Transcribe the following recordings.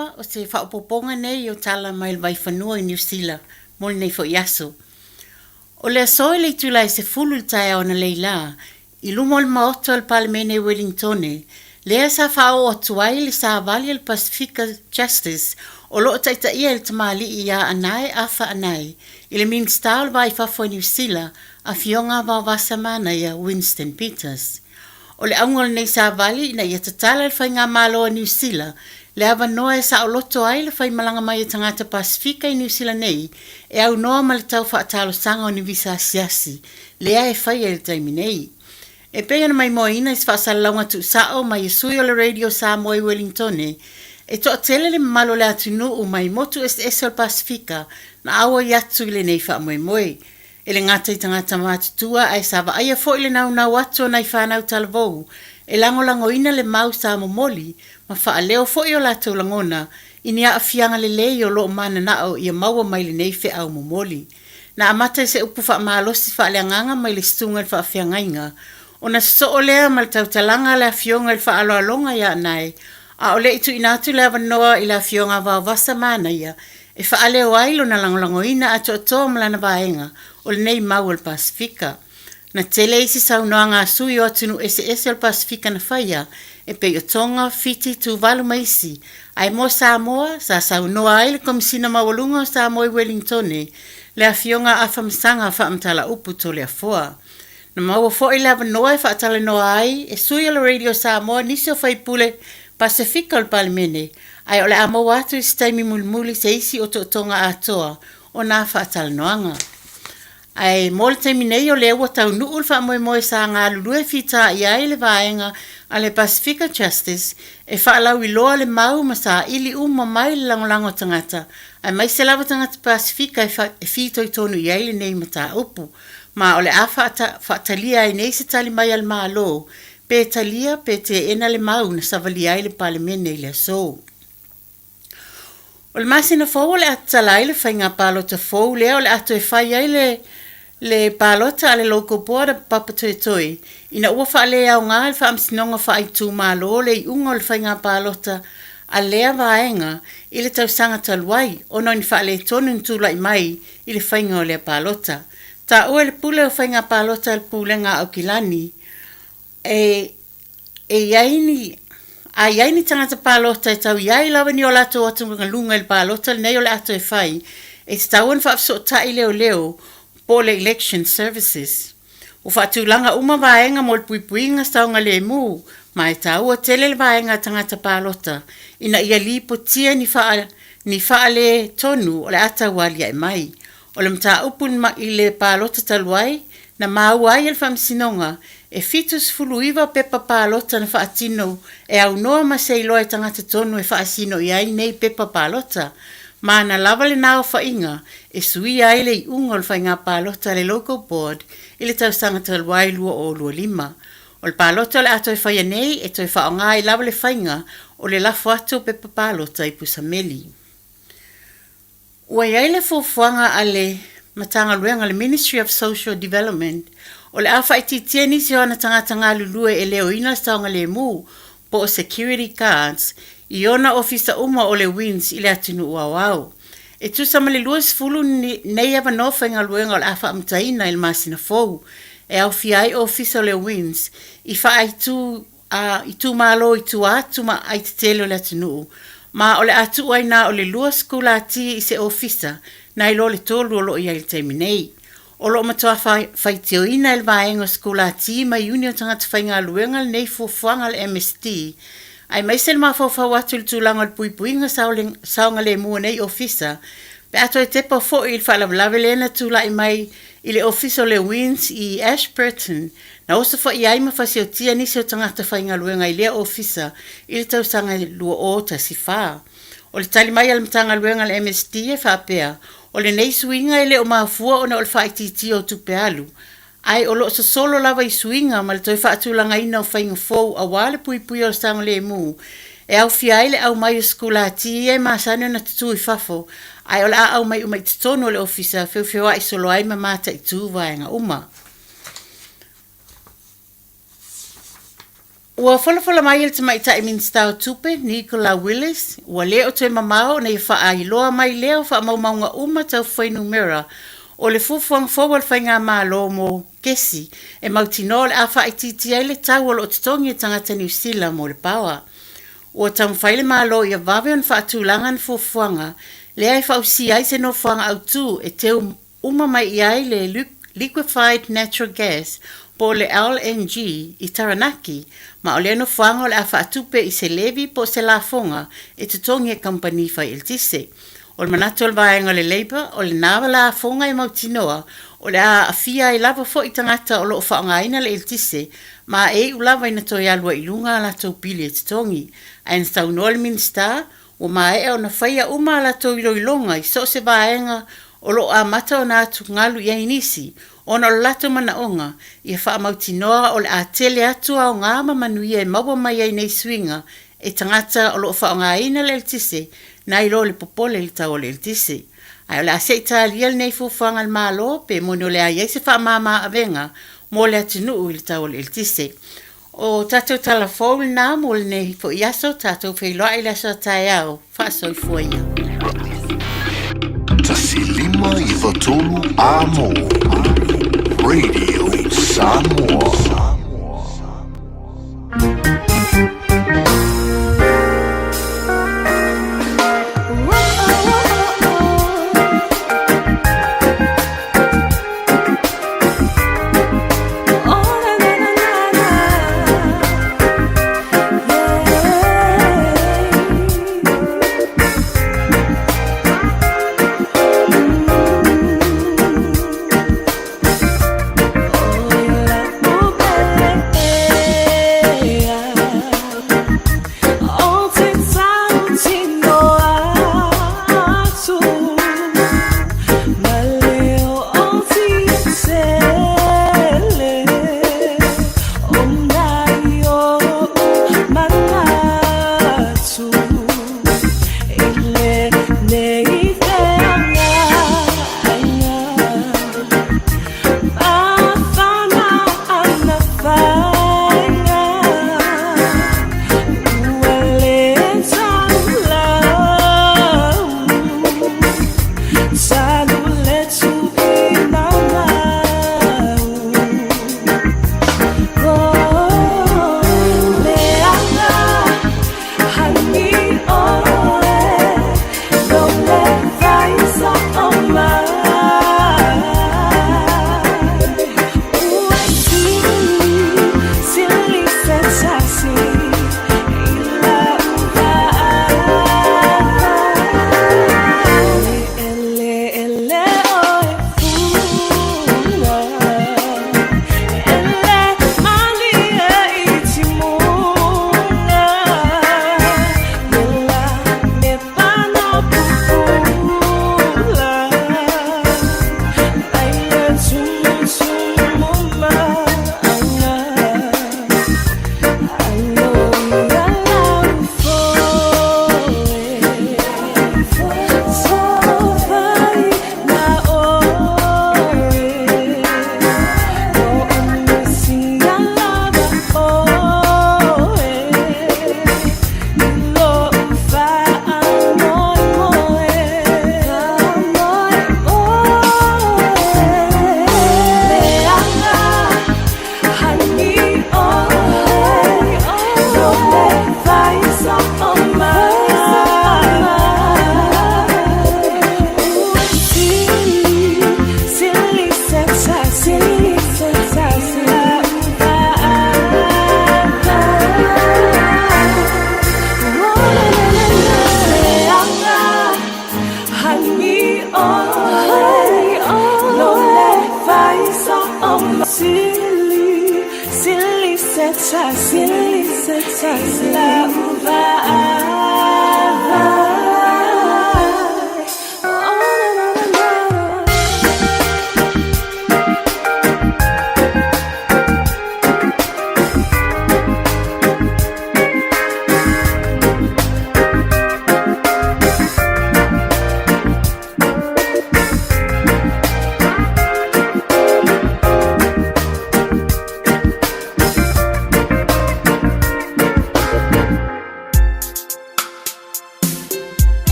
lava o se whaupoponga nei o tala mai vai whanua i New Zealand, moli nei fo iaso. O le asoe le tula se fulu i tae o na leila, i lumo le maoto al Palemene Wellingtone, lea sa whao o tuai le sa vali al Pacifica Justice, o loo taita ia le tamali i a anai afa anai, i le minsta o vai fafo New Zealand, a fionga vavasa mana ia Winston Peters. O le aungol nei sa vali na ia tatala le whainga malo a New Zealand, le awa noa e sa o loto ai le whai malanga mai e tangata Pasifika i New Zealand nei, e au noa ma le tau whaatalo sanga o ni visa asiasi, le a e whai e le taimi nei. E pega na mai moa ina is whaasalaunga tu sao mai e sui o le radio sa moe Wellingtone, e to atele le malo le atunu o mai motu es o Pasifika, na awa i atu i le nei wha moe moe. E le ngata i tangata mātutua ai sawa aia fo i le nau nau atu o nei whanau talavou, e lango ina le mau sa momoli, ma wha leo fo i o lātou langona, i ni a fianga le lei o lo mana nao i a maua mai le nei whe au momoli. Na amata se upu wha maalosi wha le anganga mai le stunga wha whiangainga, o na so o lea ma le tautalanga le a fionga le wha aloalonga ia nai, a o le itu inatu le avanoa i la fionga vasa mana ia, e wha aleo ailo na langolango ina ato atoa malana vaenga, o le nei mau al Pasifika. Na tele isi saunoa ngā sui o atunu ese al Pasifika na whaia, e pe o tonga fiti tu valu maisi, ai mo Samoa, sa saunoa ai le komisina mawalunga o Samoa i Wellingtone, le a fionga a whamsanga whaamtala upu to le a foa. Na maua fo i lava noa e whaatala noa ai, e sui o le radio Samoa nisi o whaipule Pasifika al Palemene, ai o le amo watu i staimi mulmuli se isi o to tonga atoa, o nā whaatala noanga. Ai mole taimi nei o le ua tau nuul wha moe sa ngā lulue fita i ai le vaenga a le Pacifica Justice e whaalau i loa le mau ma sa ili mai le langolango tangata. Ai mai se lawa tangata Pacifica e fito i tonu i ai le nei mata upu. Ma o le a whaatalia i nei se tali mai al maa lo, pe talia pe te ena le mau na savali ai le Palemene i le so. O le masina fau le atala ai le whainga palota fau lea o le ato e whai ai le palota ale local board a Papatoetoe. Ina ua whaale au ngā le whaamsinonga whai tū malo le i unga o le whainga palota a lea vaenga i le tausanga taluai o no ni whaale tonu ntula i mai i le whainga o le palota. Ta ua le pule o whainga palota le pule ngā au kilani a yaini tangata palota e tau yai lawa ni o lato atu lunga il palota le nei o le ato e whai e te tauan whaafso tai leo po le election services. O whaatu langa uma vaenga mo le puipuinga staunga le mu, ma e tau o tele le vaenga tangata palota ina ia li potia ni whaale tonu o le ata walia e mai. O le mta upun ma i le palota taluai na mauai el whamsinonga e fitus fuluiva pepa palota na whaatino e au noa ma se iloa e tangata tonu e whaasino i ai nei pepa palota. Ma na lava le nao whainga e sui ai le i unga o whainga palota le local board i le tausanga taluai lua o lua lima. O le palota le ato e whaia nei e toi whaonga i lava le whainga o le lafo ato pepa palota i Pusameli. Ua iai le fuafuanga a le matanga luenga le Ministry of Social Development o le awha i titia nisi o na tangata ngā lulue e leo ina staunga le mu po o security cards i ona ofisa uma o le wins i le atinu uawau. E tu sama le luas fulu nei ava nofa inga luenga o le awha amtaina il masina fou e au fiai ofisa o le wins i wha ai tu malo i tu atu ma ai te tele o le atinu. Ma o le atu ai na o le luas kula ati i se ofisa na ilo le tolu o lo i ai teimi nei. O lo matoa whaitio ina il vaenga skula ati ma union tangata whainga luenga nei fuafuanga le MST. Ai mai se le mawhawhau atu le tūlanga le puipuinga saunga le mua nei ofisa. Pe ato e tepa fo i le whaalawalawe lena tūla i mai i le ofisa o le Wins i Ashburton. Na osa fo i aima whasio tia nisi o tangata whainga luenga i lea ofisa i le tausanga lua o ta si wha. O le tali mai al mtanga luenga le MST e whapea. O le nei suinga ele o maafua o na o le whaititi o tupe alu. Ai o lo so solo lava i suinga ma le toi whaatulanga ina o whainga fou a wale pui o le stanga le mu. E au fiaile au mai o skula ati e maasane na tutu i fafo. Ai o le au mai umai titono o le ofisa feu ai solo ai ma mata i tu vaenga uma. Ua whalawhala mai il te maita I Minstau tupe, Nicola Willis, ua leo te mamao nei wha iloa mai leo wha maumaunga uma tau whainu mera, o le fufuang fawal whainga maa lo mo kesi, e mautino le a wha I titi ai le tau o lo titongi tangata New Zealand mo le pawa. Ua tau whaile maa lo ia vawe on wha atulangan fufuanga, le ai wha usi ai se no whanga au tu e te uma mai iai le liquefied natural gas, po le LNG I Taranaki, ma o le no whanga o le a whaatupe I se levi po se la fonga e tutongi e company whai il tise. O le manatu al vaenga le Labour, o le nawa la fonga I mautinoa, o le a awhia I lava fo I tangata o lo whaonga ina le il tise, ma e ulava ina toi alua I lunga la tau pili e tutongi. Ain stau no le minsta, o ma e o na whaia uma la tau iloilonga I so se vaenga o lo a mata o na atu ngalu I inisi, ona o lato mana onga, ia wha mautinoa o le a tele atu au ngā mamanuia e maua mai ai nei swinga, e tangata o lo wha o ngā ina le tise, na I lo le popole le tau o le tise. Ai o le a seita lia nei fufuanga le malo, pe moni o le a iese wha mama avenga, mo le atinu le tau o le tise. O tatou talafou na mo le nei fo iaso, tatou whailoa I lasa tai au, wha soi fuaia. Tasilima I Fatolu Amo Radio Samoa.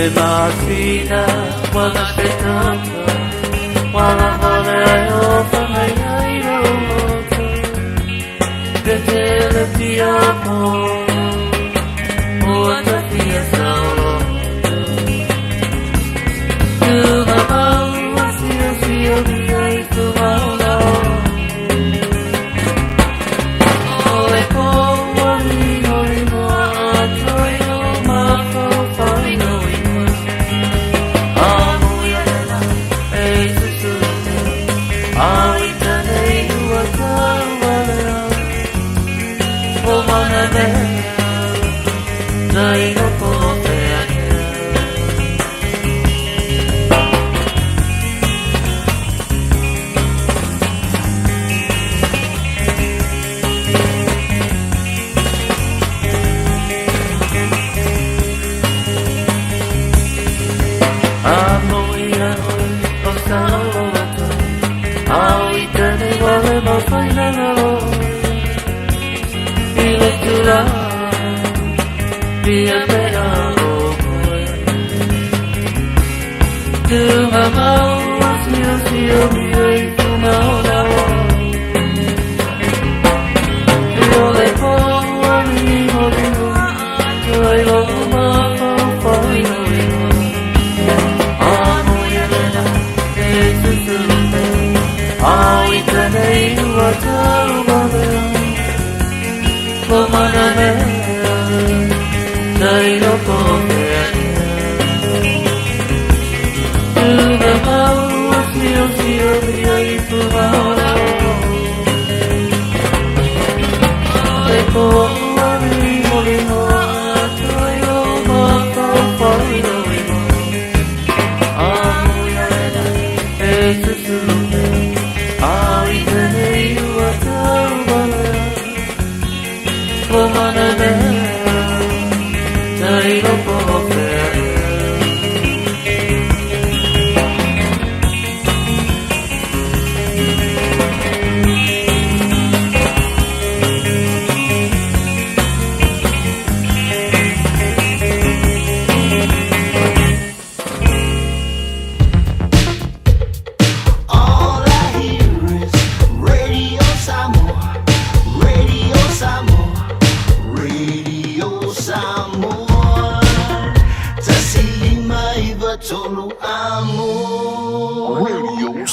Demasiada wala petata wala wala ayo fangayo Detele ti amo Oata tia sauro Tu mamau asio sio biai tu maula Ole po wali hori moa atoi no mako fai no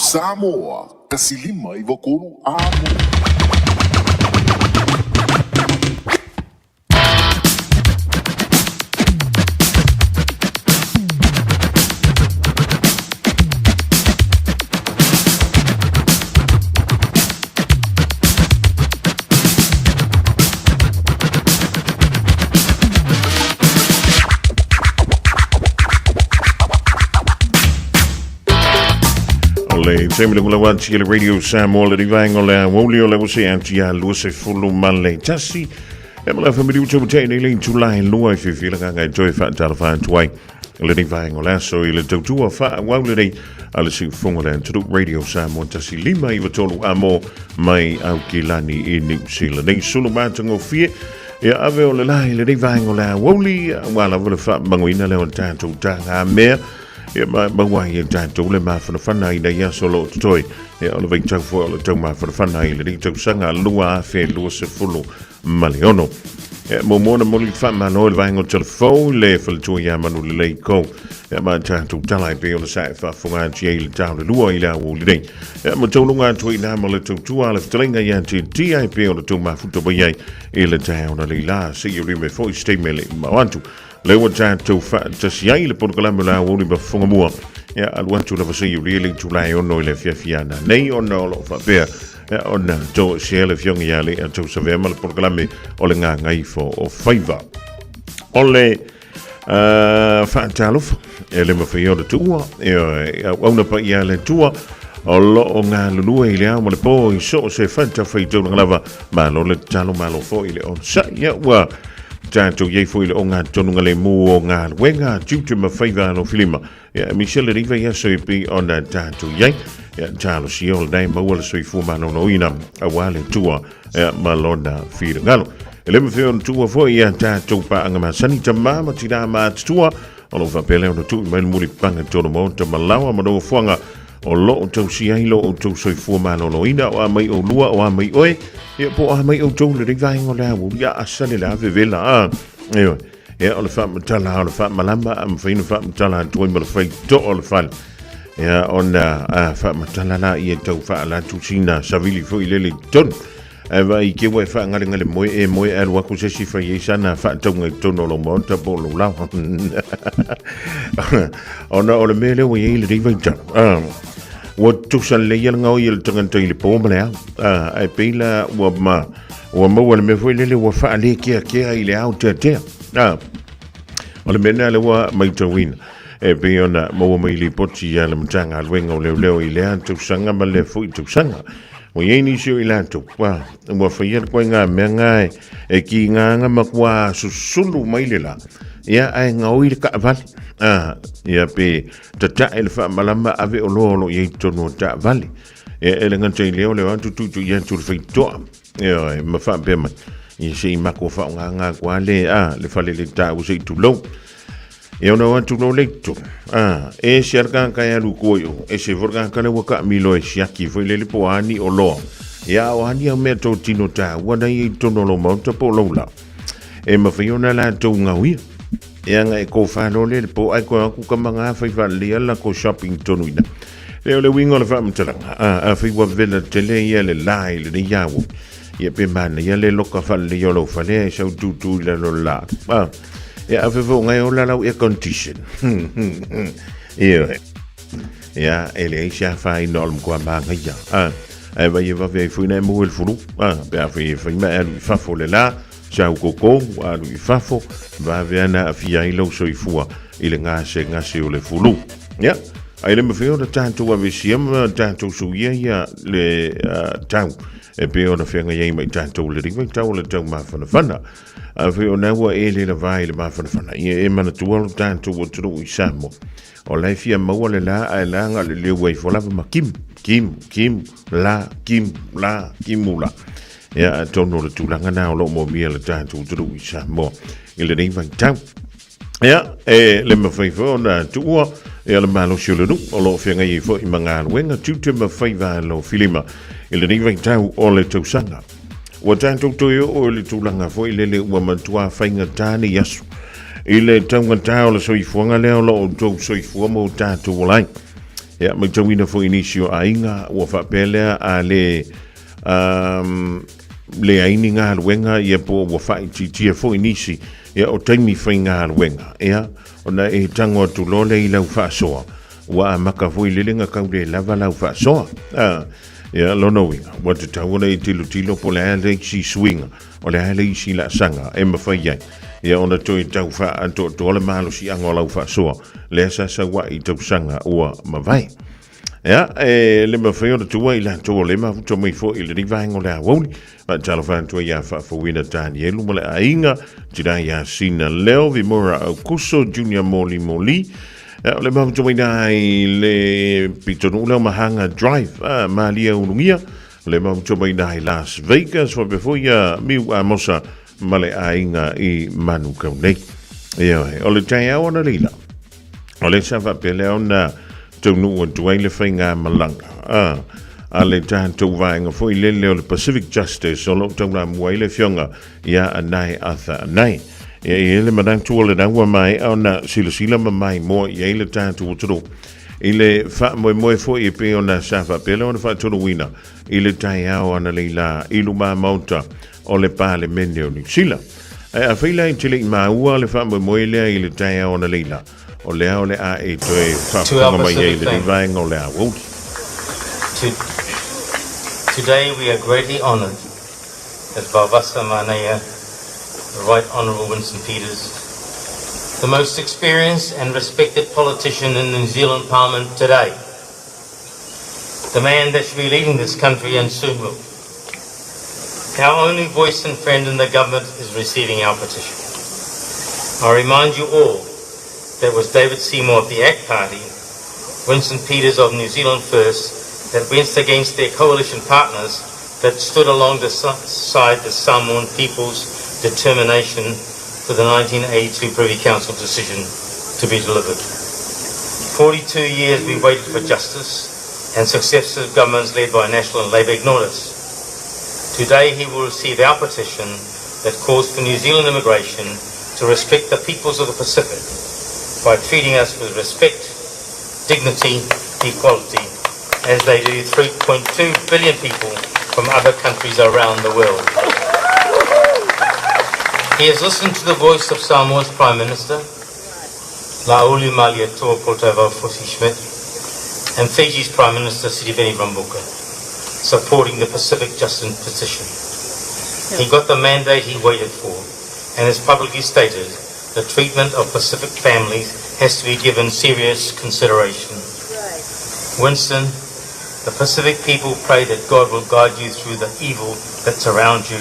Samoa, kasilima ivokuru amo. Sempre con la guardia radio Samuel di Vangola, Wolio la voce antia luce fullo malle tassi e me la famiglia ci potete in July lo if you feel like I joy fat telephone twai le di Vangola so il tuo fa Wolio alle si fungono to radio Samuel tassi lima i tolu amo mai aukilani in New Zealand nei solo mantango fie e aveo le lai le di Vangola Wolio wala vola fa banguina le tanto tanga mer e mawai e tātou le mawhana whanai na ia solo toi e ala vei tau fo ala tau mawhana whanai le ri tau sanga lua a whē lua se fulu maleono e mo mona moli whamano le vaingo telefou le whalatua ia manu le lei kou e ma tātou talai pe o le sae whafunga tia i le tau le lua i la o le rei e ma tau lunga tui nā ma le tau tua le whtalenga ia te tia i pe o le tau mawhuta bai ai e le tau na le la se i rime fo i stei mele mawantu Lewa tātou whaatasi ai le ponokalama la woni ba whangamua. Ia aluantu la wasi i really tūlai ono i le whiawhiana. Nei ono lo whapea ona to shele fiong ya le to se ve mal programe o le nga ngai fo o faiva ole fa talof ele me fio de tua ona pa ya le tua o lo o nga lulu e le mo le po i so se fanta fai to lava ma lo le talo ma lo fo ile on sa ya wa tanto ye fo ile o nga tonu nga le mu o nga wenga tutu ma faiva no filima ya Michelle riva ya so pi ona tanto ye ya talo si o dai ma wala so i fu ma no ina a wale tua ma londa fi ngalo ele me fio tua fo ya tanto pa anga ma sani tama ma tira ma tua o lo va pele no tu ma muri panga tono mo te malawa ma do fuanga o lo tau si ai lo tau soi fu ma no ina o mai o lua o mai oe e po a mai o tau le vai ngo la bu ya asale la ve vela e o le fa tala o le fa malamba am fa ina fa tala to mo le fa to o le fa ya ona fa tala na i tau fa la tu sina savili fo ile le ton e vai ke wa fa ngale ngale moe al wa ku se si fa ye sana fa tau ngai tono lo mo ta po lo la ona o le mele o ye le vai ta wa tu san le yel ngau yel tangan tai le po mala ai pila wa ma wala me foi le wa fa le ke ile au te o le mena le wa mai tawin e pe ona mo mai li poti ya le mtanga wenga o le ile tu sanga ma le foi tu sanga o ye ni sio ile tu wa mo fa yer ko nga me nga e ki nga ma kwa susulu mai le la ya ai ngau ile ka val ya pe tata el fa malamba ave o lo ye tono ta vale e le ngante le o le wantu tu ye tu fe to e ma fa be ma i se ma ko fa nga kwa le le fa le ta u se tu lo e ona wantu lo le to e sherkan ka ya lu ko yo e se vorgan ka le waka mi lo e shaki foi le po ani o lo ya o ani me to tino ta wa dai tono lo mo to po lo la e ma fa yona la to nga wi yang e ko fa no le po ai ko ku ka manga fa fa le la ko shopping tonu ina le wingo le fa mtala a fa wa vela tele ye le lai le ya wo ye pe man ye le lo ka fa le yo lo fa le sa tu le lo la ya fa vo ngai o la la e condition ya ele sha fa no ko ba ga ya ai va ye va ve fu na mo el fulu ba fa ma fa fo le la Ciao koko a lui fafo va vena fia i lo soi fua i le ngase o le fulu ya ai le mafio da tanto wa visiam tanto suia ya le tau e pe ona fenga ye mai tanto le ringa tau le tau ma fana a fe ona wa ele le vai le ma fana e mana tu tanto wo tu i samo o le fia ma le la ai la nga le wei fo la ma kim la kimula ya tono le tulanga na lo mo mia le tanto tu i samo ile nei vai tau ya le ma fai fo na tu e le malo shulunu o lo fenga i fo i manga wenga tutu ma fai va lo filima ile nei vai tau o le tausanga wa tanto to yo o le tulanga fo ile le wa matua fainga tani yasu ile tanga tau le soi fuanga le lo to soi fu mo tanto lai ya me tawina fo inisio ainga wa fa pele a le le aininga wenga ia po wa fa ti fo inisi ia o taimi fainga wenga ia ona e tango tu lole i lau fa soa wa maka fo ile lenga ka le lava lau fa soa ia lo no winga wa te tawona i tilo po le ale si swinga o le ale si la sanga e ma fa ia ia ona to i tau fa anto to le malo si anga lau fa soa le sa wa i tau sanga ua ma vai ya le ma feo tu wa ila to le ma to mai fo ile riva ngo la woni ma talo fa to ya fa fo wina tani e lu mole ainga tira ya sina leo vi mora kuso junior moli le ma to wina le pitonu le mahanga drive ma lia unungia le ma to wina Las Vegas fo befo ya mi amosa male ainga i manu kaunei o le taya ona lila o le sa fa pele ona tonu o tuaile fainga malanga a le tanto vainga foi le le Pacific Justice o lo tona muaile fionga ia anai atha anai e le madang tuole na wa mai ona sila mai mo ia le tanto tro ile fa mo foi e pe ona sa fa pele ona fa tonu wina ile taia ona leila iluma mauta o le pale mene o sila a faila in chile ma ua le fa mo ile taia ona leila o le a e to e fa ma ye le vai ngo le a wo to Today we are greatly honoured that Vavasa Manaya, the Right Honourable Winston Peters, the most experienced and respected politician in the New Zealand Parliament today, the man that should be leading this country and soon will. Our only voice and friend in the government is receiving our petition. I remind you all that it was David Seymour of the ACT Party, Winston Peters of New Zealand First, that went against their coalition partners that stood alongside the Samoan people's determination for the 1982 Privy Council decision to be delivered. 42 years we waited for justice, and successive governments led by National and Labour ignored us. Today he will receive our petition that calls for New Zealand immigration to respect the peoples of the Pacific by treating us with respect, dignity, equality, as they do 3.2 billion people from other countries around the world. He has listened to the voice of Samoa's Prime Minister, Lauli Malietoa Poltava-Fosi Schmidt, and Fiji's Prime Minister Sitiveni Rabuka, supporting the Pacific Justice petition. He got the mandate he waited for and has publicly stated the treatment of Pacific families has to be given serious consideration. Winston, the Pacific people pray that God will guide you through the evil that surrounds you,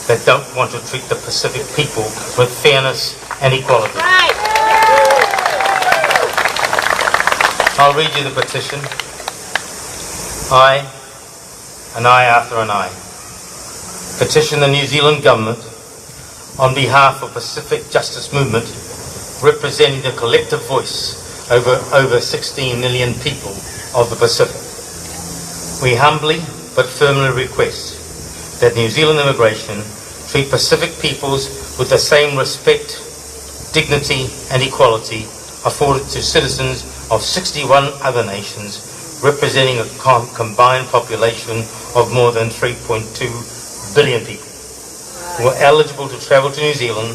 that don't want to treat the Pacific people with fairness and equality. I'll read you the petition. I, an I after an I, petition the New Zealand Government on behalf of Pacific Justice Movement, representing the collective voice over 16 million people of the Pacific. We humbly but firmly request that New Zealand immigration treat Pacific peoples with the same respect, dignity and equality afforded to citizens of 61 other nations, representing a combined population of more than 3.2 billion people who are eligible to travel to New Zealand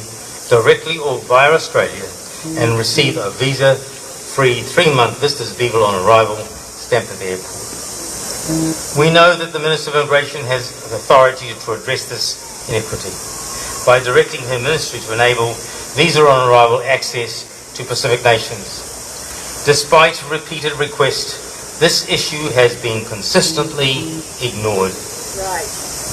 directly or via Australia and receive a visa-free 3-month visitor's visa on arrival, stamped at the airport. We know that the Minister of Immigration has authority to address this inequity by directing her ministry to enable visa on arrival access to Pacific nations. Despite repeated requests, this issue has been consistently ignored.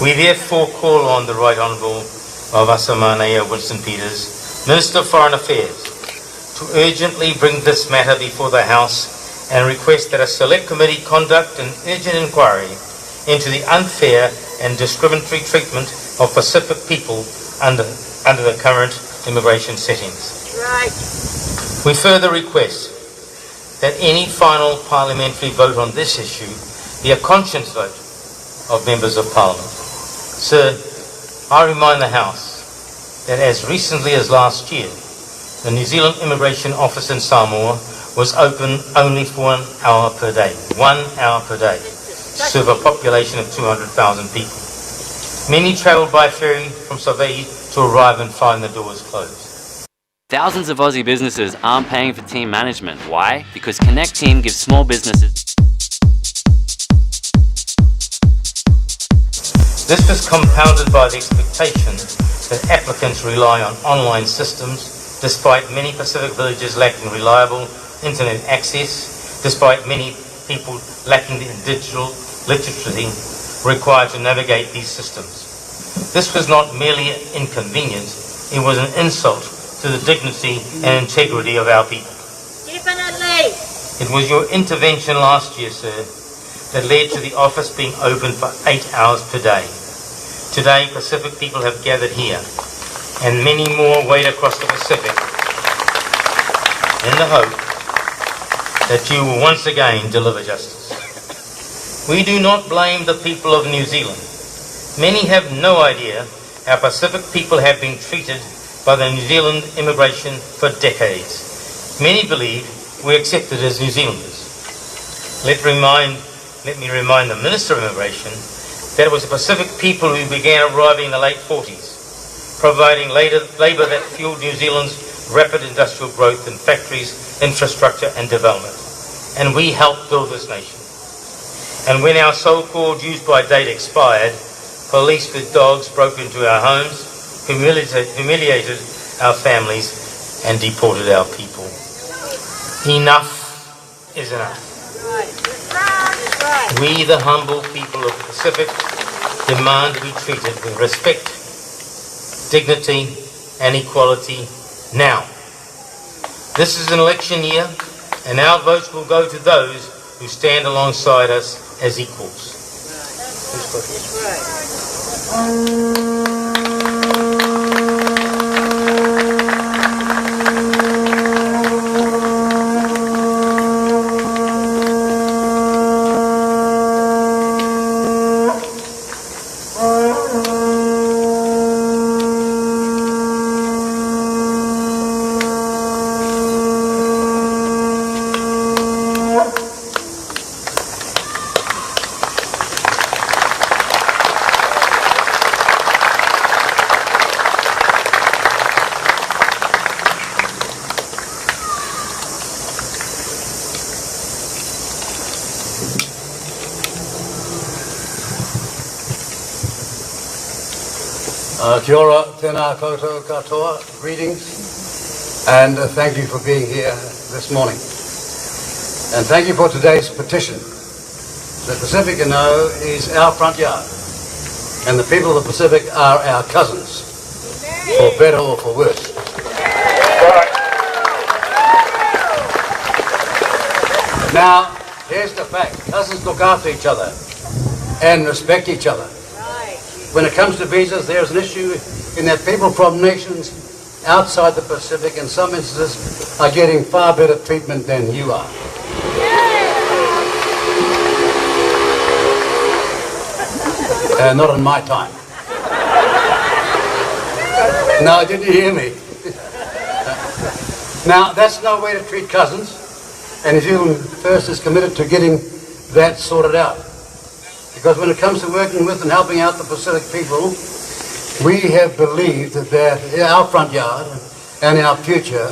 We therefore call on the Right Honourable Vavasa Manaya Winston Peters, Minister of Foreign Affairs, to urgently bring this matter before the House and request that a select committee conduct an urgent inquiry into the unfair and discriminatory treatment of Pacific people under the current immigration settings. We further request that any final parliamentary vote on this issue be a conscience vote of members of Parliament. Sir, I remind the House that as recently as last year, the New Zealand Immigration Office in Samoa was open only for 1 hour per day. 1 hour per day. To serve a population of 200,000 people. Many travelled by ferry from Savaii to arrive and find the doors closed. Thousands of Aussie businesses aren't paying for team management. Why? Because Connect Team gives small businesses... This was compounded by the expectation that applicants rely on online systems, despite many Pacific villages lacking reliable internet access, despite many people lacking the digital literacy required to navigate these systems. This was not merely inconvenient, it was an insult to the dignity and integrity of our people. Definitely. It was your intervention last year, sir, that led to the office being open for 8 hours per day. Today, Pacific people have gathered here, and many more wait across the Pacific in the hope that you will once again deliver justice. We do not blame the people of New Zealand. Many have no idea how Pacific people have been treated by the New Zealand immigration for decades. Many believe we're accepted as New Zealanders. Let me remind the Minister of Immigration that it was the Pacific people who began arriving in the late 40s, providing labour that fueled New Zealand's rapid industrial growth in factories, infrastructure and development. And we helped build this nation. And when our so-called use-by date expired, police with dogs broke into our homes, humiliated our families, and deported our people. Enough is enough. We, the humble people of the Pacific, demand to be treated with respect, dignity, and equality now. This is an election year, and our votes will go to those who stand alongside us as equals. Kia ora, tēnā koutou katoa, greetings, and thank you for being here this morning. And thank you for today's petition. The Pacific, you know, is our front yard, and the people of the Pacific are our cousins, for better or for worse. Now, here's the fact. Cousins look after each other and respect each other. When it comes to visas, there's an issue in that people from nations outside the Pacific, in some instances, are getting far better treatment than you are. Not in my time. No, didn't you hear me? Now, that's no way to treat cousins, and New Zealand First is committed to getting that sorted out. Because when it comes to working with and helping out the Pacific people, we have believed that our front yard and our future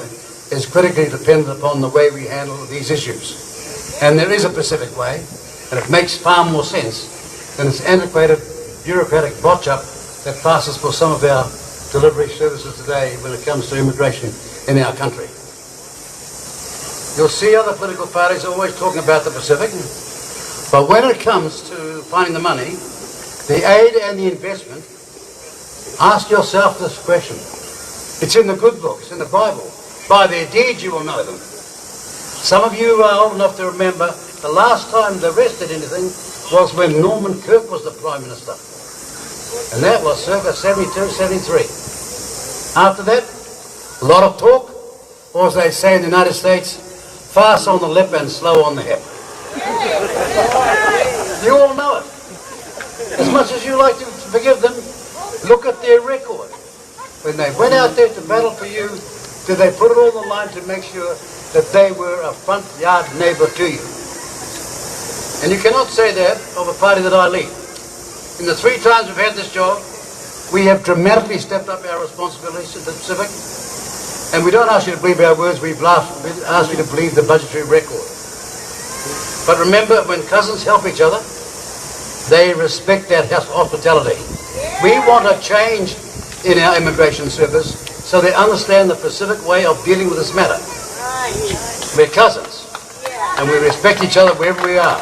is critically dependent upon the way we handle these issues. And there is a Pacific way, and it makes far more sense than this antiquated bureaucratic botch-up that passes for some of our delivery services today when it comes to immigration in our country. You'll see other political parties always talking about the Pacific, but when it comes to finding the money, the aid and the investment, ask yourself this question. It's in the good book, it's in the Bible. By their deeds you will know them. Some of you are old enough to remember the last time the rest did anything was when Norman Kirk was the Prime Minister. And that was circa 72, 73. After that, a lot of talk, or as they say in the United States, fast on the lip and slow on the hip. You all know it. As much as you like to forgive them, look at their record. When they went out there to battle for you, did they put it all on the line to make sure that they were a front yard neighbour to you? And you cannot say that of a party that I lead. In the 3 times we've had this job, we have dramatically stepped up our responsibilities to the Pacific, and we don't ask you to believe our words, we ask you to believe the budgetary record. But remember, when cousins help each other, they respect that hospitality. We want a change in our immigration service so they understand the Pacific way of dealing with this matter. We're cousins, and we respect each other wherever we are.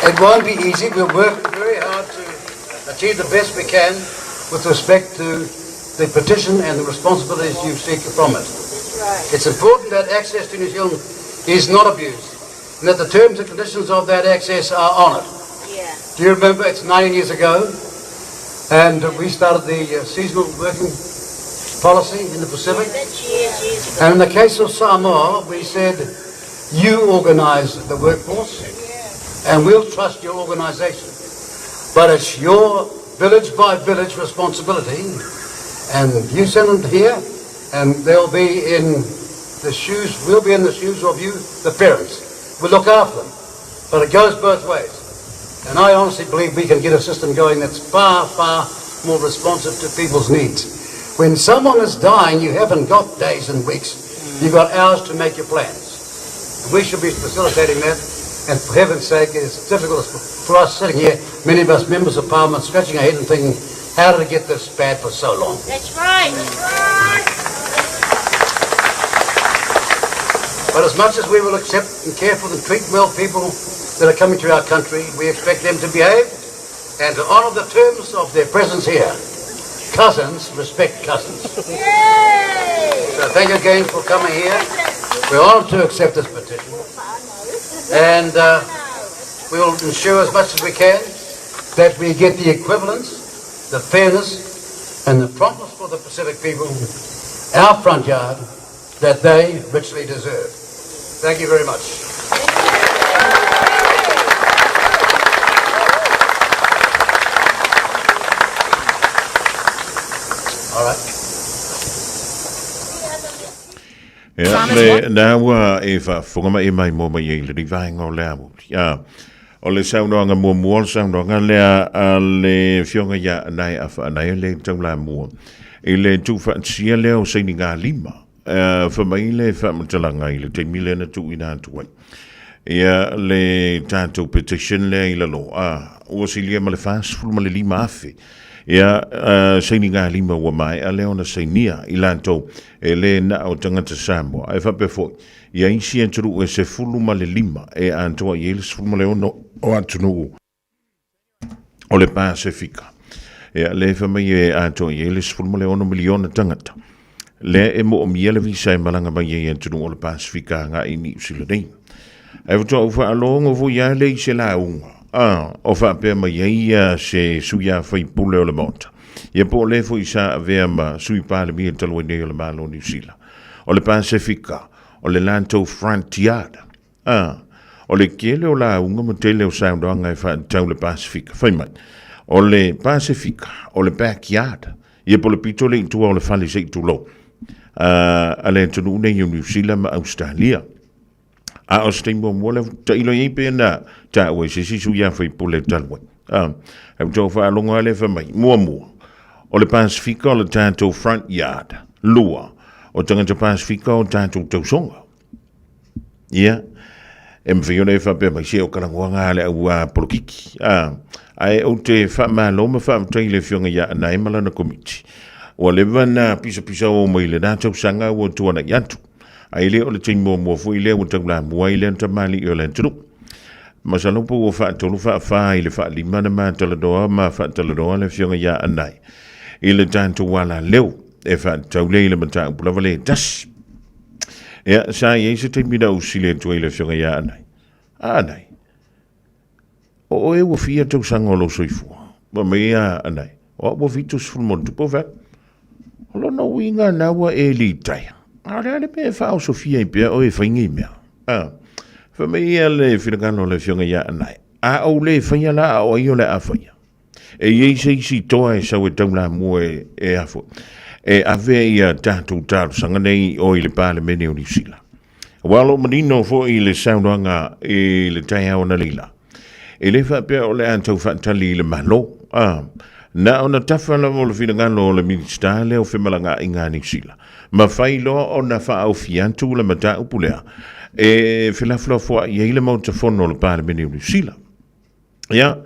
It won't be easy. We'll work very hard to achieve the best we can with respect to the petition and the responsibilities you seek from it. It's important that access to New Zealand is not abused, and that the terms and conditions of that access are honoured. Do you remember, it's 19 years ago, and we started the seasonal working policy in the Pacific. And in the case of Samoa, we said, you organise the workforce, and we'll trust your organisation. But it's your village by village responsibility, and you send them here, and they'll be in the shoes, we'll be in the shoes of you, the parents. We'll look after them. But it goes both ways. And I honestly believe we can get a system going that's far, far more responsive to people's needs. When someone is dying, you haven't got days and weeks. You've got hours to make your plans. We should be facilitating that, and for heaven's sake, it's difficult for us sitting here, many of us members of Parliament, scratching our head and thinking, how did it get this bad for so long? That's right. But as much as we will accept and care for and treat well people that are coming to our country, we expect them to behave and to honour the terms of their presence here. Cousins respect cousins. So thank you again for coming here. We're honoured to accept this petition. And we will ensure as much as we can that we get the equivalence, the fairness and the promise for the Pacific people, our front yard, that they richly deserve. Thank you very much. All right. Le nawa e fa fonga e mai mo mai le divai ngo le amu. Ya. O le sauna nga mo mo sauna nga le fionga ya nai afa nai le tong la mo. E le tu fa sia le o sei nga lima. Fa mai le fa mtalanga ile te milena tu ina tu. Ya le tanto petition le ile lo. O silia ma le fast full ma le lima afi. Ia sei nga lima wa mai a leona sei nia ilanto e le na o tangata Samoa e fa pe fo ia isi entru e se fulu ma le lima e anto ia le fulu ma le ono o antunu o le Pasifika ia le fa mai e anto ia le fulu ma le ono miliona tangata le e mo mi le visa malanga ba ia entru o le Pasifika nga ini sila nei e vo fa alongo vo ia le se la unga o fa pe ma ia se suya foi pule o le monta. Ia po le foi sa vea ma sui pale mi talo ne le malo New Zealand. O le Pasifika, o le Lanto Frontier. O le kele o la unga mo tele o sa ndanga fa tau le Pasifika. Fai mai. O le Pasifika, o le backyard. Ia po le pito le tu o le fali se tu lo. Ale tunu ne New Zealand ma Australia. A o stembo mole ta ilo yepe na ta we se sisu ya foi pole talwe e jo fa longa le fa mai mo o le Pasifika o le tanto front yard lua o tanga Pasifika o tanto tausonga ia e mfio le fa pe mai se o kalangwa le ua polokiki ai o te fa ma lo ma fa te le fionga ya na imala na komiti o le vana pisa o mai le tanto sanga o tuana yantu ai le o le timo mo fu ile o tangla mo ile ta mali o le tru masalo po o fa tolu fa ile fa li mana ma tala do ma fa tala do le fionga ya anai ile tanto wala leu e fa tole ile mata pula vale das ya sa ye se te mina o sile to ile fionga ya anai o e wo fia to sangolo soifu ma me ya anai o wo vitus ful mon tu po va lo no winga na wa elitai le pe fa o Sofia i pe o e faingi mea. Fa me ia le whirangano le fionga ia anai. O le fainga la o io le afaia. E iei se isi toa e sau e taula mua e afo. E ave ia tātou tāru sanga nei o i le pāle mene o New Zealand. Walo manino fo i le saunanga i le tai au na lila. E le fa pe o le antau whaatali i le malo. Na ona tafala mo le whirangano o le minister leo whimalanga i ngā New Zealand. Ma failo o na fa au fiantu la mata upulea e filaflo fo ia ile mo te fono le pale meni New Zealand ya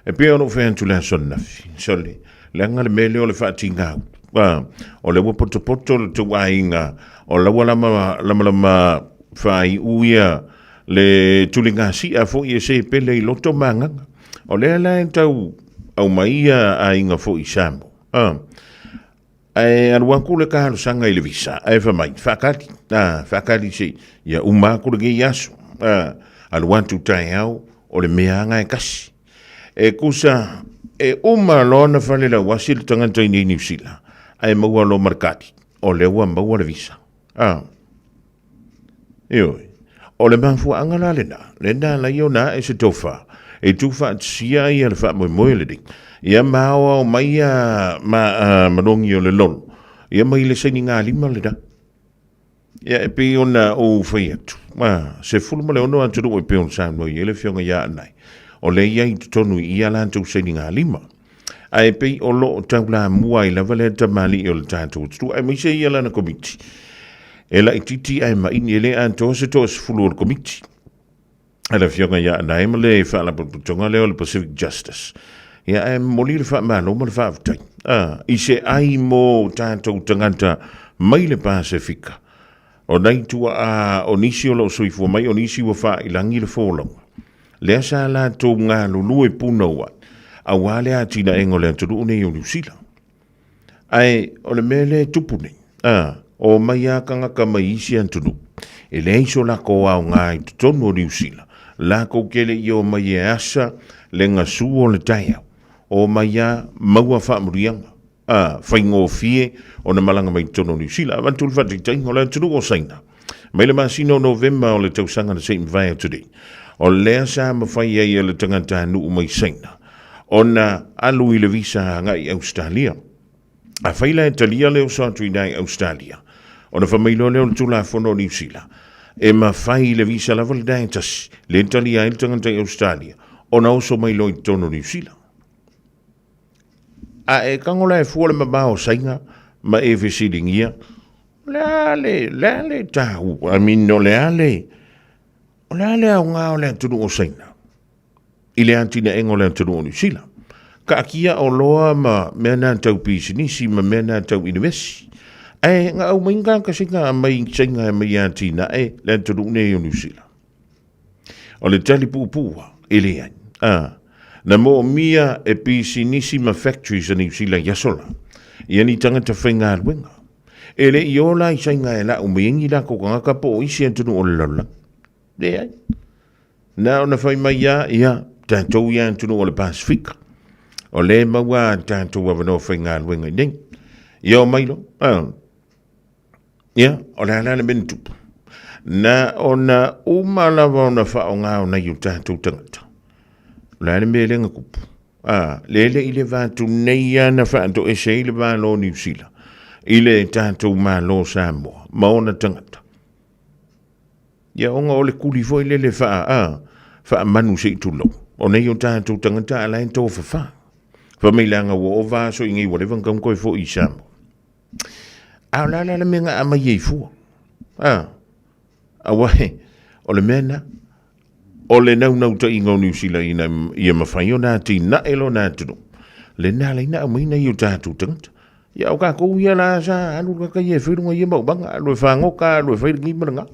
e pe ono fiantu la son nafi soli le ngale mele o le fatinga o le poto le tuainga o la wala ma fai uia le tulinga si a fo ia se pele i loto manga o le la tau au maia a inga fo i sambo an wankule ka halu sanga ile visa e fa mai fakali si ya uma ku ge yasu al wantu tai au o le meanga e kasi e kusa e uma lona fale la wasil tanga tai ni New Zealand ai maua lo markati o le wa maua le visa yo o le mafu angala le na la yona e se tofa e tufa sia ia le fa mo le ding ia mau mai manongi o le lolo ia mai le seni ngā lima le da ia e pe ona o fai atu se fulu ma le ono atu e pe on sa no ia le fionga ia anai o le ia i tonu ia lantou seni ngā lima ai pe o lo taula mua i lava le tamali o le tātou tu ai mai se ia lana komiti Ela ititi ai maini ele anto se to fulu komiti. Ala fionga ya na emale fa la putonga le Pacific Justice. Ya moli fa ma no mo fa tai. Ise ai mo tanto tanganta mai le Pasifika. O nei tua o nisi o lo soifo mai o nisi wa fa ilangi le folo. Le sa la to nga lulu e puno wa. A wale a tina engole to du ne o Sila. Ai o le mele tupuni. O mai a kanga ka mai isi antunu. E le iso la ko au ngai tonu o New Zealand. La ko kele i o mai e asa le nga su o le taia. O mai a maua wha murianga. Whaingo fie o na malanga mai tonu o New Zealand. Avantul whati taingo le antunu o saina. Mai le masino November o le tausanga na St. Mvaya today. O lea sa mawhai ai le tangata nu o mai saina. O na alu i le visa ngai Australia. A whaila e talia leo sa tuinai Australia. O na whamailo leo tula fono New Zealand. E ma whai le visa la vale dai tas. Le talia e tangata Australia. O na oso mai loi tono New Zealand. A e kangola e fuole ma bao sainga. Ma e visitingia. Le tahu. A minno le ale. O le ale au ngā o le tunu o saina. I le antina engo le tunu o New Zealand. Ka akia o loa ma mea nā tau pisinisi ma mea nā tau inivesi. E ngā au mainga ka singa a mai singa e mai antina e le tunu ne o New Zealand. O le tali pupua e le ai. Na mo mia e pisinisi ma factories a New Zealand yasola. I ani tangata whainga alwenga. E le i ola i singa e la o maingi la ko ngaka po isi an tunu o le lola. Le ai. Na o na whai mai ia tātou ia an tunu o le Pasifika. O le maua tātou wawano whainga alwenga nei. Ia o mailo. Ia, o le alana mentupu. Na o na umalawa o na whao ngā o na iu tātou tangata. O le alana me lenga kupu. Lele i le vātu nei ana whaanto e se i le vālo New Zealand. I le tātou mālo Samoa. Maona tangata. Ia onga o le kuli foi lele wha manu se i tulo. O nei o tātou tangata ala en tō whawha. Whamailanga o vaso i ngai whatever kam koe fo i Samoa. Au la menga ama yei fua. Awahe, o le mena, o le nau ta ingo New Zealand i mawhai o nā ti na elo nā tunu. Le nā leina au maina i o tātou tangata. Ia o ka kou ia la sa, anu ka kai e whirunga i mau banga, anu e whangoka, anu e whairingi maranga.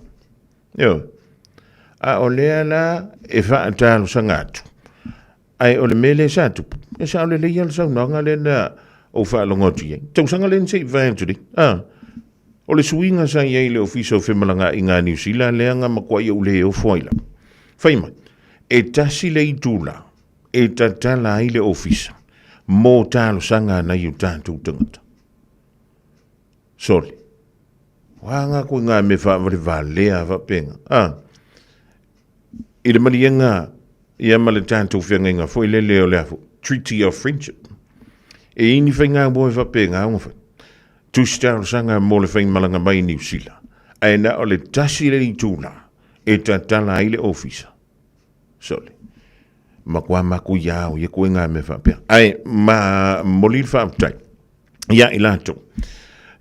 Ia. O lea la e whaatalo sa ngātu. Ai o le mele sa tupu. E sa o le leia le sau nanga le na o whaalongoti ai. Tau sanga le nsei vānturi. O le suinga sa iei le ofiso whemalanga i ngā New Zealand leanga makwai au le o whaila. Whaimai, e tasi le i tūla, e tatala ai le ofisa, mō tālo sanga na i o tātou tangata. Soli. Wanga koe ngā me whaavare wālea whapenga. I le marienga ia male tātou whiangenga fo i le leo leafo. Treaty of Friendship. E ini whainga moe whapenga aunga whai. Tūstaro sanga mo le whaing malanga mai New Zealand. Ai na o le tasi le i tūla. E tatala ai le ofisa. Soli. Makua maku iau. Ia koe ngā me whapea. Ai ma molil whaptai. Ia i lato.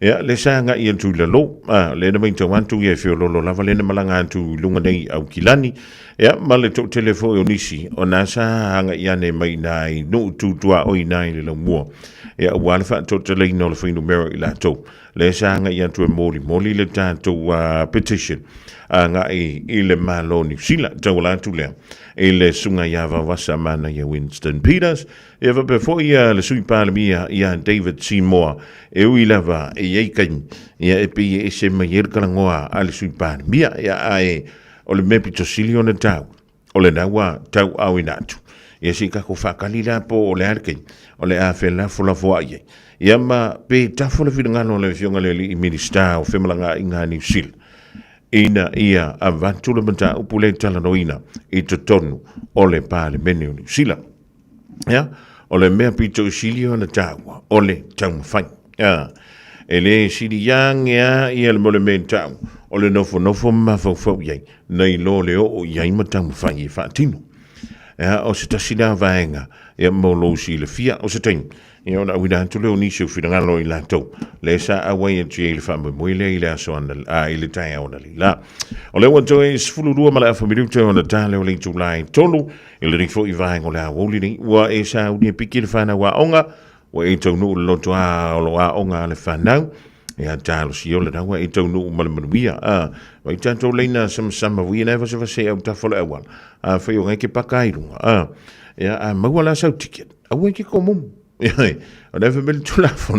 Ia le sanga i antu le lo. Le na main tau antu ia whio lolo lava. Le na malanga antu lunga nei au kilani. Ia ma le tau telefo o nisi. O nasa hanga i ane mai nai. No tutua oi nai le lau mua. Ia wale wha tau te leino le whainu mero i lato. Le sanga i antu e moli. Moli le tātou petition. Nga i le malo New Zealand. Tau lantu lea. E le sunga iawa wasa mana ia Winston Peters. E wape fo ia le sui pālamia ia David Seymour. E ui lava e eikain. Ia e pi e se mai erkalangoa a le sui pālamia. Ia ae o le mepi tosili o na tau. O le naua tau au inatu. Ia si kako whakalila po o le arkein. O le awhela fulafo ai. Ia ma pe tafo le whingano le fionga le li i minista o whemalanga i ngā New Zealand. Ina ia a vantula mata upule talanoina i te tonu o le pāle mene o New Zealand. Ia, o le mea pito silio na tāua, o le taumawhai. Ia, e le siri iangea ia le mole me tau, o le nofo mawhau iai, nei lo le o iai ma taumawhai i whaatino. Ia, o se tasina vaenga, ia molo si le fia o se taim, Ia ona wina tu leo nisi ufidangalo i latou. Le sa awai e tia i le whamamwele i le aso ana i le tai ona li la. O leo ato e sifulurua ma le awhamiriu te ona ta leo le Julai tolu i le rifo i vaengo le awoli ni ua e sa uni e piki le whana wa onga wa e tau nuu loto a olo a onga le whanau e a talo si ola na wa e tau nuu malamanuia wa i tato leina sama wia na vasa vase au tafole awal whai o ngai ke pakairunga e a maua la sau tiket au e ke komumu o never been to laugh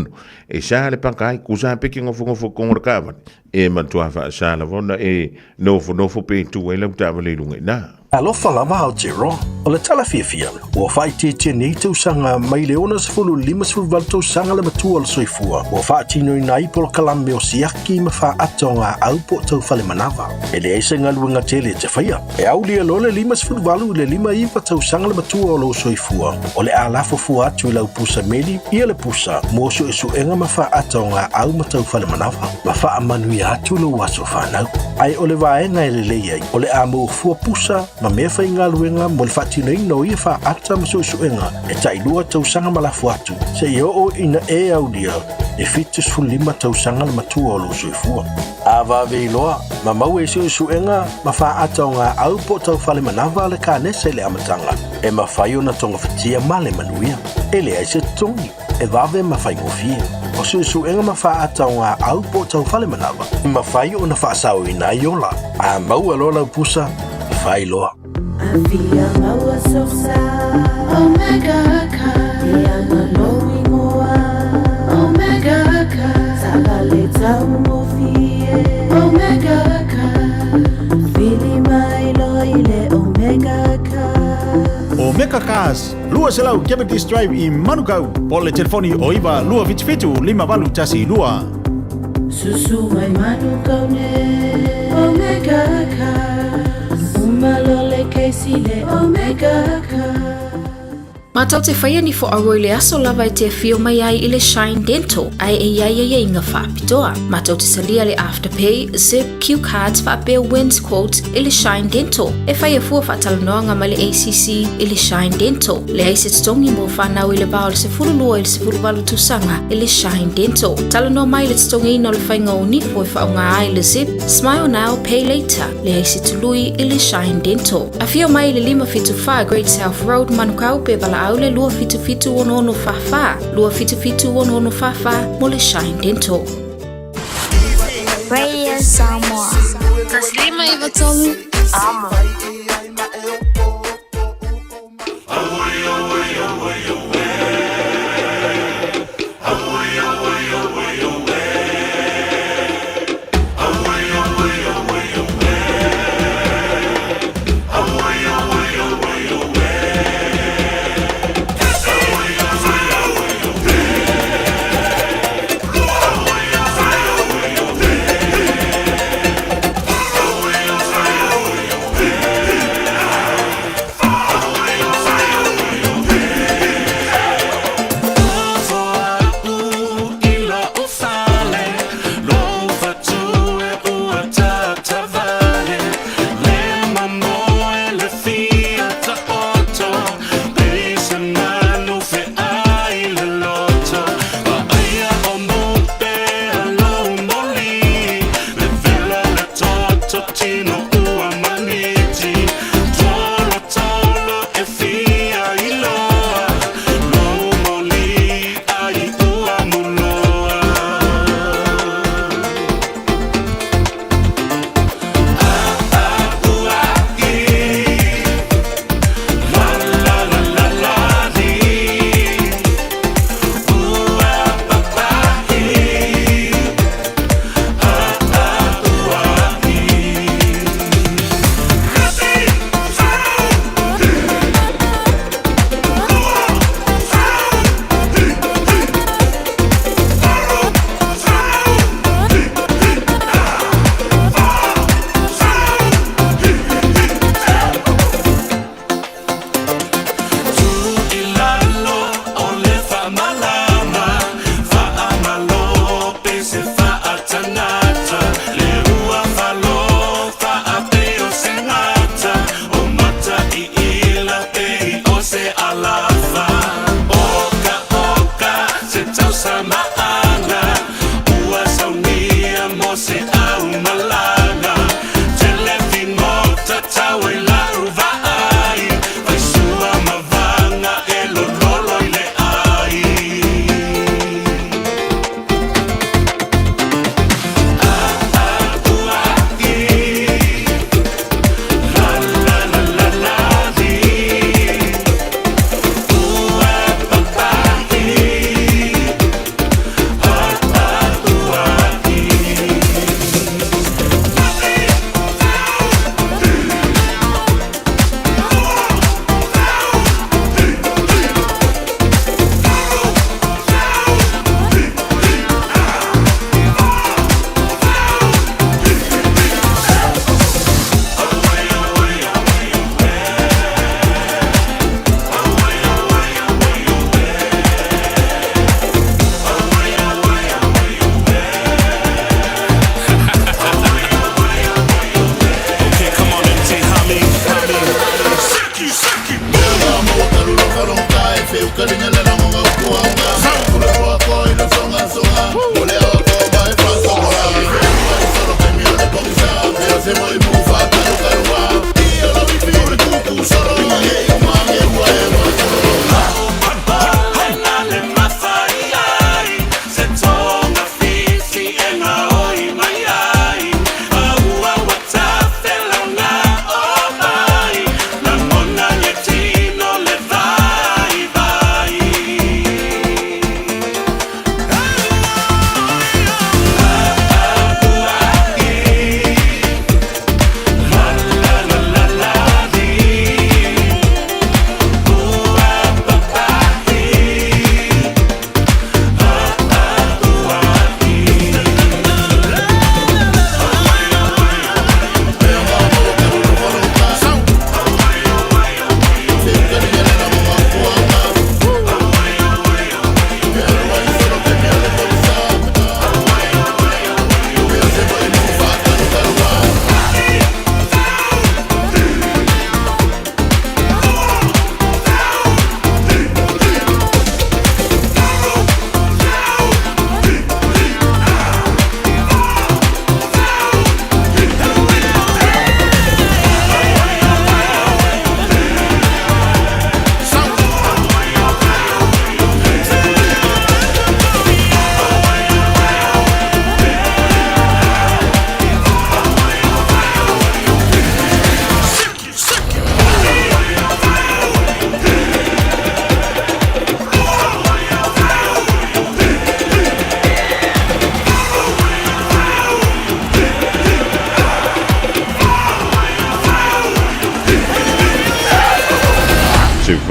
e sa le pakai kusa picking of kongor kavan e matua fa sa la vona e no fo pe tu e la tavale lunga na alofa lava au tiro o le tala fia o fai te nei tu sanga mai le ona sfulu lima sfulu valto sanga le matua o soifua o fai tino nai pol kalambe o siaki ma fa atonga au po tau fale manava e le esenga luenga tele te faia e au lia lole lima sfulu valu le lima iwa tau sanga le matua o lo soifua o le alafo fua atu ila upusa meli ia le pusa mo so esu enga ma fa atonga au ma tau fale manava ma fa amanui atu lo waso fanau ai o le vaenga e le leia o le amo fua pusa ma mea fai ngā luenga mo le whatinei no ia wha ata ma suenga e tailua tausanga malafu atu se i o ina e au lia e fitus fulima tausanga le matua o lo suifua. A vave iloa, ma mau e suenga ma wha ata o ngā au po tau fale manava le ka nese le amatanga e ma whai o na tonga whatia ma le manuia e le aise tongi e vave ma whai ngofie. O suenga ma wha ata o ngā au po tau fale manava e ma whai o na wha sao ina iola a mau alola upusa whai loa. I feel our so sad. Omega Ka, Diana knowing more. Omega Ka, Sagaleta Mofie. Omega Ka, Fili Mailoile Omega Ka. Omega Cars, lua selau Diabetes Drive i Manukau. Pole telefoni o iwa lua fitu lima valu tasi lua. Susu mai Manukau ne. Omega Ka. Malole kesile Omega Ka. Matau te whaia ni fo aroi le aso lava e te fio mai ai i le Shine Dental ai e iai e inga whaapitoa. Matau te salia le Afterpay, Zip, Q Cards, whaapea wins quotes i le Shine Dental. E whaia fua whaatalonoanga ma le ACC i le Shine Dental. Le aise tongi mo whanau i le bao le se furulua i le se furuwalu tusanga i le Shine Dental. Talanoa mai le tongi ino le whainga o nifo e whaonga ai le Zip, Smile Now, Pay Later. Le aise tului i le Shine Dental. A fio mai le 575 Great South Road, Manukau, pe bala aule lua fitu ono fafa. Lua fitu ono fafa mo le Shine Dental. Radio Samoa. Taslima Ivatolu. Amo.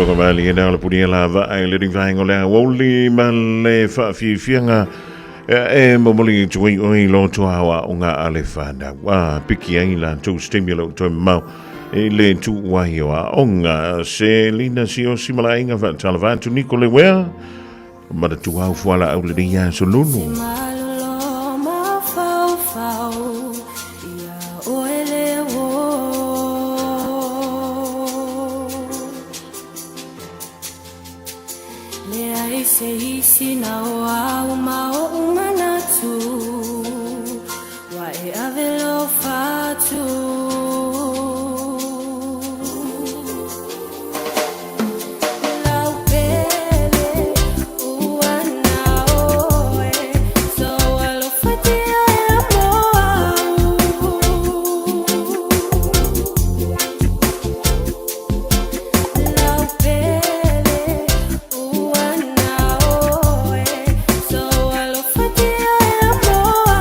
Whakamali e nao le punia la va ai le ringaingo le woli ma le whaafianga e momoli tui oi lo tuawa o ngā ale whana wa piki ai la tau stimulo toi mau e le tu wahi o a onga se lina si o simala inga va talavatu niko le wea mara tu au fuala au le ria so lunu Seisi na o mao umanatu wa e avelo fatu Oh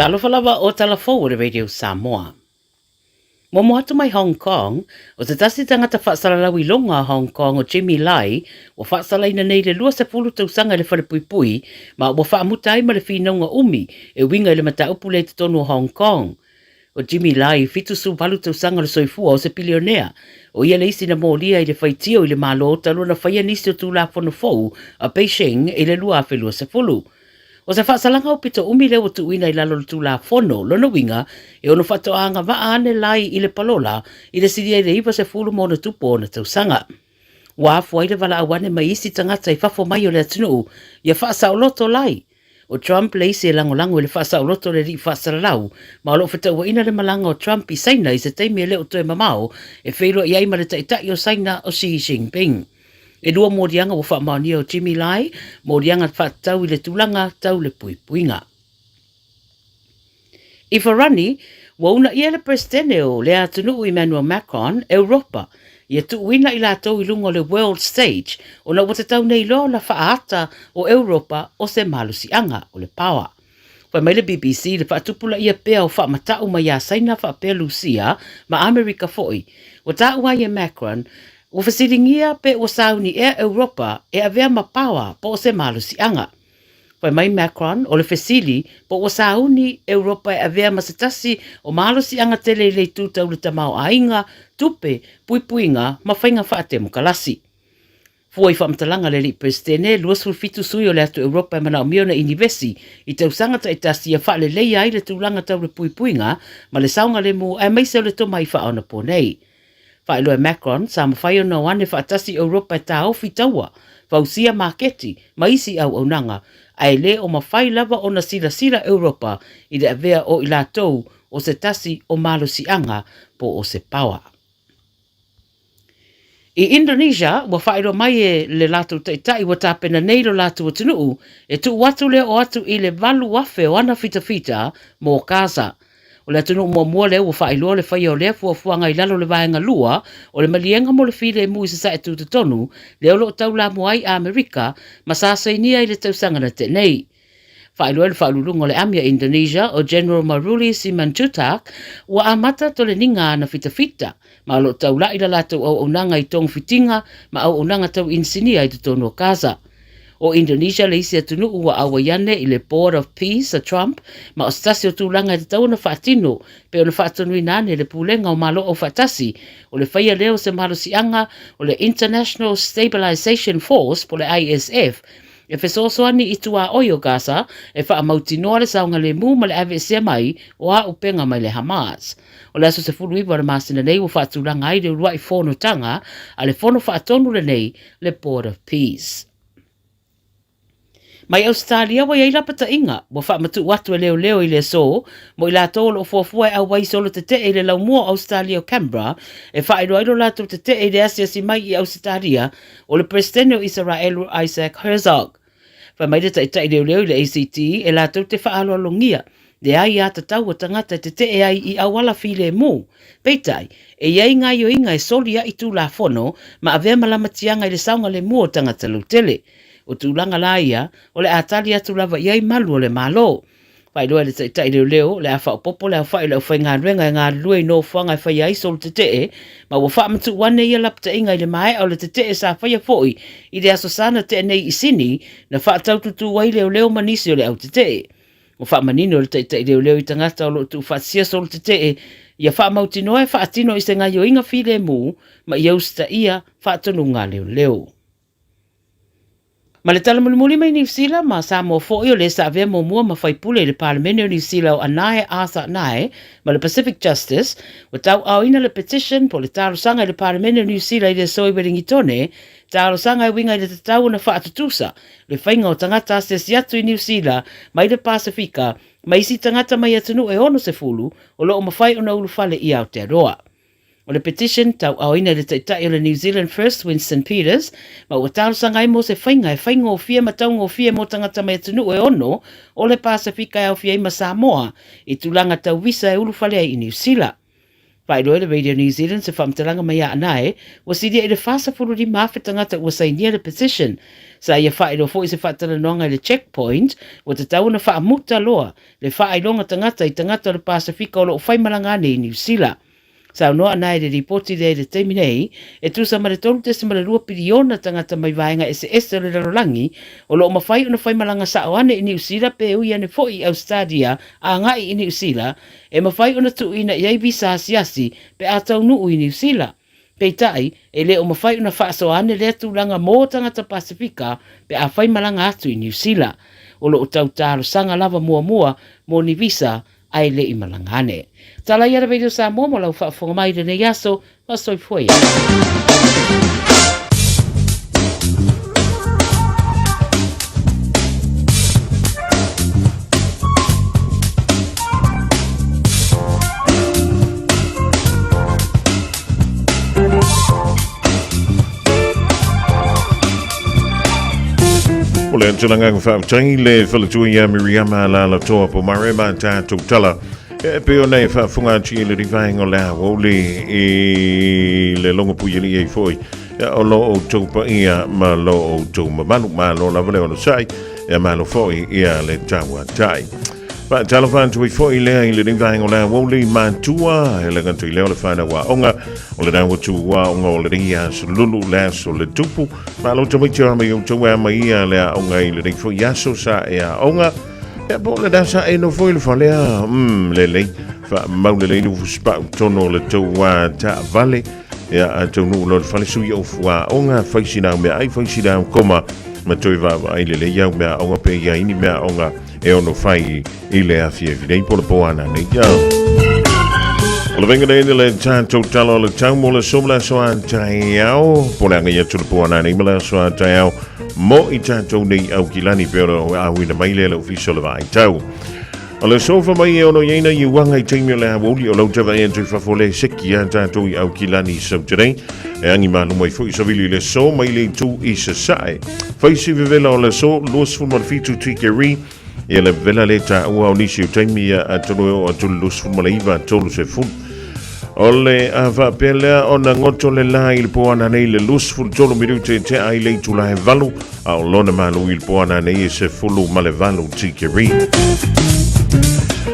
Talo falawa o talafo o le Radio Samoa. Mo atu mai Hong Kong, o te tasi tangata whaasalawi longa Hong Kong o Jimmy Lai, o whaasalaina nei le 20 tausanga le whare pui ma o whaamutai ma le whinaunga umi, e winga le mata upu le te tonu o Hong Kong. O Jimmy Lai, fitu su palu tausanga le soifua o se pilionea, o ia le isi na mōlia i le whaitio i le malo, talo na whaia nisi o tū la whono fau, a Beijing i le lua whelua se fulu. O se whaasalanga o pito umi leo tu ina i lalo tu la fono, lona winga, e ono whatoanga waa ane lai i le palola, i le siria i le iwa se fulu mōna tupo o na tausanga. Wafu ai le wala awane mai isi tangata i whafo mai o le atunu, ia whaasa o loto lai. O Trump le isi e lango i le whaasa o loto le ri whaasaralau, ma o lo whataua ina le malanga o Trump i saina i se teimi e leo toe mamao, e whairo i aima le taitai o saina o Xi Jinping. E lua mōrianga o whaamaunia o Jimmy Lai, mōrianga whaatau i le tūlanga tau le puipuinga. I wharani, wauna ia le presidente o le atunu Emmanuel Macron, Europa, ia tuuina i lātou i lungo le world stage, o na watatau nei lo na whaata o Europa o se malusianga o le power. Wai mai le BBC le whaatupula ia pea o whaamatau mai a saina whaapea Lucia, ma Amerika foi, o tāua ia Macron, o fasiringia pe o sauni e Europa e avea mapawa po o se malusianga. Wai mai Macron o le fasili po o sauni Europa e avea masatasi o malusianga tele le tutau le tamau ainga, tupe, puipuinga, mawhainga whaate mukalasi. Fuai whaamtalanga le li presidene, luas fulfitu sui o le atu Europa e mana o miona inivesi, i tausanga ta itasi a whaale leia i le tūlanga tau le puipuinga, ma le saunga le mu e maise o le toma i whaona po nei. Whaeloa Macron, sa mawhaio na wane whaatasi Europa e tā ofi taua, whausia maketi, maisi au aunanga, ai le o mawhai lava o na sila Europa i le avea o ilatou o se tasi o malusianga po o se pawa. I Indonesia, wa whaeloa mai e le lātou taitai wa tāpena nei lo lātou atunuu, e tu watu le o atu i le valu wafe o ana fita mō Gaza. O le atunu mua leo o whaeloa le whaia o lea fuafuanga i lalo le vaenga lua, o le malienga mo le while e mui sa sae tūtu tonu, leo lo tau la muai a Amerika, ma sāsainia i le tausanga na te nei. Whaeloa le whaelulunga o le amia Indonesia, o General Maruli Simanjuntak, wa amata to le ninga ana fita, ma lo tau la i la lātou au unanga i tong fitinga, ma au unanga tau insinia i te tonu o Gaza. O Indonesia le isi atunu ua awaiane i le Board of Peace a Trump, ma o stasi o tūlanga i te tau na whaatino, pe o na whaatonu inane le pūlenga o malo o whaatasi, o le whaia leo se malusianga o le International Stabilization Force, po le ISF, e whesosoani i tua oi o Gaza, e wha amautinoa le saunga le mū ma le AVC mai, o a upenga mai le Hamas. O le aso se fulu iwa le masina nei o whaatulanga ai le urua i whono tanga, a le whono whaatonu le nei le Board of Peace. Mai Australia wa yaila pata inga, wa whaamatu watu e leo i le so, mo i la tōlo o fuafua e au wai solo te te e le lau mua Australia o Canberra, e whaero airo lātou te te e le asiasi mai i Australia, o le presidente o Israel Isaac Herzog. Wha mai te tai leo i le ACT, e lātou te whaalo alongia, le ai a tatau o tangata te te e ai i awala file mū. Peitai, e iai ngai o inga e solia i tū la fono, ma avea malamatianga i le saunga le mū o tangata lutele. O tūlanga la ia, o le atali atu lava iai malu o le malo. Whailoa le tai leo, le awha o popo, le awha i le awha ngā ruenga ngā lua i no whanga i whai ai sol te te ma wa wha matu wane ia lapta inga i le mai au le te te sa whai a foi, i le aso sana te nei i sini, na wha taututu wai leo manisi o le au te te. O wha manino le tai leo i tangata o lo tu whaatsia sol te te ia wha mautinoa e wha atino i se ngā yo inga while mū, ma i austa ia wha tonu ngā leo. Ma le talamuli mai New Zealand ma sa mo fo o le sa vea mo mua ma fai pule le Parliament o New Zealand o Anae Arthur Anae ma le Pacific Justice o tau au ina le petition po le tarosanga le Parliament o New Zealand i le soi weringi tone tarosanga i winga i le tatau na whaatutusa le whainga o tangata se siatu i New Zealand mai le Pasifika ma isi tangata mai atunu e ono se fulu o lo o mawhai o na ulufale i Aotearoa. O le petition tau aoina le taitai o le New Zealand First Winston Peters, ma ua tarosanga i mo se whainga o fia mataunga o fia mo tangata mai atunu e ono o le Pasifika e au fia ima Samoa i tūlanga tau visa e ulufalea i New Zealand. Whairoe le Radio New Zealand se whamtalanga mai a anae, wa sidia i le whasa furu di mawhi tangata ua sainia le petition. Sa ia whaero fo i se whatala noanga le checkpoint, wa te tauna wha muta loa, le whaelonga tangata i tangata le Pasifika o lo whaimalangane i New Zealand. Sa noa anae le ripoti le le teimi nei, e tusa ma le tolu tesima le 2 piliona tangata mai vaenga SS le larolangi, o lo mawhai una whaimalanga sa oane i New Zealand pe ui ane fo i Australia a ngai i New Zealand, e mawhai una tu ina iai visa asiasi pe a tau nuu i New Zealand. Peitai, e le o mawhai una whaasoane le atu langa mō tangata Pasifika pe a whaimalanga atu i New Zealand. O lo utau taro sanga lava mua mo ni visa ai le i malangane. Tala ia Radio Samoa mo lau whaafonga mai le nei aso, pasoi foi. Ole antilanga whaatai le whalatui a Miriama la toa po marema tātou tala. E peo nei whaafunga chi le rivaenga lea wole e le longa puyeli e foi. O lo o taupa ia ma lo o tau mamalu ma lo la vale o sai e ma lo foi ia le tawa tai. Pa talafan tu foi lea i le rivaenga lea wole mantua e le gantu i leo le whana wa onga o le nawa tu wa onga o le ria lulu lea so le tupu ma lo tamitia ma yung tawa ma ia lea onga i le ring foi yaso sa ea onga e po le dasa e no foi le falea le lei fa mau le lei nu spa tono le tawa ta vale e a tonu lo fale sui o fua onga faisina me ai faisina koma ma toi va ai le ia me onga pe ia ini me onga e ono fai i le afie videi po le poana nei ia o le venga nei le tātou talo le tau mo le somla soa taiao po le anga ia tu le poana nei mala soa taiao mo i tātou nei au kilani pero a huina mai le official le vai tau o le sofa mai e ono yeina i wanga i teimio le hawoli o lau tawa e antui fafole seki a tātou i au kilani sauterei e angi manu mai fo i savili le so mai le tu i sa sae faisi vivela o le so luas fulmar fitu tikeri e le vela le ta ua o nisi o taimi a tolo o tolu luas fulmar iwa tolu se ful o le a whapelea o na ngoto le la i le poana nei le luas ful tolu mirute te ai le tu la he valu a o lona malu i le poana nei se fulu ma le valu tikeri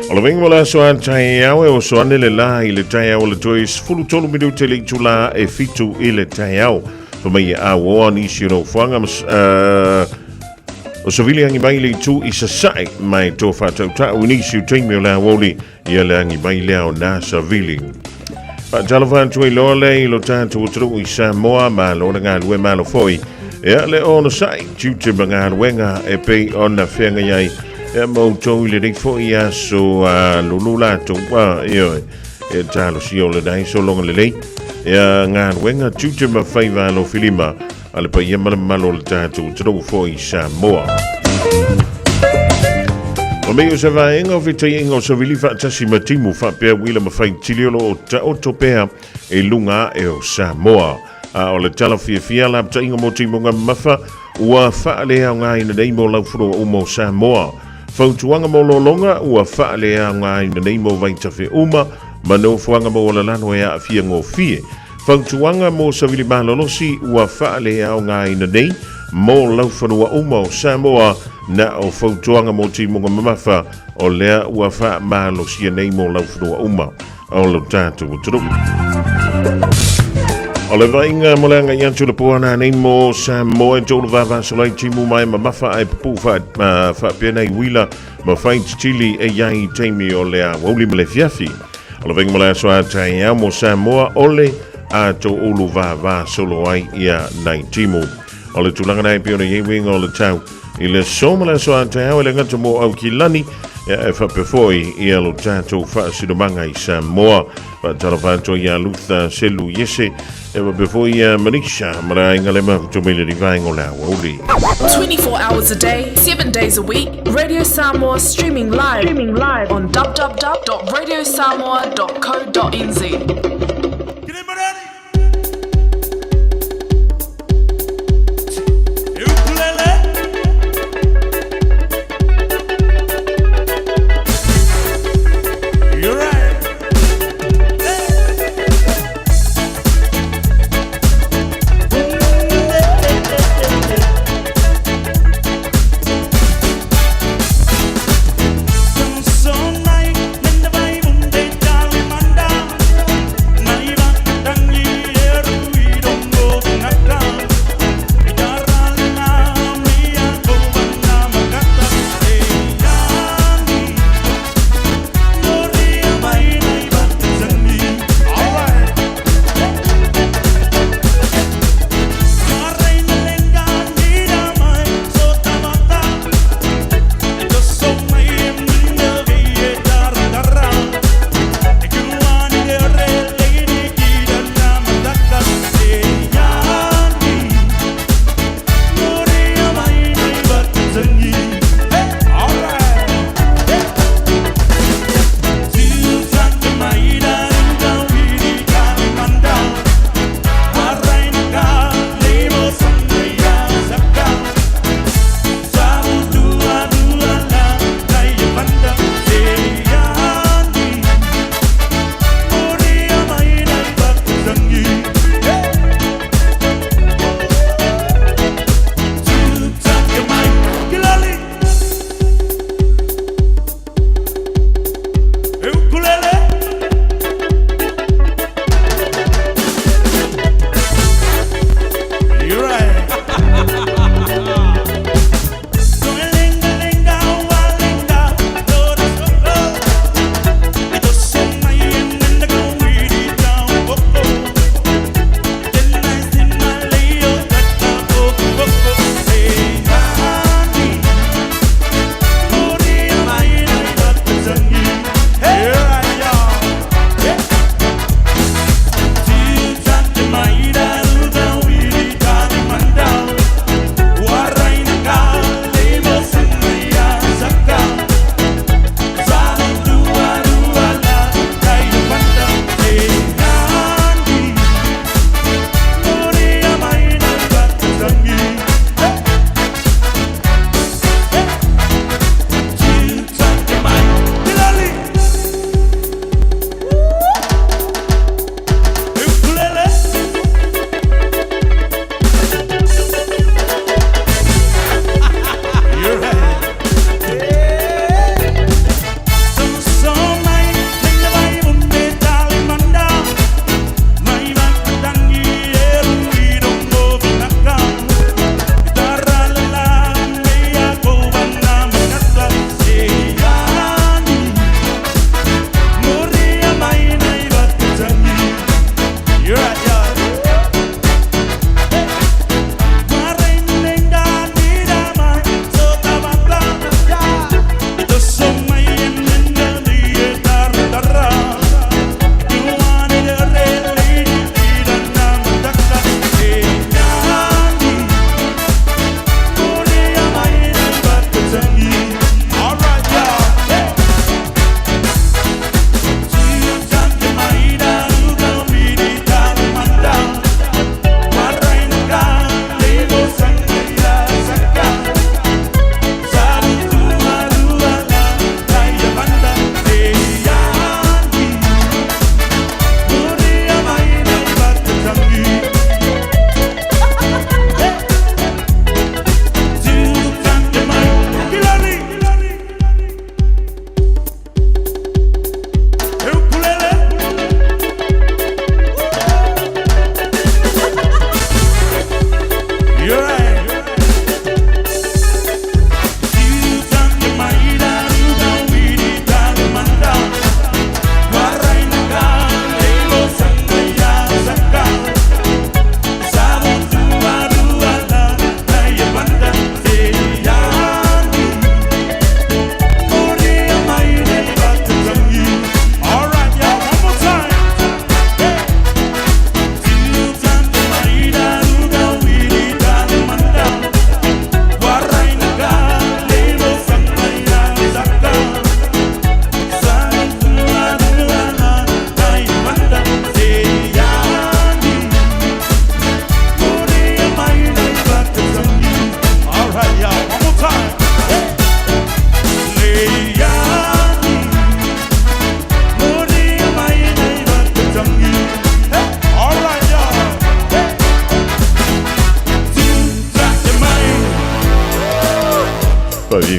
o le venga la soa tai au e o soane le la i le tai au le tois fulu tolu minute le tu la e fitu i le tai au fa mai a o nisi o fuanga o savili angi mai le tu i sa sai mai to fatau ta o nisi o taimi o la woli i le angi mai leo na savili pa talavan tu i lole i lo tātou utru i Samoa ma lo na ngā lue ma lo foi e le ono sai tute ma ngā luenga e pei ona whenga iai e mautou i le rei foi a so lulula tu wa e talo si o le dai so longa le lei e ngā luenga tute ma whaiva lo filima ale pa ia malo le tātou utru foi Samoa o mei o se vaenga o vitai inga o sa vili whaatasi matimu whapea wila mawhai tiliolo o ta otopea e lunga e o Samoa. O le tala fia la pta inga mo timonga mawha ua whaalea o ngā ina nei mo laufuro o mo Samoa. Whautuanga mo lolonga ua whaalea o ngā ina nei mo vaitawhi uma ma no fuanga mo la lano e a fia ngō fie. Whautuanga mo sa vili malolosi ua whaalea o ngā ina nei mo laufuro o mo Samoa na o fautuanga mo timonga mamafa o lea ua wha malo sia nei mo laufurua uma o lo tātou uturu. O le vainga mo leanga i antu le puana nei mo Samoa e tōru vava solai timu mai mamafa ai pupu wha pena i wila ma whai tili e iai teimi o lea wauli mele fiafi. O le vainga mo lea soa tai au mo Samoa ole a tō ulu vava solo ai ia nai timu. O le tulanga nei piona i winga o le tau i le somala soa te hau le ngata mo au ki lani e whapefoi i alo tātou whaasidomanga i Samoa wa talafanto i a Luther Selu Yese e wapefoi i a Manisha mara inga le mahu tomele di vaengo la wauli 24 hours a day, 7 days a week, Radio Samoa streaming live on www.radiosamoa.co.nz.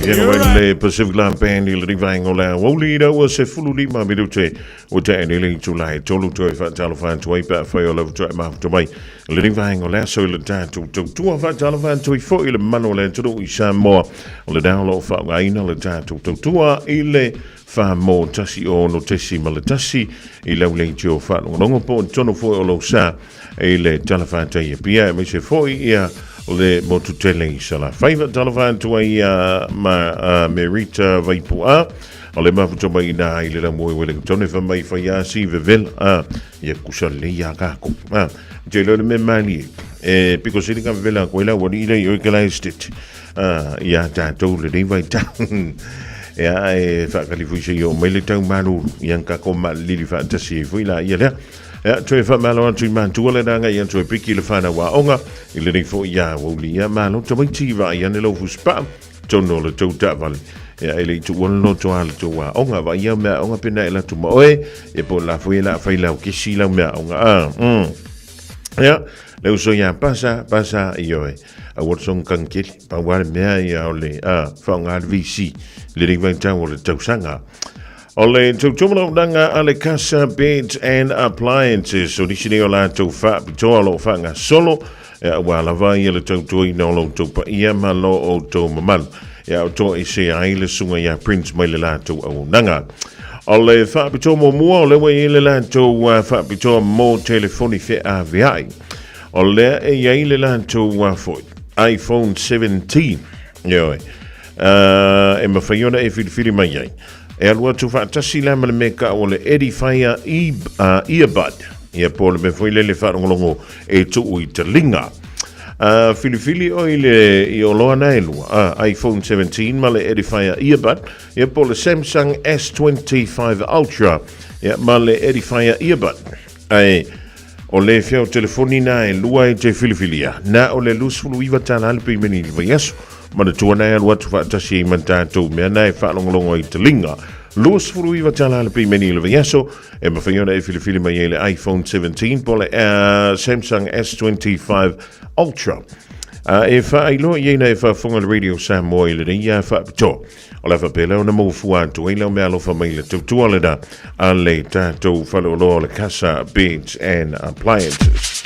le Pacific Land Band i le vang o la woli da o se fulu lima minute o te ene le July tolu toi fa talo fan toi pa fa o love toi ma to mai le vang o la so le tanto tu fa talo fan toi fo ile mano le to i Samoa o le download fa ngaina le tanto tu ile fa mo tasi o no tesi malatasi i lau le tio fa longo po tono fo o lo sa ile talo fan toi pia me se fo ia le motutele sala faiva talavan tu ia ma merita vaipua o le mafuto mai na ile la mo wele tone fa mai fa ya si vevel ia kusale ya ka ko je le me mali piko sili ka vela ko la woni ile yo kala stit ia ta to le dei vai ta ia fa ka li fu yo mai le tau malu yang ka ko ma li fa ta si fu la ia le tue fa malo atu man tu le danga ia tue piki le fana wa onga i le fo ia woli ia malo to mai tiva ia ne lo fu spa tono le to ta vale ia ele tu wono to al to wa onga va ia me onga pena ela tu moe e po la fu la fa la ki si la me onga ia le uso ia pasa io a Watson kankil pa wa me ia ole fa nga vc le ring ta o le tau sanga Ole tutumalo danga ale casa beds and appliances so dishini ola to fa bitoa lo fa nga solo wa la va ile to no lo to pa ia malo o to mamal ya to ise ai le sunga ya prince mai le la to o nanga ole fa bitoa mo mo le we ile la to fa bitoa mo telefoni fe avi ole e ile la to fo iPhone 17 yo e ma faiona e fili mai e alua tu whaatasi la male meka o le Edifier earbud. Ia po le me foi le whaarongolongo e tu ui te linga. Filifili o i o loa na elua. iPhone 17 ma le Edifier earbud. Ia po le Samsung S25 Ultra. Ia ma le Edifier earbud. O le fiao telefoni na e lua e te filifilia. Na o le lusfulu iwa tala alpe i meni li vayasu. Mana tuana e alua tu whaatasi i mantātou mea nai whaalongolongo i te linga. Luas furu iwa tala le pi meni le vayaso e mawhaiona e filifili mai e le iPhone 17 po le Samsung S25 Ultra. E whaailoa i eina e whaafonga le Radio Samoa i le ia whaapito. O la whapele o na mawfu atu e lau mea alofa mai le tautua le da a le tātou whaleoloa le Casa Beds and Appliances.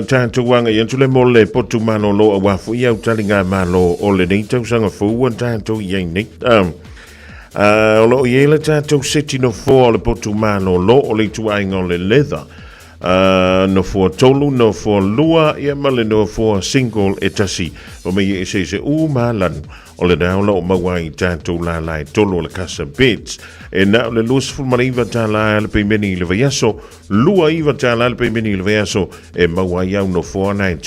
Tātou wanga i antule mo le potu mano lo a wafu i au talinga malo o le nei tausanga fuu an tātou i ei nei. O lo i ele tātou seti no fua o le potu mano lo o le tuainga o le leather. No fua tolu, no fua lua, ia male no fua single e tasi. O me i se malan o le daula o mawai tātou la lai tolu o le Casa Beds. E na o le luas fulmana iwa tā la le peimeni le vayaso, lua iwa tā la le peimeni le vayaso, e mawai au no fua nai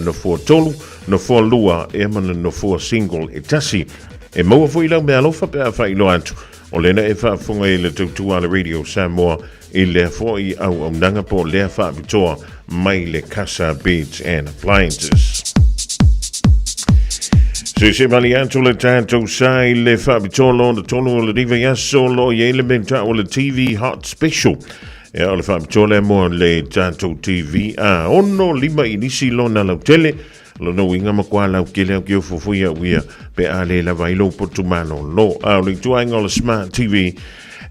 no fua tolu, no fua lua, e male no fua single e tasi. E maua fui lau me alofa pe a whailo atu. O lena e whaafunga i le tautua le Radio Samoa i le foi au nanga po le whaapitoa mai le Casa Beds and Appliances. Se mali atu le tātou sai le whaapitoa le tonu o le riva yaso lo i elementa o le TV Hot Special. E o le whaapitoa le mo le tātou TV ono lima inisi lo na lau tele lo no inga makua lau kele au kio fufuia uia pe a le la vailo potumano lo a le tuainga o le Smart TV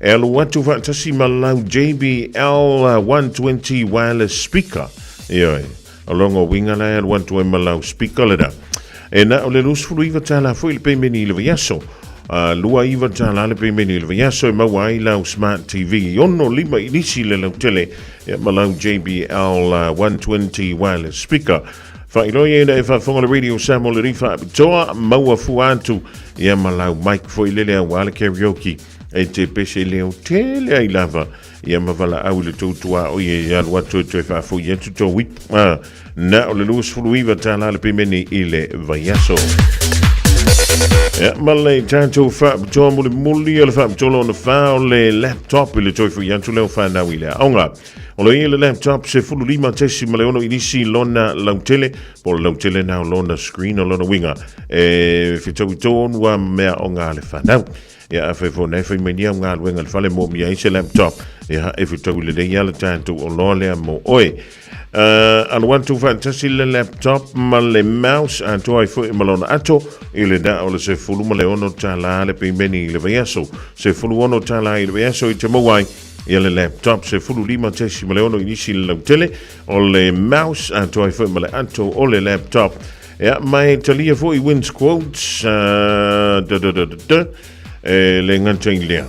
e alu watu whaatasi malau JBL 120 wireless speaker ioi alongo winga la alu watu e malau speaker le da e na o le lusfulu iwa tala fui le peimeni le vayaso lua iwa tala le peimeni le vayaso e mawai lau Smart TV ono lima inisi le lau tele e malau JBL 120 wireless speaker Whailoi e na e whaafonga le Radio Samoa le rifa toa maua fuantu ia malau Mike foi lele au ala karaoke e te pese leo tele ai lava ia mavala au le tautua o ie alu atu e whaafu i atu tō wip na o le luas fuluiva tāna le pimeni i le vaiaso Malay tātou whaapitoa muli o le whaapitoa lo na whao le laptop i le toifu i atu leo whanau i le aonga O le le laptop se fulu lima tesi ma le ono inisi lona lautele, po le lautele na lona screen o lona winga. Fitau ton wa mea o ngā le whanau. Ia a whaifo nei whaimenia o ngā luenga le whale mo mia i se laptop. Ia e fitau le dei ala tātou o loa lea mo oe. Anu wantu fantasi le laptop ma le mouse anto ai fo malona ato i le da o le se fulu ma le ono tala le peimeni le vaiaso se fulu ono tala i le vaiaso i te mawai i le laptop se fulu lima tesi ma le ono inisi le lautele o le mouse anto ai fo ma le ato o le laptop ia mai talia fo i wins quotes le ngantai lea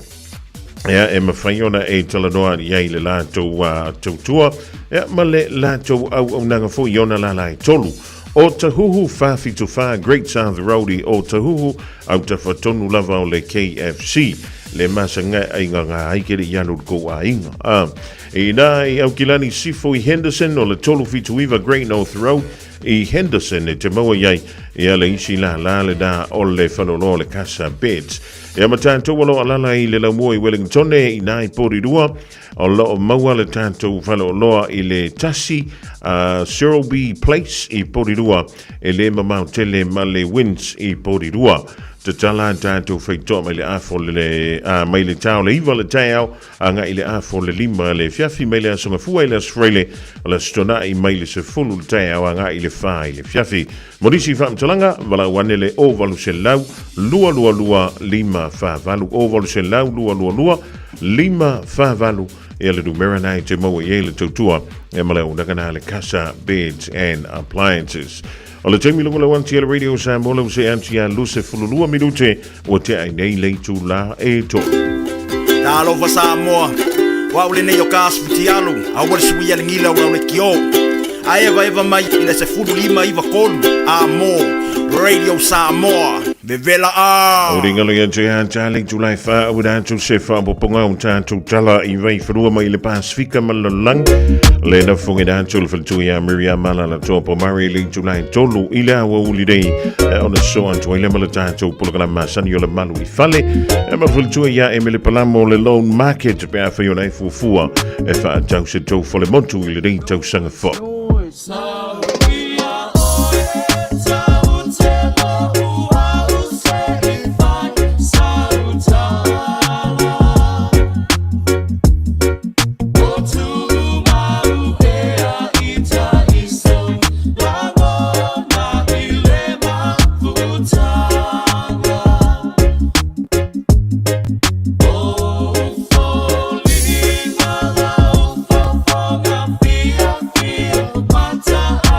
ia e mawhaiona e talanoa iai le lātou tautua ia ma le lātou au nanga fo i ona lalai tolu o tahuhu whawhi to wha Great South Roadie o tahuhu au ta whatonu lava o le KFC le masanga ai ngā haikere i anu ko a inga e nai au kilani sifo i Henderson o le tolu fitu iwa Great North Road i Henderson e te maua iai ia le isi la le da o le whanolo le Casa Beds ia ma tātou walo alala i le laumua i Wellington i nai porirua o lo maua le tātou whanoloa i le tasi Cyril B. Place i porirua e le mamau tele ma le Wins i porirua te tala tātou whaitoa mai le afo le mai le tau le iwa le tau anga i le afo le lima le fiafi mai le asonga fua i le asfrele o le stona i mai le se fulu le tau anga i le wha i le fiafi morisi whaamtalanga wala wane le o walu se lau lua lima wha valu o walu se lau lua lima wha valu e le numera nai te maua i le tautua e maleo nakana le Casa Beds and Appliances o le taimi lunga lawanti le radio Samoa se antia luse fululua minute o te ai nei leitu la e to. Talo fa Samoa wa ule nei o kasu tialu a wale sui ale ngila o le kio a eva mai ina se fululima iva kolu a mo radio Samoa Bevela a. O ringa le ante anta le July fa o danto se fa bo ponga un tanto tala I vai frua mai le Pasifika malalang le na fonga danto le faltu ya Miriam mala la topo mari le July tolu ila wa ulidei on so anto ile mala tanto polo masani yo le malu I fale e ma faltu ya Emily Palamo le loan market pe fa yo nai fufua e fa tau se to fole montu ile dei tau sanga fo. Mata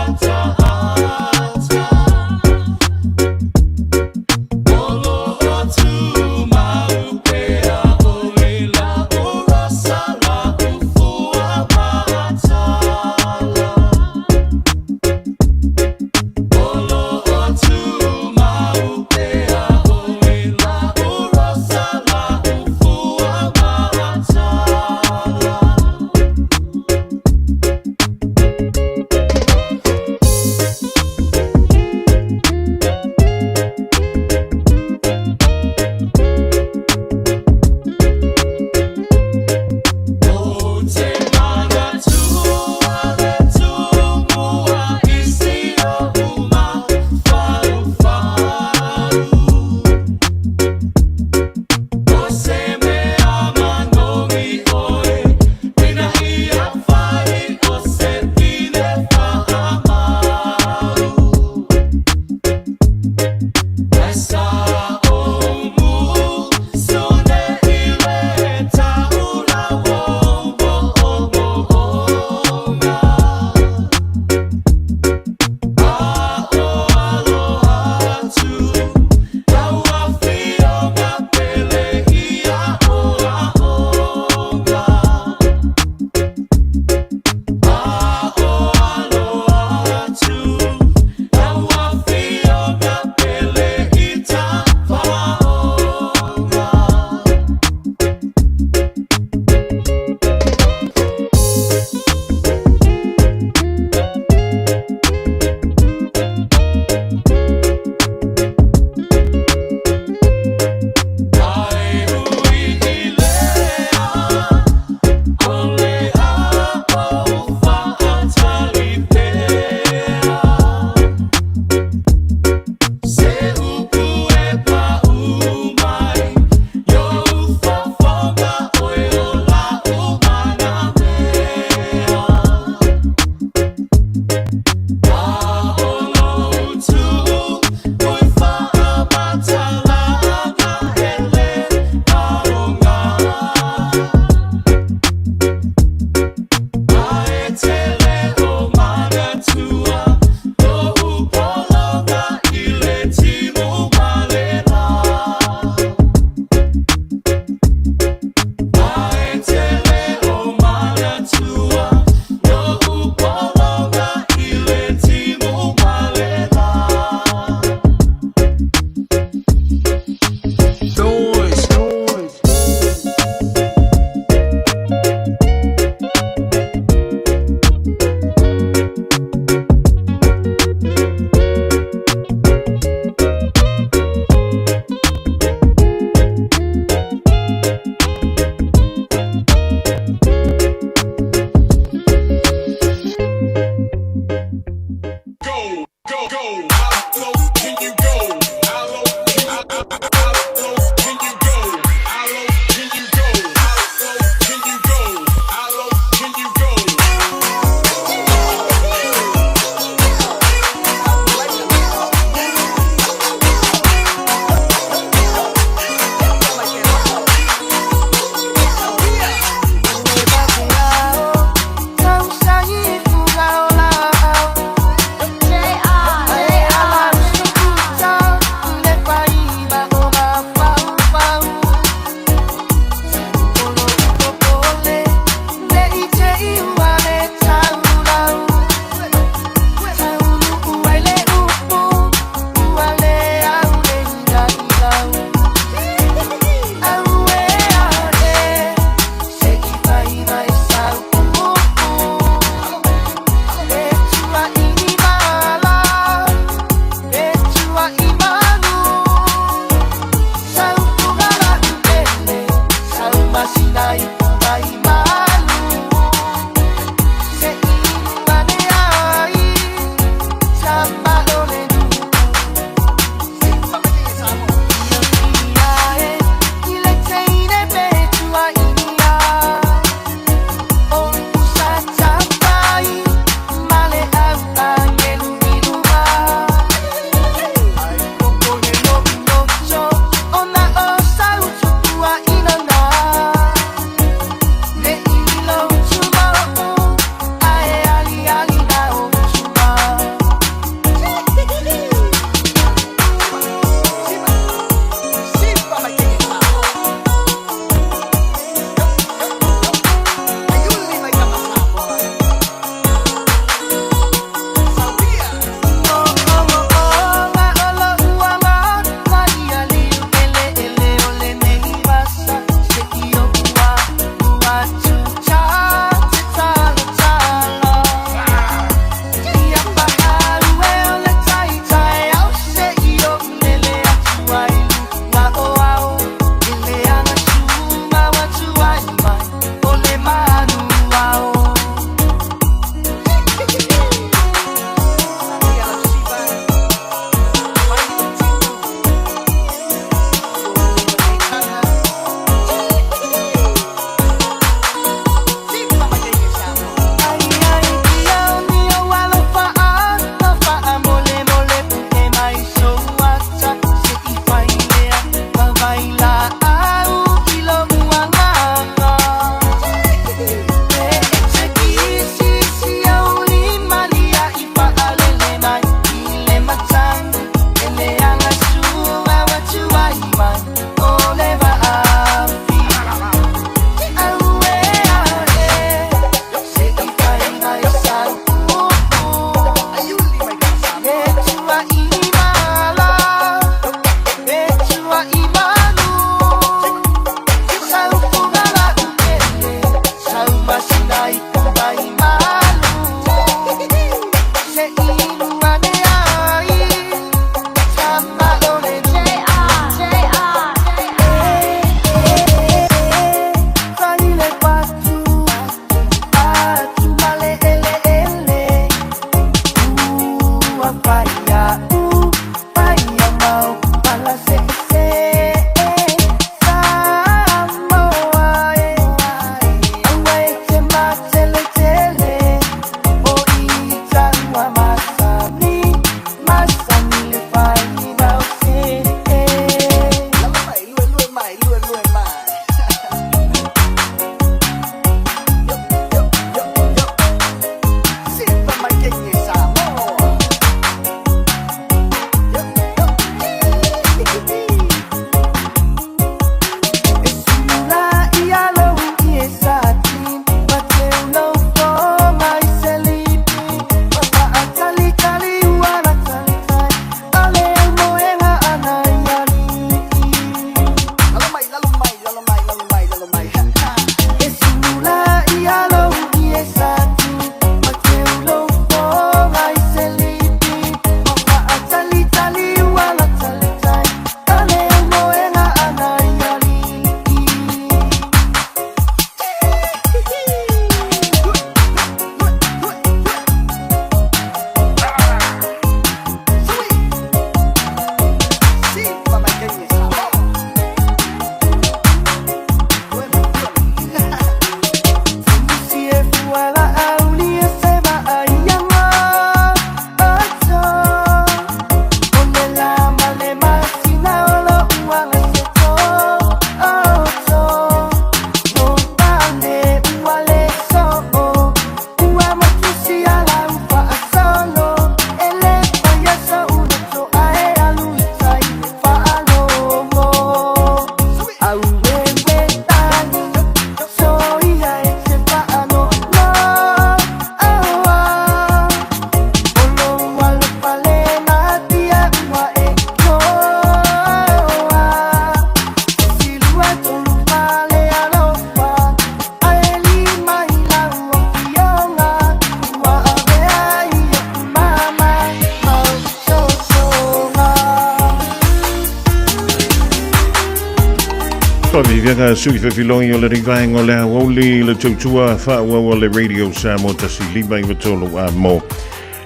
Vivianga sui filoi o le rivaenga o le awoli le tautua whaaua le radio Samoa tasi lima I watolo a mo.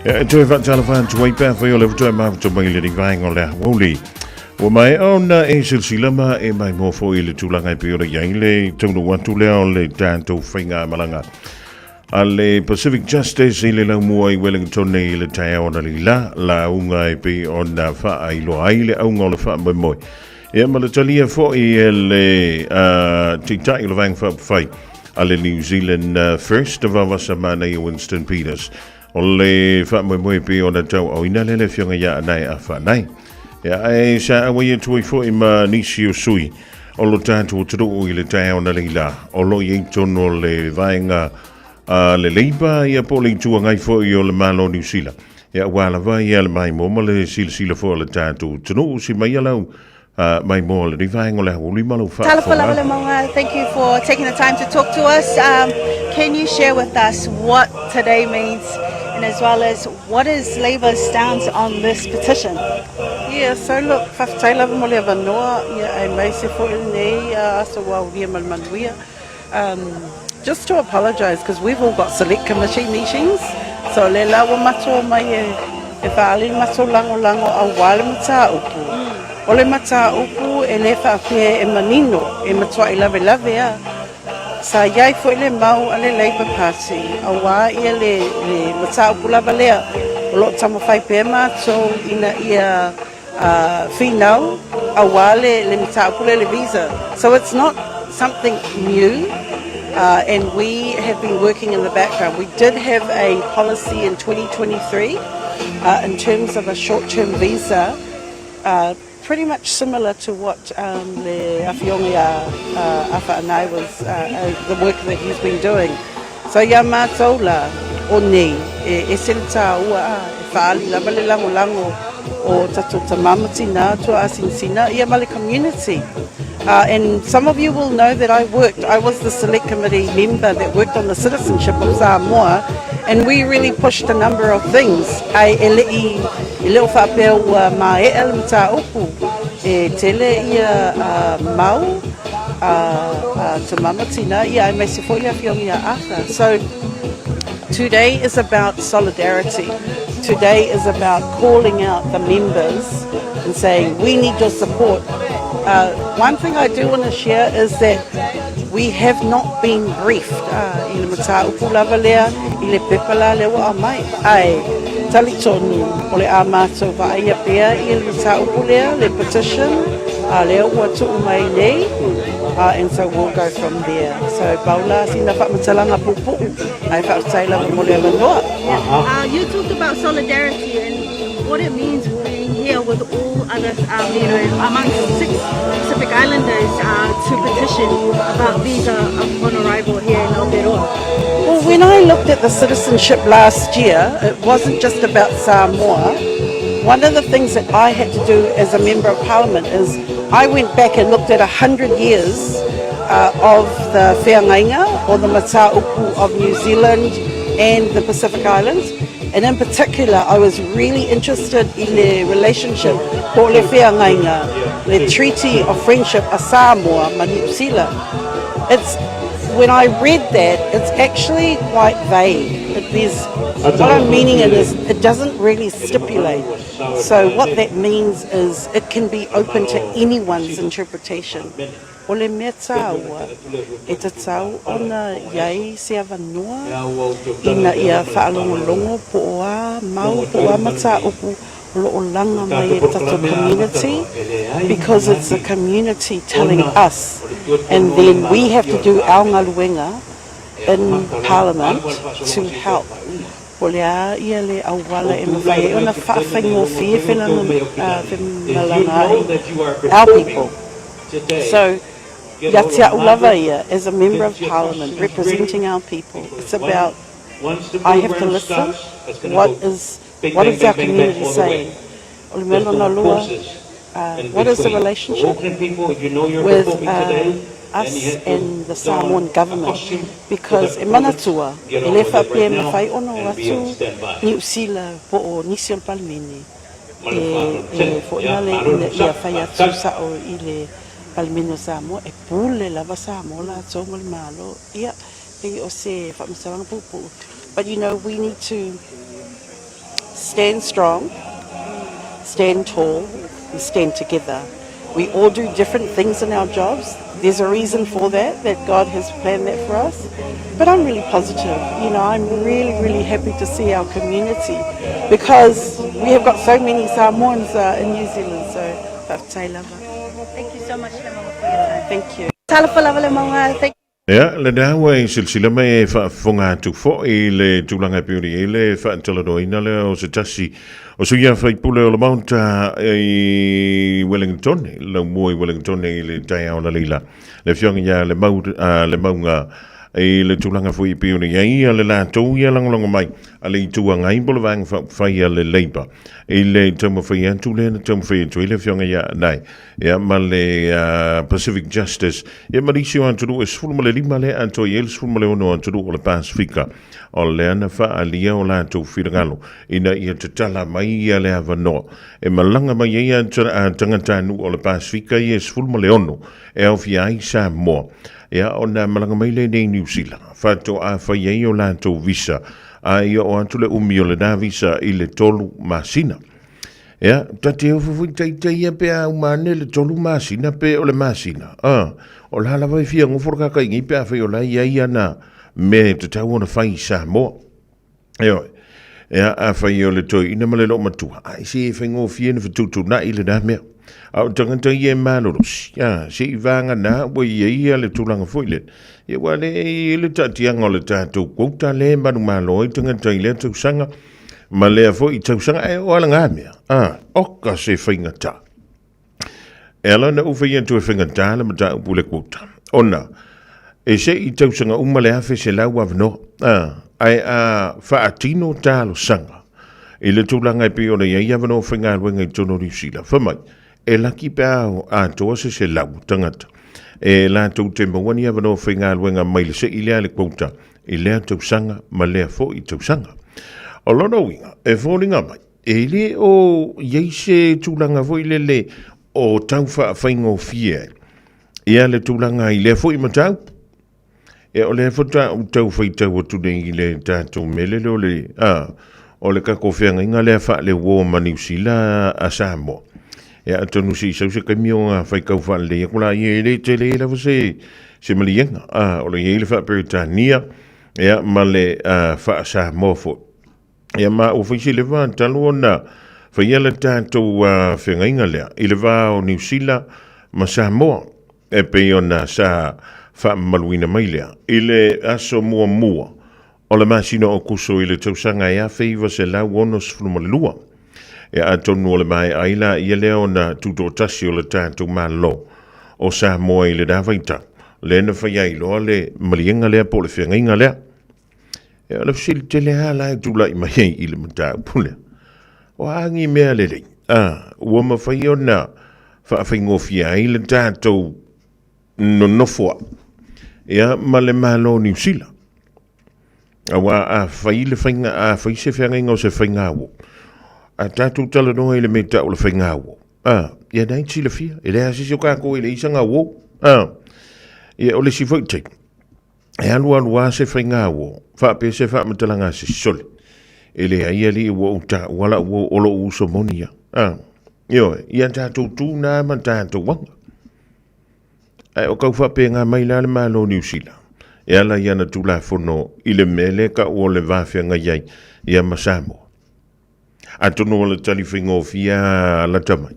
E toi whaatala whaantua I pēr whai o le vutua mawata mai le rivaenga o le awoli. O mai ona e silsilama e mai mo fo I le tūlanga I pe o le iai le taunu watu lea o le tātou whainga malanga. A le Pacific Justice I le laumua I Wellington I le tae ona li la unga I pe ona wha I loa ai le aunga o le wha moi moi. E malatalia fo I le tiktai le vang whai a le New Zealand First of Avasa mana I Winston Peters o le wha moi moi pe ona tau au ina le whionga ia anai a wha nai. E ai sa awa ia tui fo I ma nisi o sui o lo tātu o turu I le tae ona le la o lo I tono le vaenga le leiba ia po le tua ngai fo I o le malo New Zealand. E wala vai ia le mai mo le sila fo le tātu tunu si mai alau mai mo le rivaenga le huli malo fa. Thank you for taking the time to talk to us. Can you share with us what today means and as well as what is Labour's stance on this petition? Yeah, so look, whaftaila mo le wanoa, I mai se fo nei asa wauria malmanuia. Just to apologise because we've all got select committee meetings. So le lawa mato mai e whaali mato lango a wale mata upu. O le mata upu e le whaapea e manino e matua I lave a. Sa iai fo le mau a le Labour Party. A wā ia le mata upu lava lea. O lo tamo whai pēr mātou ina ia whinau. A wā le mata upu le visa. So it's not something new. And we have been working in the background. We did have a policy in 2023 in terms of a short-term visa, pretty much similar to what le Awhiongia Awhaanai was, the work that he's been doing. So ia mātou la o nei, e selita ua e whaali lava le lango o tatou tamamatina tua asinsina ia male community. And some of you will know that I was the select committee member that worked on the citizenship of Samoa, and we really pushed a number of things. Ai e leo whapea ua mae el mta upu, e tele ia mau, te mamatina, ia e me se foi a whiongia ata. So today is about solidarity. Today is about calling out the members and saying, we need your support. One thing I do want to share is that we have not been briefed. I le mata upu lava lea, I le pepala lewa a mai. Ai, tali tonu, o le a mātou wa aia pēr, I le mata upu lea, le petition, lea ua tu'u mai nei, and so we'll go from there. So, Paula, sina whakmatalanga pupu'u, ai whakataila mo lea manoa. You talked about solidarity and what it means being here with all others, amongst 6 Pacific Islanders to petition about visa on arrival here in Aotearoa. Well, when I looked at the citizenship last year, it wasn't just about Samoa. One of the things that I had to do as a Member of Parliament is I went back and looked at 100 years of the Whiangainga or the Mata Upu of New Zealand and the Pacific Islands. And in particular, I was really interested in the relationship for le Whiangainga, the Treaty of Friendship a Samoa, Manipsila. When I read that, it's actually quite vague. What I'm meaning is it doesn't really stipulate. So what that means is it can be open to anyone's interpretation. O le mea tāua, e te tau ona iai se avanua, ina ia whaalongolongo po oa, mau po oa mata upu, lo o langa mai e tato community, because it's the community telling us, and then we have to do our ngaluenga in Parliament to help. O le a ia le awala e mawhai, e ona whaafengo fie whenanga our people. So, Yatia Ulavaya is a Member of Parliament representing our people. It's about, I have to listen, what is our community saying? What is the relationship with us and the Samoan government? Because e manatua, e le whapea mawhai ono atu New Zealand po o Nisiol Palmini. E fo ina le ia whai atu sa o i le Palmino Samoa e pule lava Samoa la tonga malo ia e o se whamasaranga pupu. But you know, we need to stand strong, stand tall, and stand together. We all do different things in our jobs. There's a reason for that God has planned that for us. But I'm really positive. You know, I'm really, really happy to see our community because we have got so many Samoans in New Zealand. So, Thank you so much, Mama, for your time. thank you. Tala Mama, thank you. Ja, le dawa e silsila mai e whaafonga tu fo i le tūlanga piuri e le whaantalano ina le o se tasi o suia whaipule o le maunta i Wellington, lau mua i Wellington i le tai au na leila. Le fionga ia le maunga e le tūlanga fui piuri ia le la tau ia langolonga mai a le itua ngai bolo vang whai a le leipa e le tamo whai antu le na tamo whai antu i le fionga ia nai ia ma le Pacific Justice ia marisio anturu e sfulma le lima le anto i el sfulma le ono anturu o le Pasifika o le ana wha alia o la tau whirangalo ina ia te tala mai ia le avanoa e malanga mai ia tangatanu o le Pasifika i e sfulma le ono e au fiai sa moa ia ona malanga mai le nei New Zealand fato a whai o la tau visa a ia o antule umi o le na visa i le tolu masina ia tate o fufu tai ia pe a umane le tolu masina pe o le masina o la vai fia ngoforka kai ngi pe a whai o la ia na me te tau ona whai sa mo ia a whai o le toi ina male lo matua ai si e whaingo fia na whatutu na i le na mea au tangata i e maloros ia si i vanga na wa ia le tūlanga fuile ia wale i le tatianga o le tātou kouta le manu malo i tangata i le tau sanga ma lea fo i tau sanga e o ala ngā mea oka se whaingata e ala na uwhai atu e whaingata le mata upu le kouta ona e se i tau sanga umale afe se lau avno ai a whaatino tālo sanga i le tūlanga i pi o le ia avno whainga ruenga i tono risila whamai e laki pe au a toa se lau tangata e la tau te mawani avano whainga luenga mai le se i lea le kouta i lea tau sanga ma lea fo i tau sanga o lono winga e fōringa mai e le o yeise tūlanga fo i le o tau whaingo fie ia le tūlanga i lea fo i matau e o lea fo tau whaitau o tune i le tātou mele o le o le kako whianga inga lea wha le wō maniusila a Samoa ia tonu si sau se kamio a fai kau fa le kula ye le te le la se malienga o le ye le fa Britania ia ma le fa sa mofo ia ma o fai le va talo na fa ia le tanto fenga le ile va o New Zealand ma sa mo e pe ona sa fa maluina mailea ile aso mua o le masino o kuso ile tausanga ia feiva se la wonos fuma lua e atonu o le mai aila ia leo na tuto tasi o le tātou malo o sa moa i le dawaita le na whaiai loa le malienga lea po le whiangainga lea e o le fsil te lea la e tula i mai i le mata pule o angi mea le lei ua ma whai o na whaafingofia i le tātou no nofua ia ma le malo New Zealand awa a whai le whainga a whai se whiangainga o se whaingawo a tātou tala noa i le meta o le whaingawo ia nai tila fia e lea sisi o kako i le isanga wo ia o le si whaitei e alua se whaingawo whaape se whaamatalanga se sole e lea ia li ua uta wala ua olo uso monia ia tātou tūna ma tātou wanga o kau whape ngā maila le malo New Zealand e ala ia na tūla whono i le mele ka o le whawhia ngai ia masamo a tono le taliwhingo fia la tamai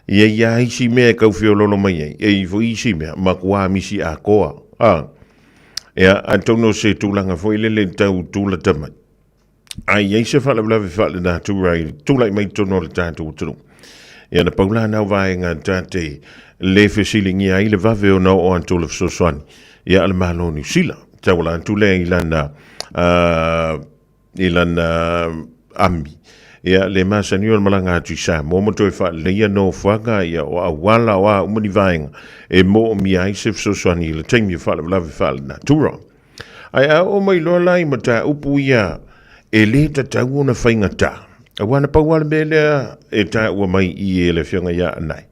ia isi mea kau whio lolo mai e i vo isi mea ma kua misi a koa ia a tono se tūlanga fo i le tau tūla tamai ai se whala blawe whala na tūrai tūlai mai tono le tātou tono ia na paula nau vaenga tāte le whesilingi a i le vawe o nao o anto le whasoswani ia ale malo New Zealand tawala antule i lana ami ia le masani o malanga atu sa mo mo toi fa le ia no fanga ia o awala o umani vaenga e mo mi ai se whasoswani le taimi o whala blawe whala na tura ai o mai loa lai mata upu ia e le tatau ona whaingata a wana pauala me lea e tā ua mai i e le whianga ia anai.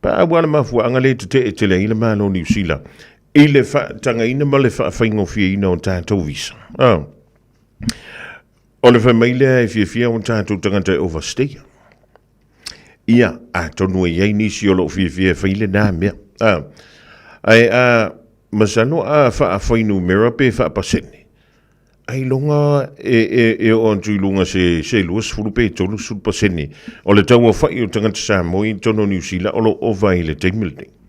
Pa wala mafua angale te te le ile malo New Zealand. Ile fa tanga ina male fa faingo fie ina o tātou visa. O le fa maile e fia o tātou tangata overstay. Ia, a tonu e iei nisi o lo fia faile nā mea. Ai masano a fa fainu mera pe fa pasene. Ai longa e o antui lunga se luas fulu pe tolu sul pasene. O le tau o fai o tangata Samoa tono New Zealand o lo o vai le teimilne.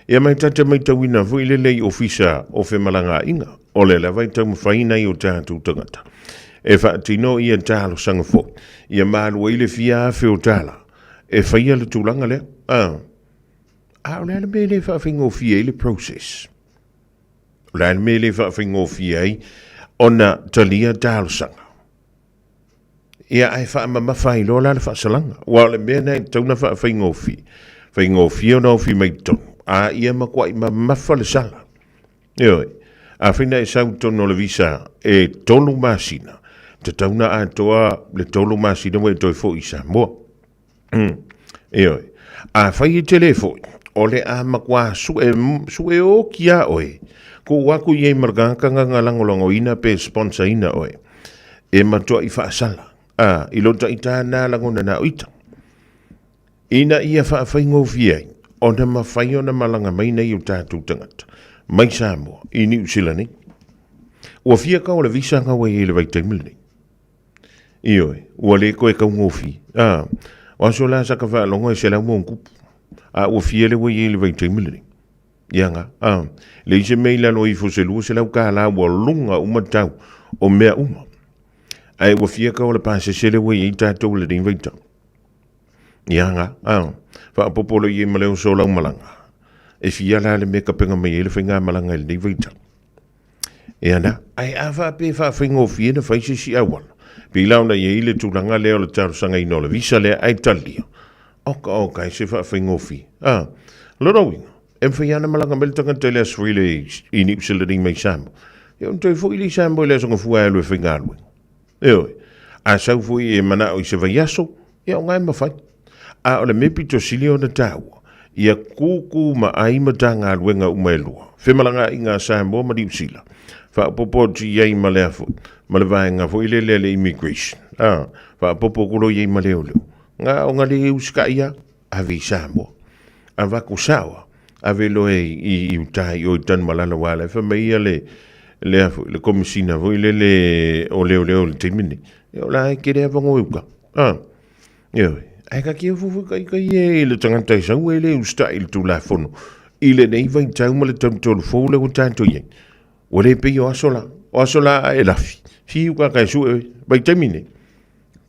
Ia mai tata mai tauina vui le lei ofisa o fe malanga inga. O le la vai tau mawhaina i o tātou tangata. E wha tino ia tālo sanga fo. Ia mālu e le fia fe o tāla. E whaia le tūlanga le. O le ala me le wha whingo fia i le process. O le ala me le wha whingo fia i ona talia tālo sanga. Ia ai wha mawhai lo la le wha salanga. Wa le mea nei tauna wha whingo fia. Whingo fia no fi mai tonu. A ia makwai mawhale sala. Ioi, a whina e sau tono le visa e tolu masina. Te tauna a toa le tolu masina mo e toi fo i Samoa. Ioi, a whai e telefoi, o le a makwa su e o kia oe. Ko waku i e margaka nga langolongo ina pe sponsor ina oe. E matua i wha sala. I lota i tāna langona na oita. Ina ia wha whaingo fiai. O na mawhai o na malanga mai nei o tātou tangata. Mai Samoa, i New Zealand ni. Ua fia ka o le visa ngawa i le vai taimil ni. Ioi, ua le koe kau ngofi. Wa so la saka wha longo e se lau mo nkupu. Ua fia le wai i le vai taimil ni. Ianga, le ise meila no i fo se lua se lau ka la ua lunga umatau o mea uma. Ai ua fia ka o le pase se le wai i tātou le ring vai tau. Ianga, fa popolo ye maleo so la malanga e fia la le meka penga mai le finga malanga le ni vita e ana ai ava pe fa fingo fie na fa si awal pe la na ye le tulanga le o tar sanga ino le visa le ai talia oka se fa fingo fie lo wi em fia na malanga bel tanga tele really in ipsilering mai sam yo to fo ili sam le so fu le finga lo a sa fu e mana o se va yaso yo ngai ma fa a o le mepi to silio na tau ia kuku ma ai matanga luenga umailua femalanga inga Samoa ma New Zealand fa popo ti ye malefu malevanga fo ile le immigration fa popo kulo ye maleo nga o ngali uska ia ave Samoa ava kusawa ave lo i utai o tan malala wala fa mai le komisina fo ile le o le timini yo la kire vango uka yo ai ka kia fufu kai e le tangata i sau e le usta i le tūla fono. I le nei vai tau ma le tamtolu fōu le o tātou iei. O le pei o asola e lafi. Si uka kai su e vai tamine.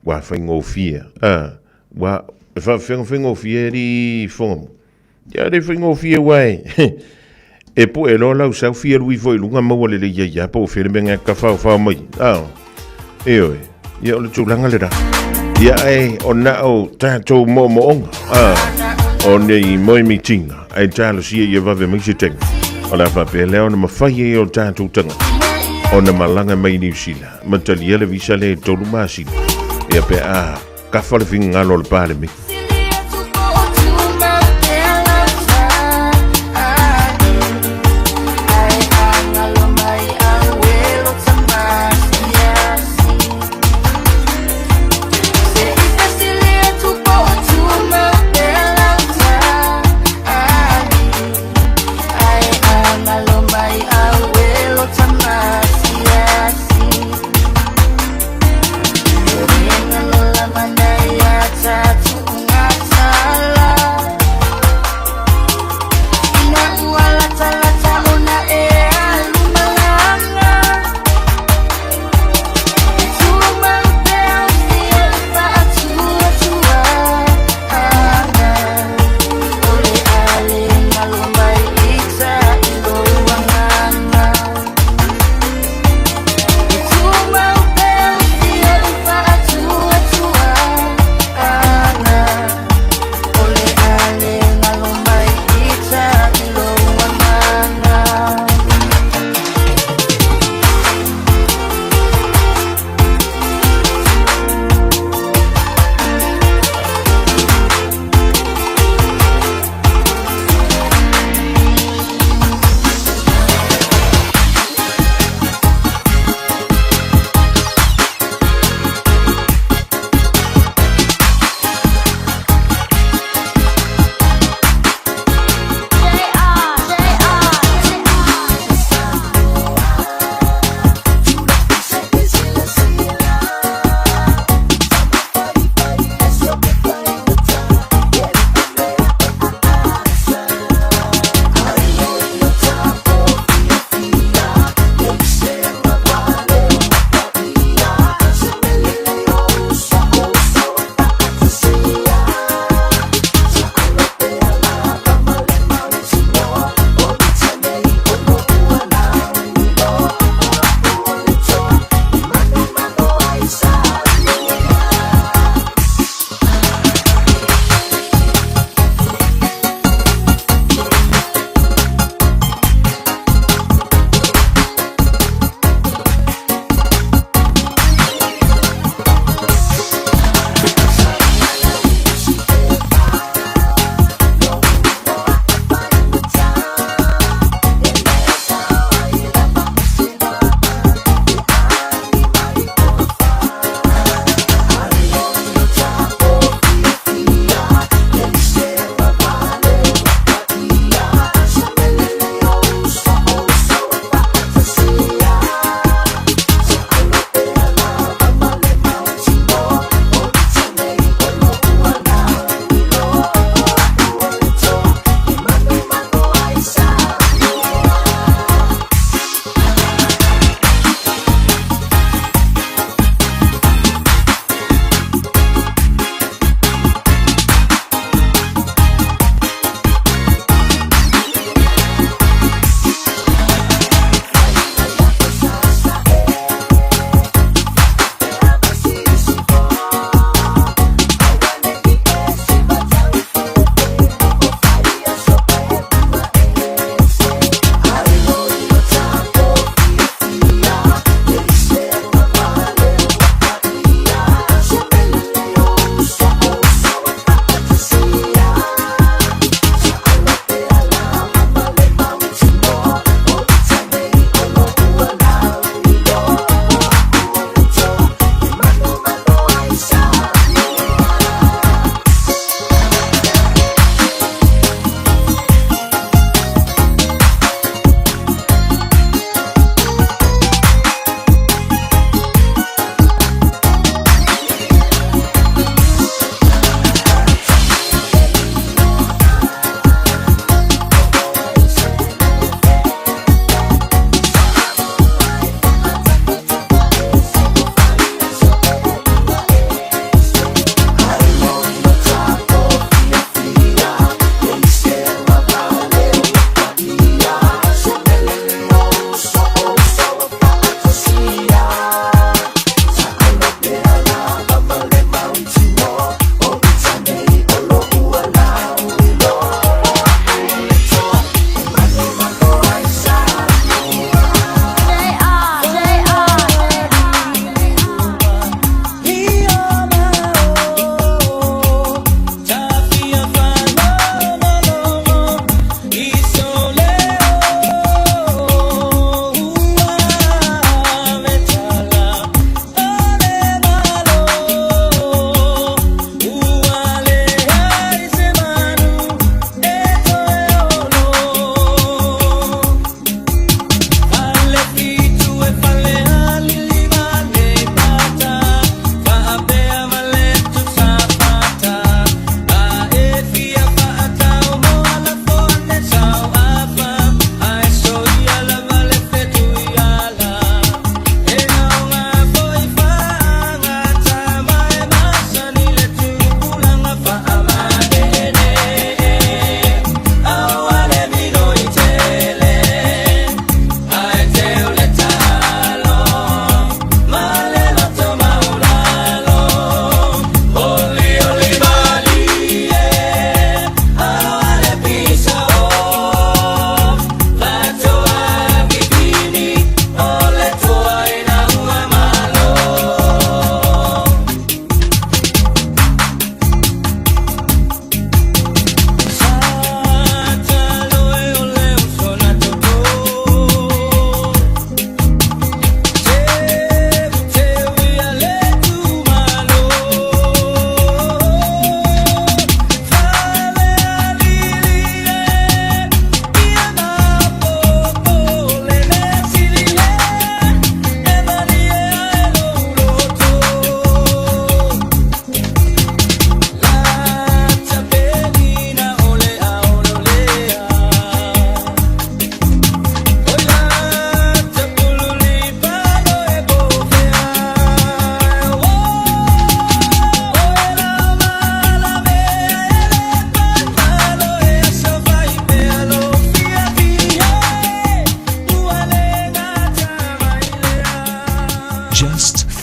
Wa whaingo fia. Wa whaingo fia ri fongamu. Ia re whaingo fia wai. E po e lo lau sau fia rui foi lunga maua le iei a po fere menga ka whau mai. E oe. Ia o le tūlanga le ra. Ia e o nao tātou moonga. O nei moi mitinga. Ai tālo sia ia vave mai se tenga. O la whape leo na mawhai e o tātou tanga. O na malanga mai New Zealand. Matali ele visa le tolu masina. Ia pe ka whale finga ngalo le pāle me.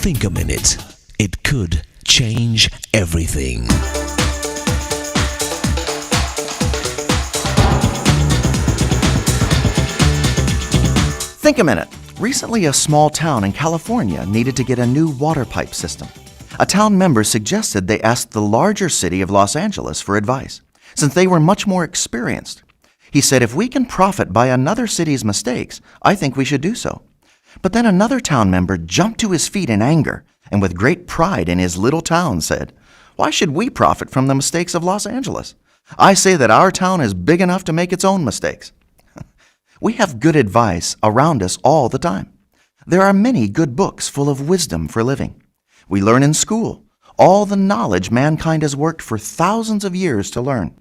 think a minute. It could change everything. Think a minute. Recently, a small town in California needed to get a new water pipe system. A town member suggested they ask the larger city of Los Angeles for advice, since they were much more experienced. He said, if we can profit by another city's mistakes, I think we should do so. But then another town member jumped to his feet in anger and with great pride in his little town said, why should we profit from the mistakes of Los Angeles? I say that our town is big enough to make its own mistakes. We have good advice around us all the time. There are many good books full of wisdom for living. We learn in school all the knowledge mankind has worked for thousands of years to learn,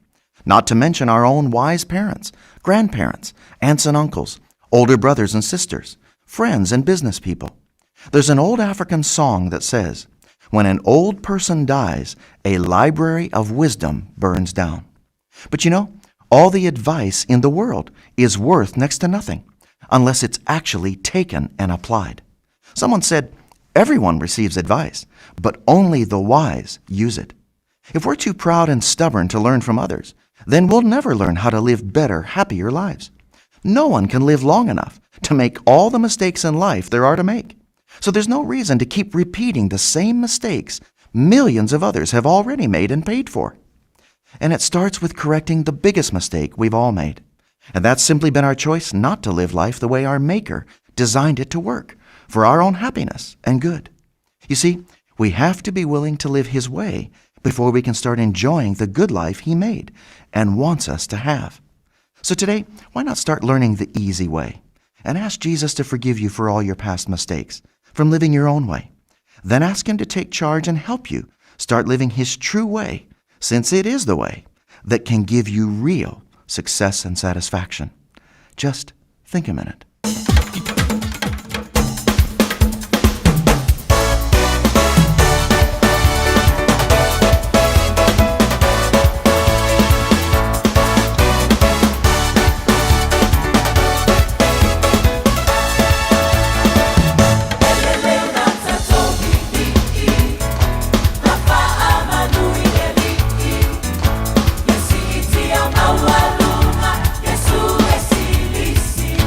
not to mention our own wise parents, grandparents, aunts and uncles, older brothers and sisters, friends and business people. There's an old African song that says, when an old person dies, a library of wisdom burns down. But you know, all the advice in the world is worth next to nothing unless it's actually taken and applied. Someone said, everyone receives advice, but only the wise use it. If we're too proud and stubborn to learn from others, then we'll never learn how to live better, happier lives. No one can live long enough to make all the mistakes in life there are to make. So there's no reason to keep repeating the same mistakes millions of others have already made and paid for. And it starts with correcting the biggest mistake we've all made. And that's simply been our choice not to live life the way our Maker designed it to work, for our own happiness and good. You see, we have to be willing to live His way before we can start enjoying the good life He made and wants us to have. So today, why not start learning the easy way and ask Jesus to forgive you for all your past mistakes from living your own way. Then ask Him to take charge and help you start living His true way, since it is the way that can give you real success and satisfaction. Just think a minute. Yesu esilisi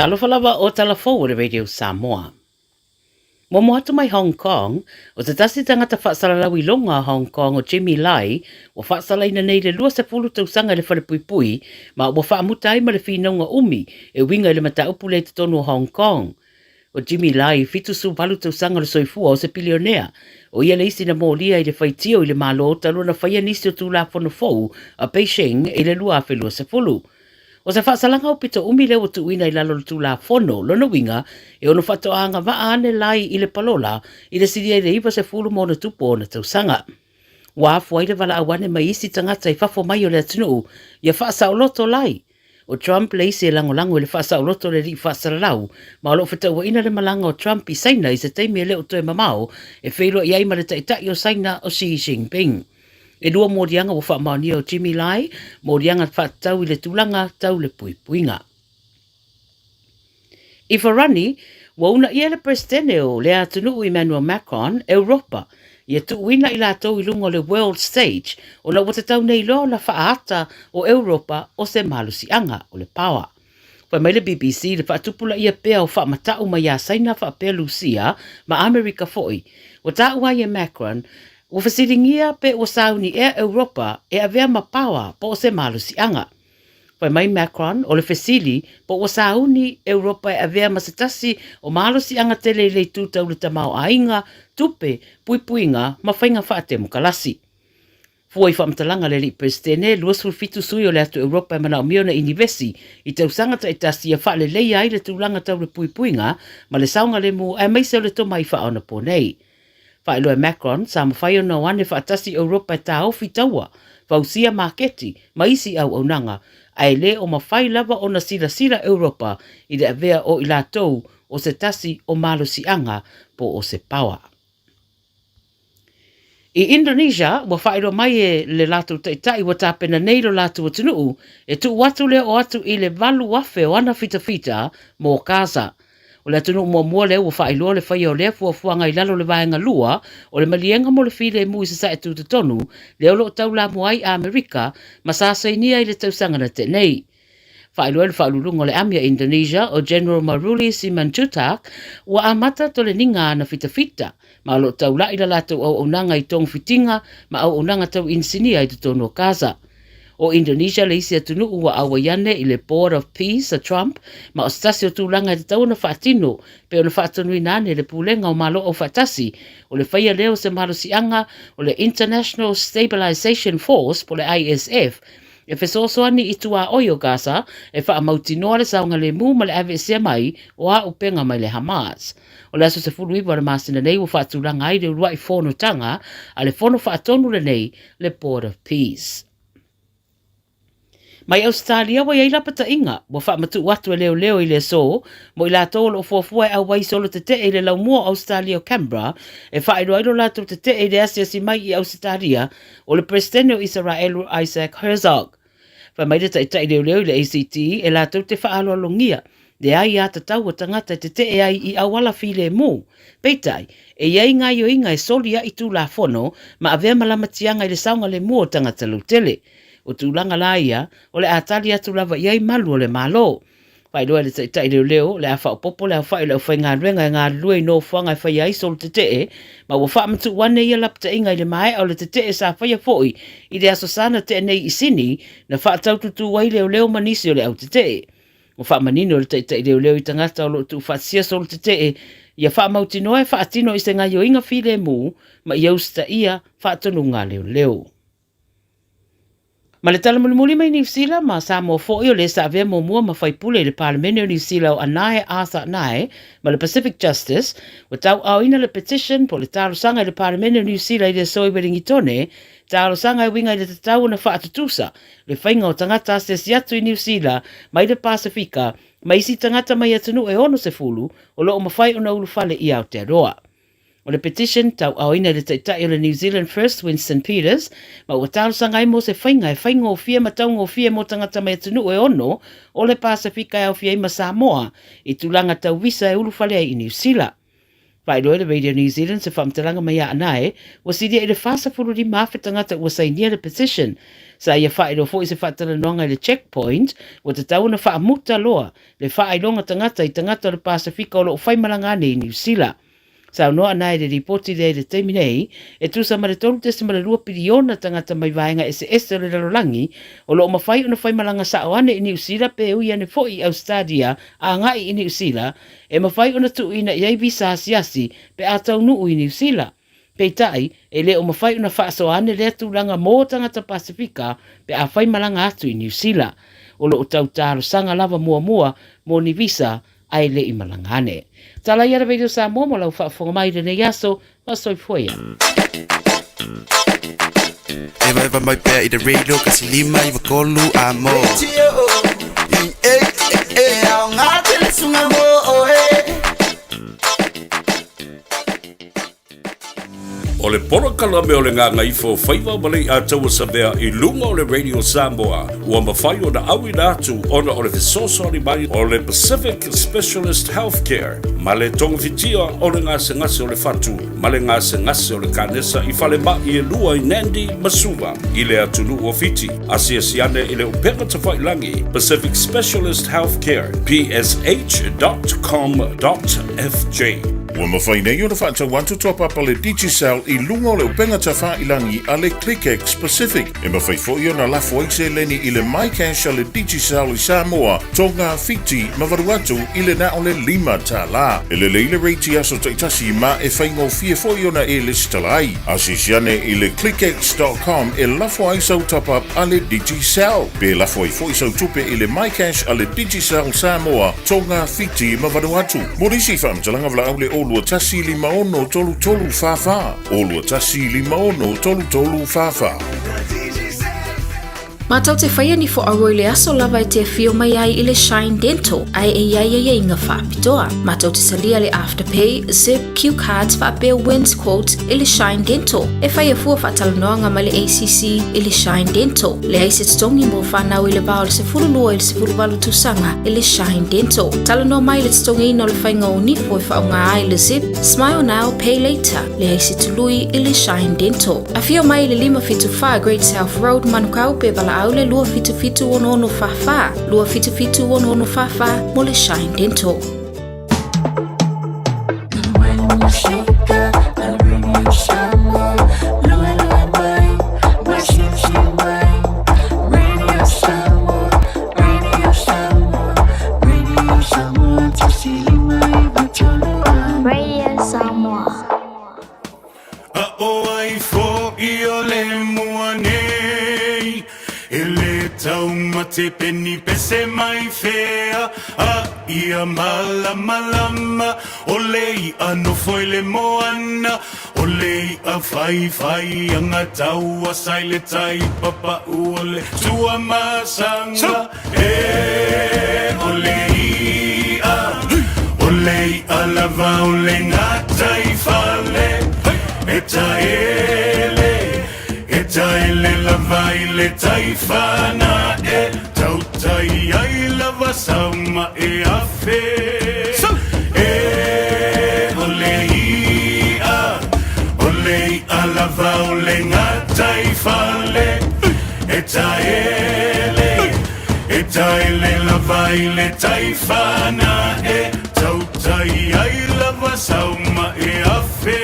Talo falawa o talafo o le Radio Samoa. Mo atu mai Hong Kong, o te tasi tangata whaasalawi longa Hong Kong o Jimmy Lai, o whaasalaina nei le 20 tausanga le whalepui ma o whaamutai ma le whinonga umi e winga le mata upu le te tonu o Hong Kong. O Jimmy Lai, fitu su palu tausanga le soifua o se pilionea, o ia le isi na mōlia i le whaitio i le malo talo na whaia nisi o tū la whono fau a Beijing i le lua whelua se fulu. O se whaasalanga o pito umi leo tu ina i lalo tu la fono, lona winga, e ono whatoanga waa ane lai i le palola, i le siria i le iwa se fulu mōna tupo o na tausanga. Wafu aile wala awane mai isi tangata i whafo mai o le atunu, ia whaasa o loto lai. O Trump le isi e lango i le whaasa o loto le ri whaasalarau, ma o lo whataua ina le malanga o Trump i saina i se teimi e leo toe mamao, e whailo i aima le taitai o saina o Xi Jinping. E lua mōrianga o whaamaoni o Jimmy Lai, mōrianga whaatau i le tūlanga tau le puipuinga. I wharani, wauna ia le presidente o le atunu Emmanuel Macron, Europa, ia tuuina i lātou i lungo le world stage, o na watatau nei lo na whaata o Europa o se malusianga o le power. Wai mai le BBC le whaatupula ia pea o whaamatau mai a saina whaapea Lucia, ma Amerika foi, o tāua ia Macron, o fasiringia pe o sauni e Europa e avea mapawa po o se malusianga. Wai mai Macron o le fasili po o sauni Europa e avea masatasi o malusianga tele le tutau le tamau ainga, tupe, puipuinga, mawhainga whaate mukalasi. Fuai whamtalanga le li presidene, luas fulfitu sui o le atu Europa e mana o miona inivesi, i tau sangata i tasi a whaale leia i le tūlanga tau le puipuinga, ma le saunga le mu e maise o le toma i whaona po nei. Whaeloe Macron, sa mawhaio na wane whaatasi Europa e tā ofi taua, whausia maketi, maisi au aunanga, ai le o mawhai lava o na sila Europa i le avea o ilatou o se tasi o malusianga po o se pawa. I Indonesia, wa whaero mai e le lātou taitai wa tāpena nei lo lātou atunuu, e tu watu leo o atu i le valu wafe o ana fita mō Gaza. O le atunu mua leo wa whaeloa le whaia o lea fuafuanga i lalo le vaenga lua, o le malienga mo le while mui sa sae tu te tonu, leo lo tau la muai a Amerika, ma sāsainia i le tausanga na te nei. Whaeloa le whaelulunga le amia Indonesia o General Maruli Simanjuntak, wa amata to le ninga na fita, ma lo tau la ila lātou au onanga i tong fitinga, ma au onanga tau insinia i te tonu o Gaza. O Indonesia le isi atunu ua awaiane i le Board of Peace a Trump, ma o stasi o tūlanga i te tau na whaatino, pe o na whaatanu i nane le pūlenga o malo o whaatasi, o le whaia leo se malusianga o le International Stabilization Force, po le ISF, e whesosoani i tua oi o Gaza, e wha amautinoa le saunga le mū ma le AVSA mai, o a upenga mai le Hamas. O le aso se fulu iwa le masina nei o whaatulanga ai le urua i whono tanga, a le whono whaatonu le nei le Board of Peace. Mai Australia wa yaila pata inga, wa whaamatu watu e leo i le so, mo i la tolo o fuafua e au wai solo te te e le lau mua Australia o Canberra, e whaero airo lato te te e le asia si mai i Australia, o le presidente o Israel Isaac Herzog. Wha mai te tai leo i le ACT, e lato te whaalo alongia, le ai a tatau o tangata te te e ai i awala file mu. Peitai, e iai ngai o inga e solia i tū la fono, ma avea malamatianga i le saunga le mua o tangata lutele. O tūlanga la ia, o le atali atu lava iai malu o le malo. Whailoa le tai leo, le awha o popo, le awha i le awha ngā ruenga ngā lua i no whanga i whai ai sol te te, ma wa wha amatu wane ia lapta inga i le mai au le te te sa whai a foi, i le aso sana te nei i sini, na wha taututu wai leo manisi o le au te te. O wha manino le tai leo i tangata o lo tu whaatsia sol te te, ia wha mautinoa e wha atino i se ngā yo inga while mu, ma i austa ia wha atonu ngā leo. Ma le tala mulimuli mai New Zealand ma sa mo fo'i o le sa avea mo mua ma whaipule le Parliament o New Zealand o Anae Arthur Anae ma le Pacific Justice o tau auina le petition po le tarosanga i le Parliament o New Zealand i le soi weringi tone tarosanga i winga i le tatau na whaatutusa le whainga o tangata asesi atu i New Zealand mai le Pasifika ma isi tangata mai atunu e ono se fulu o lo o mawhai o na ulufale i Aotearoa. O le petition tau auina le taitai o le New Zealand First Winston Peters, ma ua tarosanga i mo se whainga e whainga o fia ma taunga o fia mo tangata mai atunu e ono o le Pasifika e o fia i ma Samoa i tūlanga tau visa e ulufalea i New Zealand. Pai loe le Radio New Zealand se whamtalanga mai a anae, wa sidi e le whasa furu di mawhi tangata ua sainia le petition. Sa ia whae lo fo i se whatala noanga le checkpoint, wa te tauna wha muta loa, le whae longa tangata i tangata le Pasifika o lo whaimalangane i New Zealand. Sa noa nai le ripoti le le teimi nei, e tusa ma le tolu tesima le 2 piliona tangata mai vaenga ese le lalolangi, o lo mawhai una whaimalanga sa oane i New Zealand pe ui ane fo i Australia a ngai i New Zealand, e mawhai una tu ina iai visa asiasi pe atau nuu i New Zealand. Peitai, e le o mawhai una whaasoane le atu langa mō tangata Pasifika pe a whaimalanga atu i New Zealand. O lo utau taro sanga lava mua mo ni visa ai le i malangane. Tala ia Radio Samoa mo lau whaafonga mai le nei aso, masoi foia. Eva mai pea i le radio kasi lima i wakolu a mo. Au ngā tele sunga mo O le pora kalame o le ngā ngaifo whaiva malei a taua savea i lunga o le Radio Samoa ua mawhai o na awi nātu ona o le fesosori mai o le Pacific Specialist Healthcare ma le tongafitia o le ngā sengase o le fatu ma le ngā sengase o le kanesa i whale ma i e lua i Nandi Masuva i le atunu o fiti asiasiane i le upenga tawhailangi Pacific Specialist Healthcare psh.com.fj Ua mawhai nei o na whaata wantu top up le Digicel i lunga o le upenga ta whailangi a le ClickX Pacific. E mawhai fo i o na lafo eise leni i le MyCash a le Digicel i Samoa, tonga fiti mawaruatu i le na o le 5 ta la. E le leile reiti aso taitasi ma e whaingo fia fo i o na e le stalai. Asisiane i le ClickX.com e lafo aisau top up a le Digicel. Pe lafo i fo i sau tupe i le MyCash a le Digicel Samoa, tonga fiti mawaruatu. Morisi whamtalanga vla au le olua tasi 5 tolu fafa. Olua tasi 5 tolu fafa. Matau te whaia ni fo aroi le aso lava e te fio mai ai i le Shine Dental, ai e iai inga whaapitoa. Matau te salia le Afterpay, Zip, Q Cards, whaapeo Wins Quote i le Shine Dental. E whaia fua whaatalanoanga ma le ACC i le Shine Dental. Le aise tongi mo whanau i le vao le se furulua i le se furuwalu tusanga i le Shine Dental. Talanoa mai le tongi ino le whainga o nifo e whaunga ai le Zip, Smile Now, Pay Later. Le aise tului i le Shine Dental. A fio mai le 5 Great South Road, Manukau pe bala au le lua fitu ono fafa. Lua fitu ono fafa mo le Shine Dental. Te peni pese mai fea a ia malama o lei ano foi le moana o lei a fai anga taua sai le tai papa o le tua masanga o lei a lava o le ngata i fale Taele lava i le taifana tautai ai lava sauma e afe olei a lava o le ngata i fale taele lava i le taifana tautai ai lava sauma e afe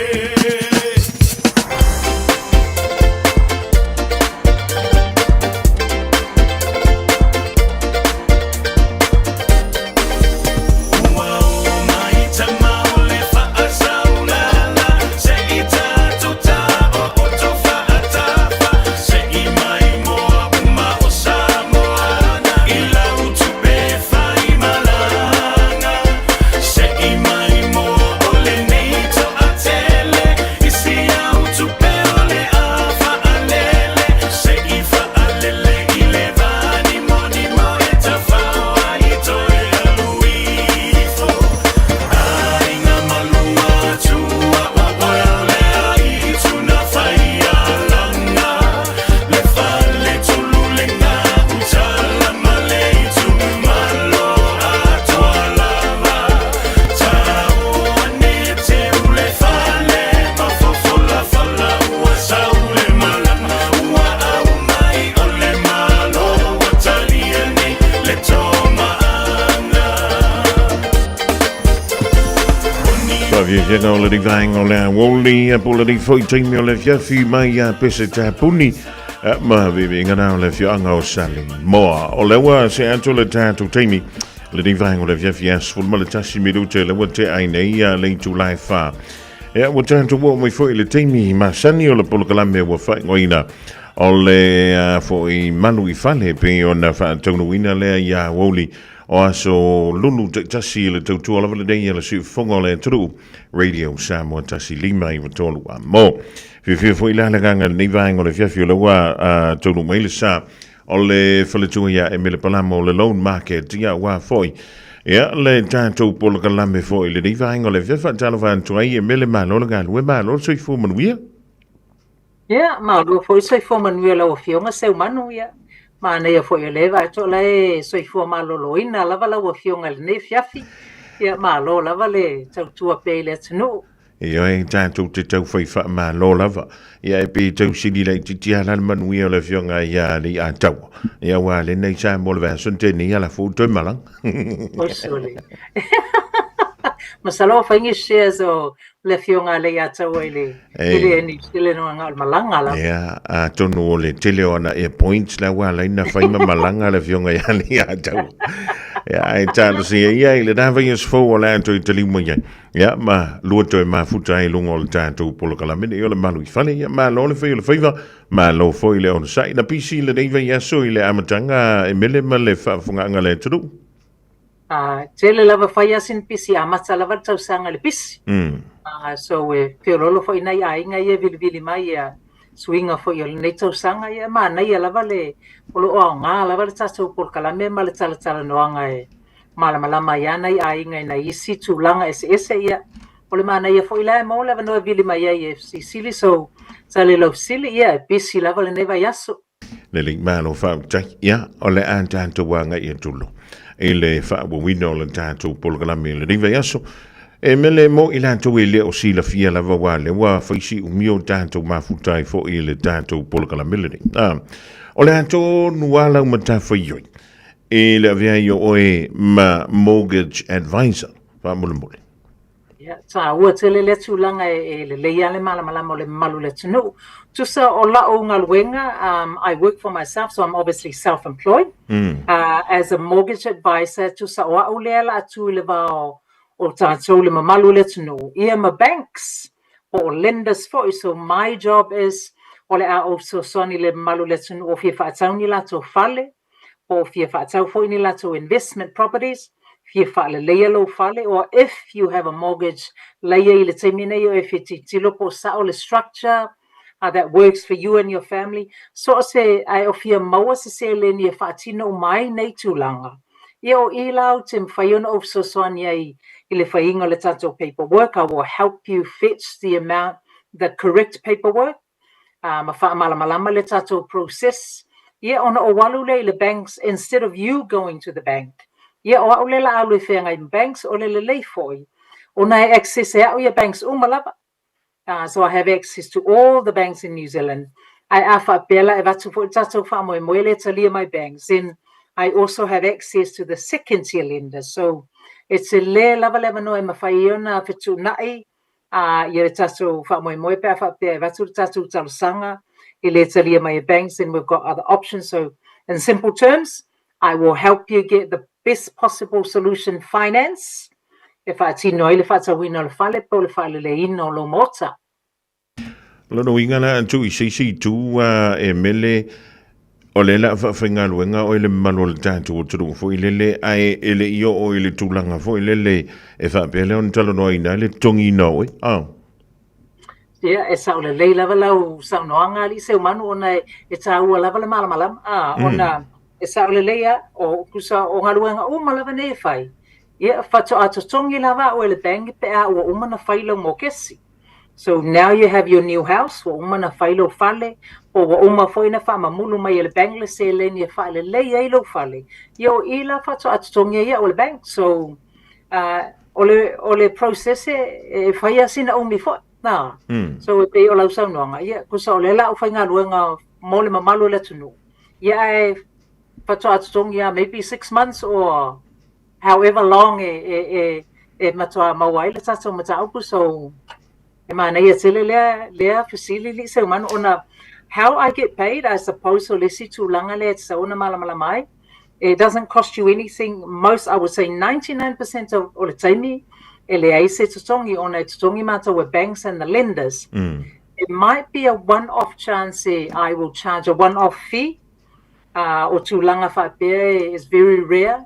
vi fjenga o le di vainga o le woli a pula di foi taimi o le fiafi mai a pese ta puni ma vi ngana o le fianga o sali moa o le wa se anto le tatu taimi le di vainga o le fiafi as ful ma le tasi minute le wa te ai nei a le July fa wa tanto wo mai foi le taimi ma sani o le pula kalame wa fa ngoina o le foi manu I fale pe ona fa tonu ina le ya woli o aso lunu te tasi le tautu ala vale dei ala si fonga le tru Radio Samoa tasi lima I watolu a mo fi foi la ganga ni vainga le fiafi le wa tonu mai le sa o le faletu ya e mele palamo le loan market ya wa foi ya le tanto polo kalame foi le ni vainga le fiafa talo van tuai e mele malo le gal we malo so fu manuia ya ma do foi so fu manuia la o fionga se manu ya ma ne foi le va to le so fu malo ina la vala o fionga le ne fiafi ya ma lo la vale tau tua pe le tno Ia e tātou te tau whaiwha mā lo lava. Ia e pe tau sini lei titi ala manui o le fionga ia li a tau. Ia wā le nei sa mo le vasun te ni ala fu tui malang. Osole. Masalo whaingi shares o le fionga le a tau e le. Ile ni stile no ngal malanga la. Ia a tonu o le tele ona e points la wā leina whaima malanga le fionga ia li a tau. Ja, en tala si ia ile da vinges fo ala anto I tali mo ia. Ja, ma luoto ma futa I lungo le tanto polo kala mene yo le malu I fale ia ma lo le fe le feiva ma lo fo ile on sai na pisi le dei ia so ile amatanga e mele ma le fa funga ngale tudu. Tele lava faya sin pisi amatsa lava tau sanga le pisi. So e peololo fo ina ia inga ia vili mai ia swinga fo yo nei tau sanga ia ma na ia lava le polo o nga lava le tau polo kala me ma le tala no anga e malama ia na ia inga na isi tulanga ese ia polo ma na ia fo ila mo lava no vili mai ia si sili so sale lo sili ia pisi lava le neva yaso le link malo fa tai ia o le antanto wanga ia tulu ele fa bo wino le tanto polo kala me le neva yaso e mele mo ilanto ile o sila fia la wale wa faisi o mio tanto mafutai fo ile tanto polo kala melody o le anto nuala umata foi e le via yo oe ma mortgage advisor fa mulmule ya sa wa tele le tulanga e le ya le mala mo le malu le tunu tusa o la o ngalwenga I work for myself so I'm obviously self-employed as a mortgage advisor tusa o le la tu le va o tātou le mamalu le tunu. Ia ma banks o lenders for so my job is o le a o so soni le mamalu le tunu o fia whaatau ni lato fale o fia whaatau fo ni lato investment properties fia whaale leia lo fale or if you have a mortgage leia I le teimine o if iti tilo po sa o le structure that works for you and your family. So se ai o fia maua se le ni whaatino mai nei tūlanga. Ia o ilau te mwhaiona o so soani ai I le whainga le tato paperwork. I will help you fetch the correct paperwork. Ma wha malama le tato process. Ia ona o walu le banks instead of you going to the bank. Ia o au le la alu e whenga I banks o le lei foi. Ona e access e au ia banks umalapa. So I have access to all the banks in New Zealand. I awha pela e watu fo tato wha moe moe le talia my banks. Then I also have access to the second tier lenders. So it's a le lava no e mawhaiona fitu nai I re tato wha moe moe pea wha pea watu tato talosanga I le talia my banks and we've got other options. So in simple terms, I will help you get the best possible solution finance. If I tino I le whata wina le whale po le whale le ino lo mota. Lono ingana antu I sisi tu e mele o le la whainga luenga o ile manual tātu o turu fo ilele ai ele io o ile tūlanga fo ilele e whapele on talo noa ina le tongi no e Ia e sao le lei lava lau sao noanga li seu manu ona e tāua lava le malamalam ona e sao le leia o kusa o ngā luenga o malava ne e whai ia whato ato tongi lava o ele bangi pea o umana whailo mo kesi. So now you have your new house, wa umana whailo whale, o wa uma whaina wha mulu mai ele bank le se le ni e whale lei eilo whale. Ia o ila whato atutongia ia o le bank, so o le process e whaia sina umi fo. So e pe o lau sau noanga, ia kusa o le la o whainga luenga mo le mamalu le tunu. Ia e whato atutongia maybe 6 months or however long e matua mawai le tato mataupu so e mana ia tele lea fasili li se umano ona how I get paid, I suppose, so lesi tūlanga le sa ona malama mai. It doesn't cost you anything. Most, I would say 99% of o le taimi e le ai se tutongi ona tutongi mata with banks and the lenders. It might be a one-off chance I will charge a one-off fee. O tūlanga whapea is very rare.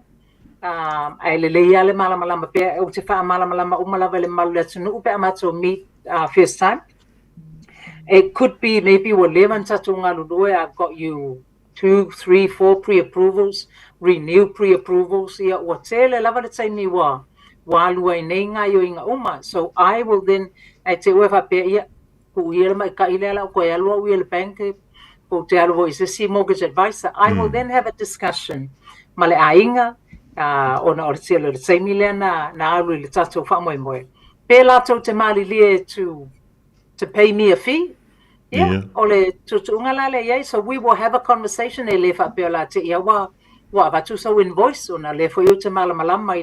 Ai le leia le malama pea o te wha malama umalawa le malu le tunu upe amato meet first time. It could be maybe whatever tatunga lulue, I've got you 2, 3, 4 pre-approvals, renew pre-approvals. Ia o tele lava le taimi wa lua I nei ngā yo inga uma. So I will then, ai te ue whapea ia, ku ia mai ka ilela o koe alua ui le bank, ko te alua is a mortgage advisor. I will then have a discussion. Ma le ainga, ona o le tia le taimi lea na alu le tatou whamoe. Pe lato te mali lie to pay me a fee. Yeah. Ole tutunga la le yai, so we will have a conversation e le fa pe la te ia wa va tu so invoice ona le fo yo te malama i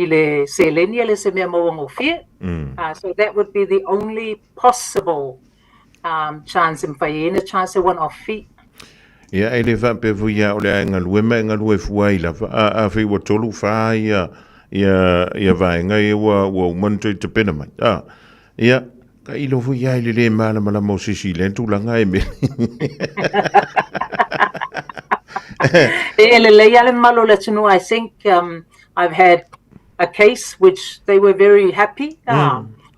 le selenia le se me mo fie. So that would be the only possible chance in pay in a chance of one off fee. Yeah, e le fa pe fu ia ole nga lue fuai la a fe wo tolu fa ia vai nga e wa monte te pena mai. Ia ka ilo fu ia le malama mo sisi le tūlanga e me. I think I've had a case which they were very happy.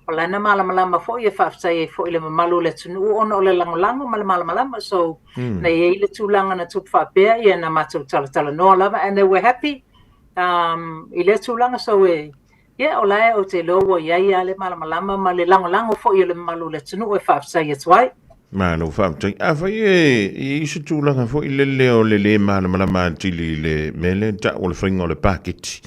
Olana malama fo ia whaftai fo ile malu le tunu ona ole langolango malama so na ia ile tūlanga na tupu whapea ia na matau tala noa lava and they were happy. Ile tūlanga so yeah, olai o te loa ia le malama ma le langolango fo ia le malu le tunu e whaftai e tuai. Malo whaftai. A whai e isu tūlanga fo ile leo le malama tili le mele ta o le whainga o le paketi.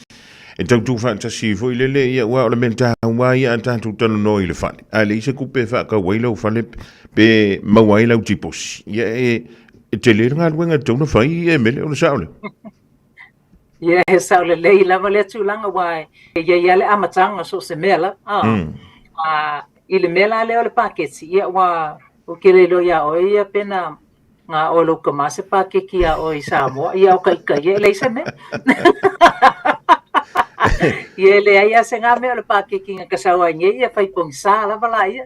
E tau tū whantasi fo ile le ia wa o le menta wai a tātou tanu no i le whane. A le isa kupe whaka waila o whane pe mawaila o tiposi. Ia e te le ngā ruenga tauna whai e mele o le saole. Yeah, saole le lava le tūlanga wai. Ia le amatanga so se mela. I le mela le o le paketi. Ia wa o ke le lo ia o ia pena ngā o lo kamase pakeki ia o i Samoa. Ia o kaika ia le isa me. Ia le ai ase ngā mea o le pakeki ngā kasaua inge ia whaipong sā lava la ia.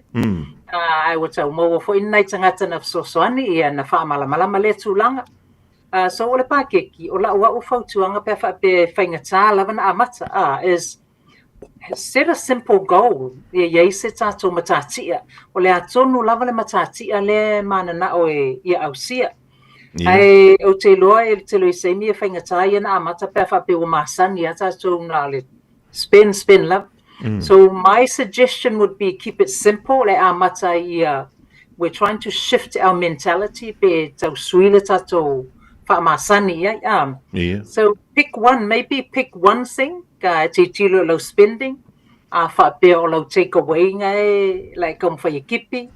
Ai wa tau maua fo inai tangata na fsosoani ia na wha malama le tūlanga. So o le pakeki, o la ua ufautuanga pe whaingatā lava na amata is set a simple goal. Ia se tātou matatia. O le atonu lava le matatia le mana na o ia ausia. Ai o te loa e te loi seimi e whaingatā ia na amata pe whape o masani a tātou na le spin lava. So my suggestion would be keep it simple. Le amata ia, we're trying to shift our mentality pe tau suile tātou so pick one, maybe pick one thing. Te tilo lo spending, whape o lo take away ngai, like kom whai kipi.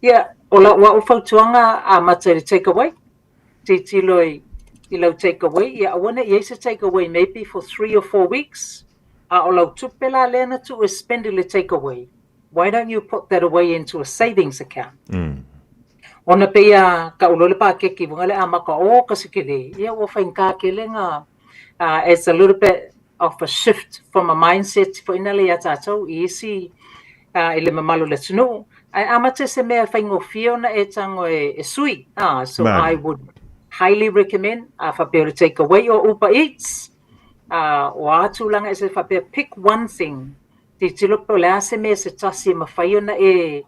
Yeah, o la wa ufautuanga a mata le take away. Te tilo I lo take away. Yeah, I want it to take away maybe for 3 or 4 weeks. O lo tupela lena to spend le take away. Why don't you put that away into a savings account? Ona pea ka ulole pa keki wangale amaka o kasikile. Ia o whainka kele ngā. It's a little bit of a shift from a mindset for inale a tātou. Isi ile mamalu le tunu. Ai amate se mea whaingo fiona e tango e sui. So I would highly recommend whapea take away or Uber Eats. O atu langa e se whapea pick one thing. Te tilopo lea se mea se tasi ma whaiona e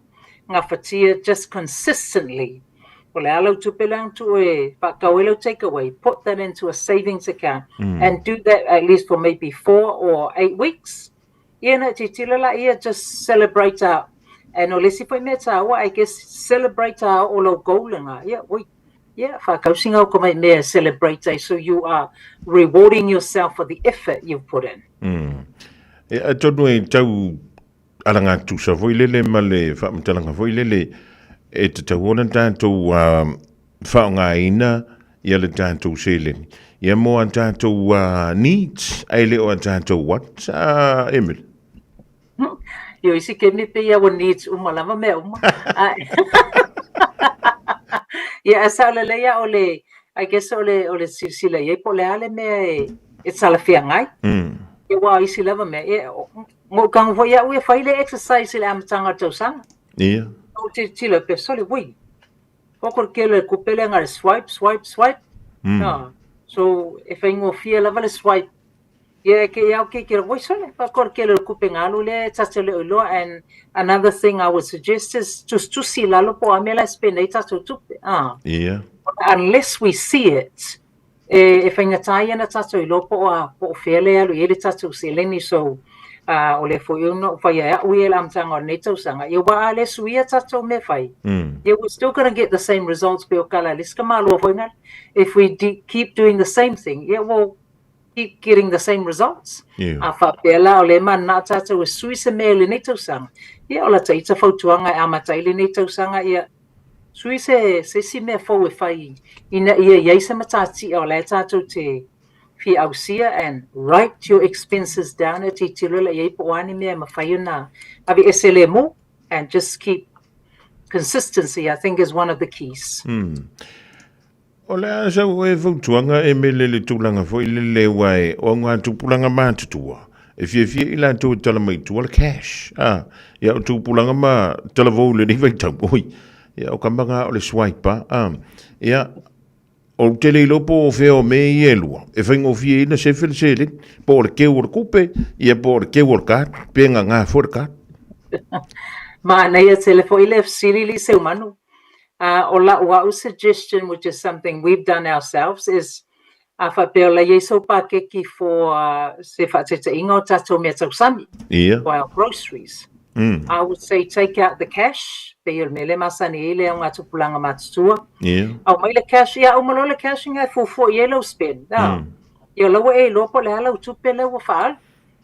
ngā whatia just consistently. Well, alo tupelang to e whakawelo takeaway. Put that into a savings account and do that at least for maybe 4 or 8 weeks. Ia na te tilala ia just celebrate out. And o lesi poi mea tāua, I guess celebrate out o lo goulanga. Ia, oi. Ia, whakausinga o komai mea celebrate out. So you are rewarding yourself for the effort you've put in. Ia, tonu e tau alanga tu sa foi lele male fa mtalanga foi lele e te tawona tātou whaongaina ia le tātou seleni ia mo a tātou needs ai leo a tātou what Emil Yo isi ke mi pe ia wa needs lava me uma. Ia asa le ia ole I guess ole sila ye po le ale me e sala fia ngai. Ia wa isi lava me mo kang vo ia we fai le exercise le am tanga tau sang. Ia. O ti le pe sole wi. Pokor ke le kupele ngar swipe. So if I go fia lava le swipe yeah, ke voice le pa kor ke le kupengalu le tsatele ulo. And another thing I would suggest is just to see lalo po amela speneta to yeah. Unless we see it if I ngatai na tsato ulo po fele alu ele tsato seleni so ole fo no fa ya we am tanga neto sanga you wa ale suia tsato me fai you we're still going to get the same results pe okala liska malo fo na if we keep doing the same thing yeah well keep getting the same results. Afa pela ole man na tata we suise mele neto sang. Ia ola taita fautuanga amatai le neto sanga ia suise se si me fo we fai ina ia se matati ola tata te fi ausia and write your expenses down at itilula ia poani me mafaiuna abi eselemu and just keep consistency I think is one of the keys. Ola sa we vutuanga e mele le tulanga fo ile wai o nga tupulanga matutua. If you ila to tell me to cash. Ya tupulanga ma televo le ni vai oi. Ya o kambanga o le swipe ya o tele lopo o feo me yelua. E fengo fie ina se felsele por ke ur kupe ya por ke ur card penga nga for card. Ma na ia telefo ile sirili se umanu. Our suggestion, which is something we've done ourselves, is for our groceries. I would say take out the cash. Yeah. Cash, yeah, cashing for yellow spin.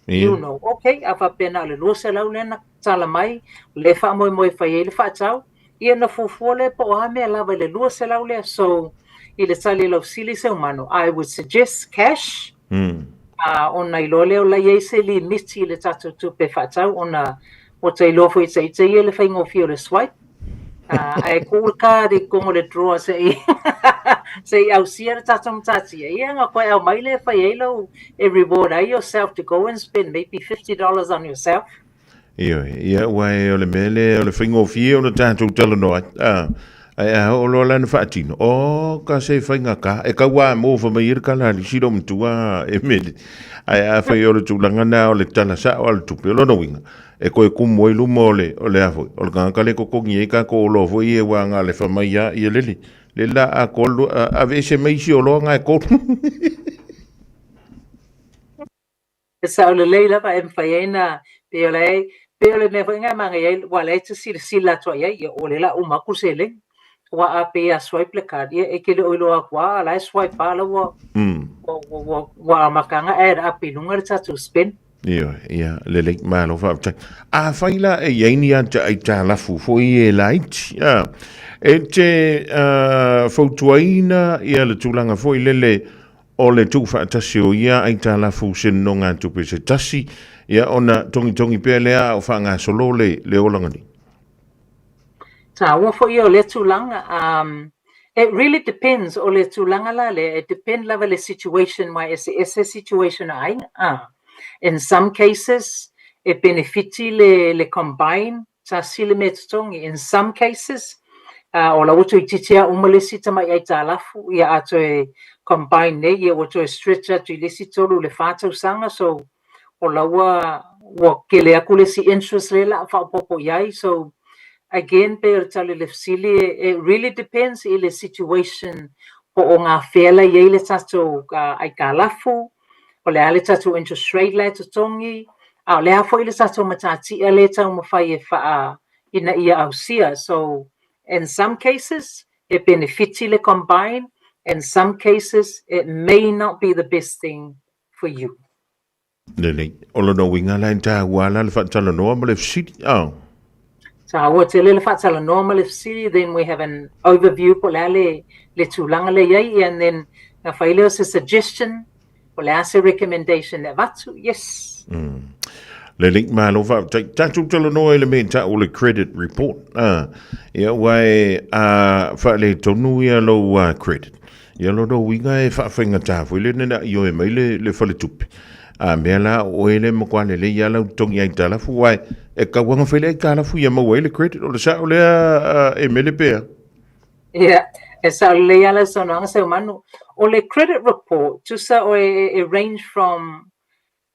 You know, okay, afa pena le lo se lau lena tala mai le fa mo fa ye le fa tau ia na fofole po a me lava le lo se lau le so ile sali lo sili se umano. I would suggest cash ona ilole o la ye se li miti le tatu tu pe fa tau ona o te lo fo i te ye le fa ngo fio le swipe ai kulka de como le draw se say au sia tatu mtati ia nga ko au mai le fa ye lo a reward yourself to go and spend maybe $50 on yourself. Ia wai o le mele o le whaingo fie o le tātou tala noa. Ai o lo lana whaatino. O ka se whainga ka. E ka wā mō whamai ka la li siro mtua e mele. Ai a whai o le tūlanga nā o le tala sa o le tupe o lono winga. E koe kumo i lumo o le afoi. O le kākale ko kongi e ka ko o lo fo i e wā ngā le whamai a i e lele. Le la a kolu a vese meisi o lo ngā e kolu. E sa o le leila pa e mwhaiena pe o le Pero me fue en manga wala ese si la toya y o le la uma kusele wa a pe a swipe le card e ke le oilo a kwa la swipe pa la wa makanga era a pinunga tatu spin ia le le malo fa a faila e yeni anta ai ta la fu foi e light e te fotuaina ia le tulanga foi lele o le tu fa tasio ia ai ta la fu sen no nga tu pe se tasi ia ona tongi pe lea o fa nga solo le olanga ni ta wa fo io le tulanga it really depends o le tulanga la le it depend level the situation my is situation ai in some cases it benefiti le combine ta sile metongi in some cases o la uto ititia umalesita mai ai ta lafu ia ato combine ne ia uto stretcher tu lesito le fato sanga so o la wa kele akule si interest le la fa popo yai so again per tali le fsili it really depends in the situation po nga fela ye le tato ai kalafu o le ale tato interest rate le tongi a le afo ile tato matati ele ta mo fa ye fa ina ia ausia so in some cases it benefits le combine in some cases it may not be the best thing for you. Lele, olo no winga la nta wala le fatala normal if city. So what's a little fatala normal if city, then we have an overview polale le tulanga le yai and then na failure a suggestion polase recommendation vatu yes. Le link malo fa ta tu tolo no elementa o le credit report. Ia wai fa le tonu ia lo credit. Ia lo do winga e fa fenga ta fu le na yo e mai le fa le tupi. Me la o ele mo kwa le ia la tongi ai tala fu wai e ka wanga fa le ka la fu ia mo le credit o le sa o le e mele pe. Yeah, esa le ia la sono anga se manu o le credit report to sa o e range from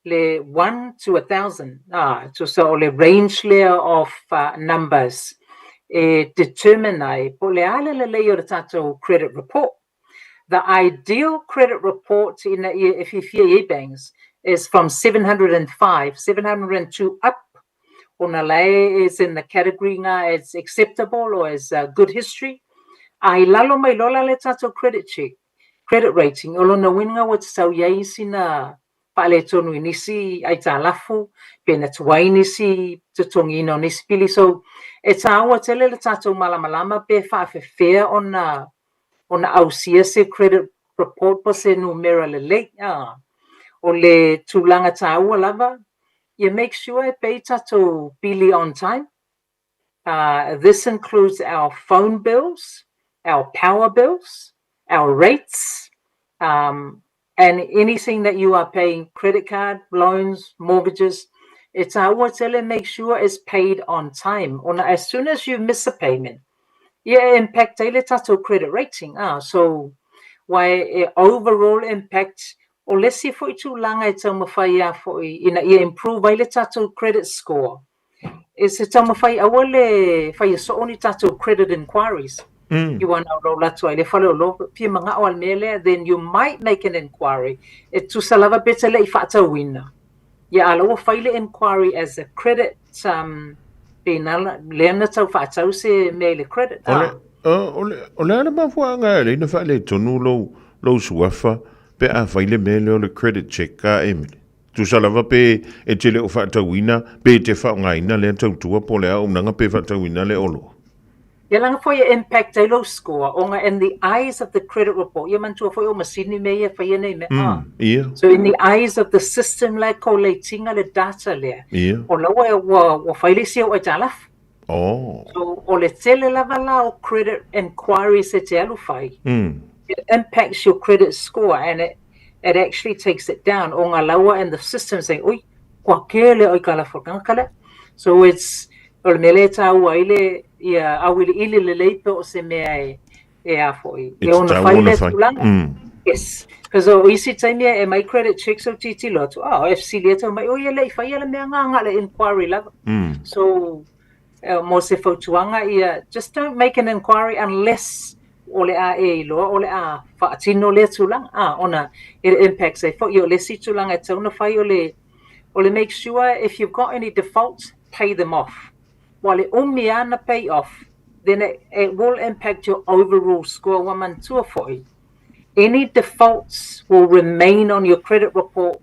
le 1 to 1,000. To so le range layer of numbers determine po le ala le layer tato credit report. The ideal credit report in if you banks is from 705, 702 up. Onalai is in the category nga it's acceptable or is good history. Ai lalo mai lola le tato credit check, credit rating. Olo na winga wat sa yai sina pale tonu inisi ai talafu pena tuai nisi tutongi no nisi pili. So it's our tele le tato malamalama pe fa fair on au se credit report po se numero le late o le tulanga taua lava. You make sure e pay tato bili on time. This includes our phone bills, our power bills, our rates, and anything that you are paying, credit card, loans, mortgages. It's our tele make sure it's paid on time. Or as soon as you miss a payment, impact ele tato credit rating. So why overall impact o lesi foi tu langa e tau mawhai foi ina ia improve ele tato credit score. Is it tau mawhai awale whai so oni tato credit inquiries. You want to roll that to follow lo pia mga awal mele, then you might make an inquiry. It tu salava better le ifata winna. Ya alo file inquiry as a credit pena lena tau fata se mele credit. Ole ana ba fua nga le na fa le tonu lo suafa pe a file mele o le credit check ka emile. Tu salava pe e tele o fata winna pe te fa nga ina le tau tua po le au nanga pe fata winna le olo. Yalang for your impact a low score onga in the eyes of the credit report. Yaman tu for your masini me for your name. So in the eyes of the system like collating the data le. O lawa wa file si o jalaf. So o le tele lavala o credit inquiry se te alufai. It impacts your credit score and it actually takes it down. Onga lawa and the system saying, oi, kwa kele oi kala kala. So it's o mele ta waile ia awili ili le leite o se mea e a foi. E ona faile tulanga. Yes. Because o isi taimia e my credit checks o titi lotu. FC leto mai o ia lei fai ala mea nganga le inquiry level. So mo se fautuanga ia just don't make an inquiry unless ole a e loa ole a faatino le tulanga. Ona it impacts e fo yo le si tulanga e tauna fai ole make sure if you've got any defaults, pay them off. While it only ana pay off, then it will impact your overall score. Any defaults will remain on your credit report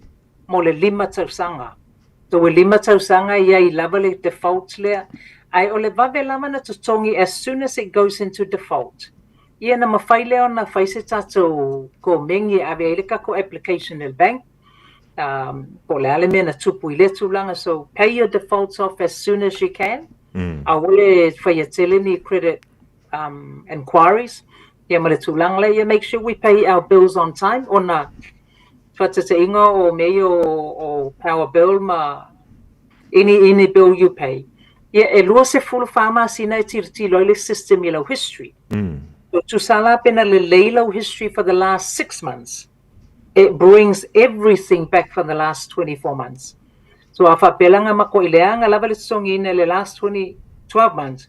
mo le 5 tausanga. So we 5 tausanga ia I lava le defaults lea. Ai o le vave lama na tutongi as soon as it goes into default. Ia na mawhai leo na whaise tato ko mengi ave ele ka ko application el bank. Ko le ale mea na tupu I le tulanga. So pay your defaults off as soon as you can. Awole for your teleni credit inquiries. Yeah, male tulangla. Yeah, make sure we pay our bills on time. Or na fatata inga or mayo or power bill ma any bill you pay. Yeah, e lua se full farma sina tirti loile system yellow history. So to sala pena le leilo history for the last 6 months. It brings everything back from the last 24 months. So afa pelanga mako ileanga lava songi in the last 12 months.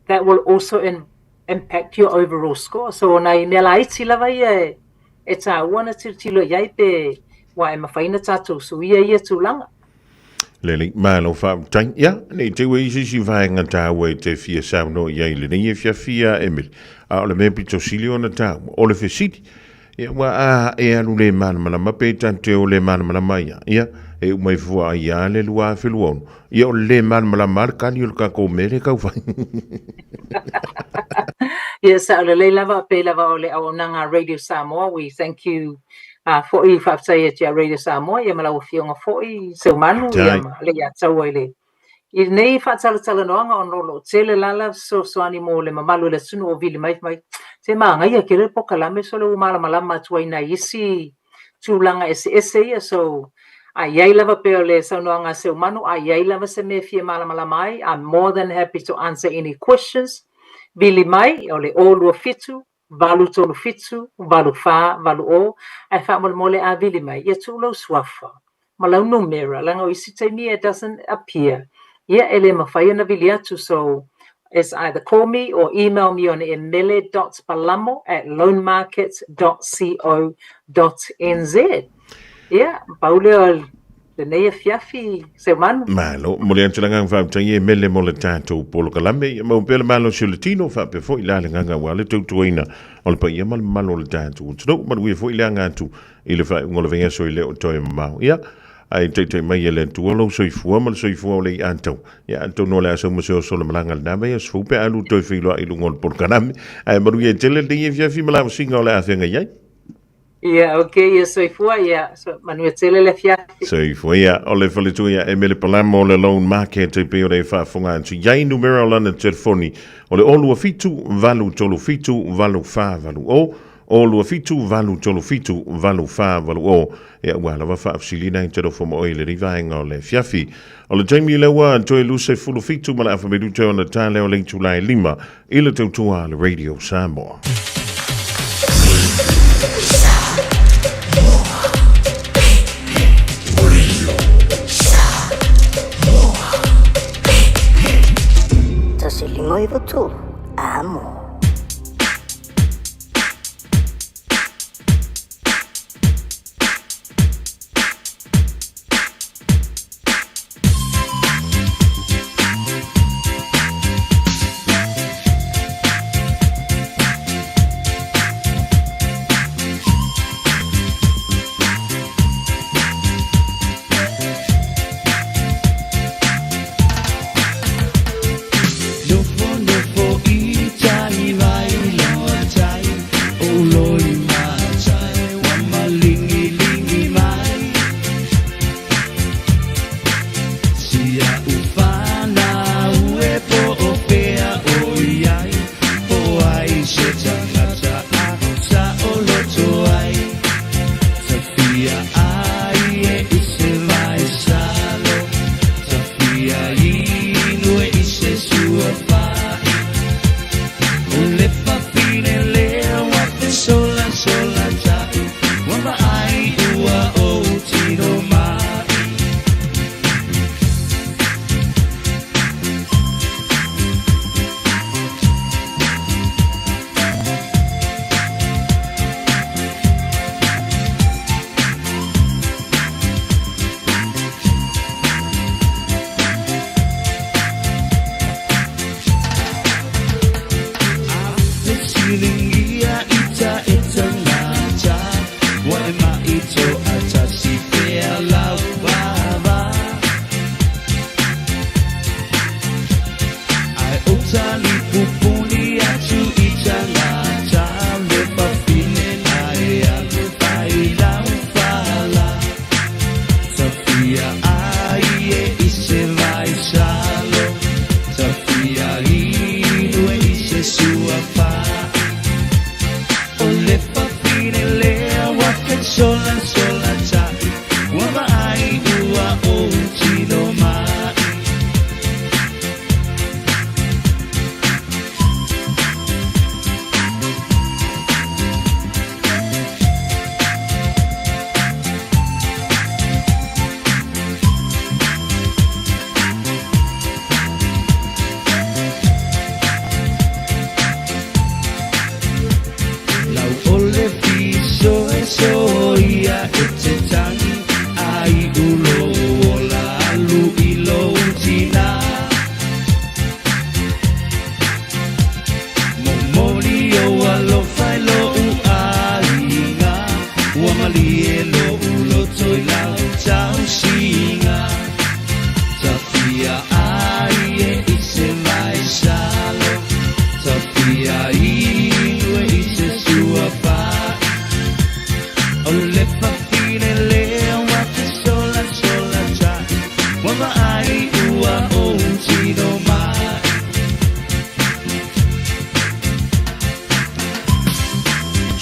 That will also impact your overall score. So na inela iti lava ia it's a one tilo yaipe wa e mafaina tato so ia tulanga. Lele malo fa tang ya ne te we si vai ngata we te fia sa no ia le ne fia Emil. A le me pito silio na ta o le fesiti. Ya wa e alu le man ma pe tante o le man ma ya. E mai fua ia le lua filuon. Ia o le man malamar kani o ka ko mere ka fa. Yes, le lava pe lava o le au nanga Radio Samoa. We thank you fo'i whaftai tia Radio Samoa, ia malau whionga fo'i seu manu, ia ma le ia tau ele. I nei whaatala noanga o nolo tele lala so soani mo le mamalu le sunu o vili mai, te maanga ia kere poka lame so le umala malama tuaina isi tūlanga ese ia so ai lava pe o le saunoanga seu manu, ai lava se me fie malama mai. I'm more than happy to answer any questions. Vili mai o le olua fitu, valu tolu fitu, valu fa, valu o, ai wha mole a vili mai, ia tūlau swafa. Malau numera, langa o isi taimi, it doesn't appear. Ia ele mawhai na vili atu, so it's either call me or email me on emele.palamo@loanmarket.co.nz. Ia, paule o le nei fiafi se manu. Malo, mo le antalanga whautai e mele mo le tātou polo kalame, ia mau pele malo siuletino whape fo i lale nganga wale tautuaina o le pa ia malo le tātou. Tino, manu ia fo i lea ngātu i le whai ungola venga so i leo toi mamau. Ia, ai te mai ele tuolo soifua mal soifua le antau ya antau no le aso mo so le malanga le nave ya sfu pe alu toi filo i lungo por kanami ai maru ye tele de ye fi mala singa le afenga yai ya okay ya soifua ya so manu tele le fia soifua ya ole fole tu ya emele palamo le loan market te pe ole fa fonga tu yai numero la na telefoni ole olu fitu valu tolu fitu valu fa valu o lua fitu valu tolu fitu valu fa valu o e wala va fa silina in tero fomo ile rivaenga le fiafi o le Jamie lewa toi luse fulu fitu mala afa medu te ona tale o le tulai lima ile te tua le Radio Samoa. Tasilimo i votu amo.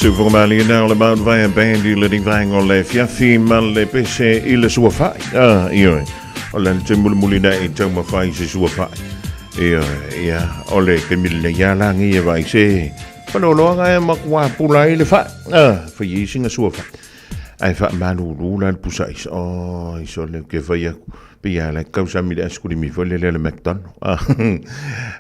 Super Malina le Mount Vaya Bandi le Divang o le Fiafi mal le Pese i le sua fai. Io. O le Mulina i tau ma fai se sua fai. Ia, o le Camille ya langi e vai se. Panolonga e makwa pulai le fai. Fa yisinga sua fai. Ai fa manu lula le pusais. Iso le ke fai Pia le causa mi le skuli mi fo le McDon.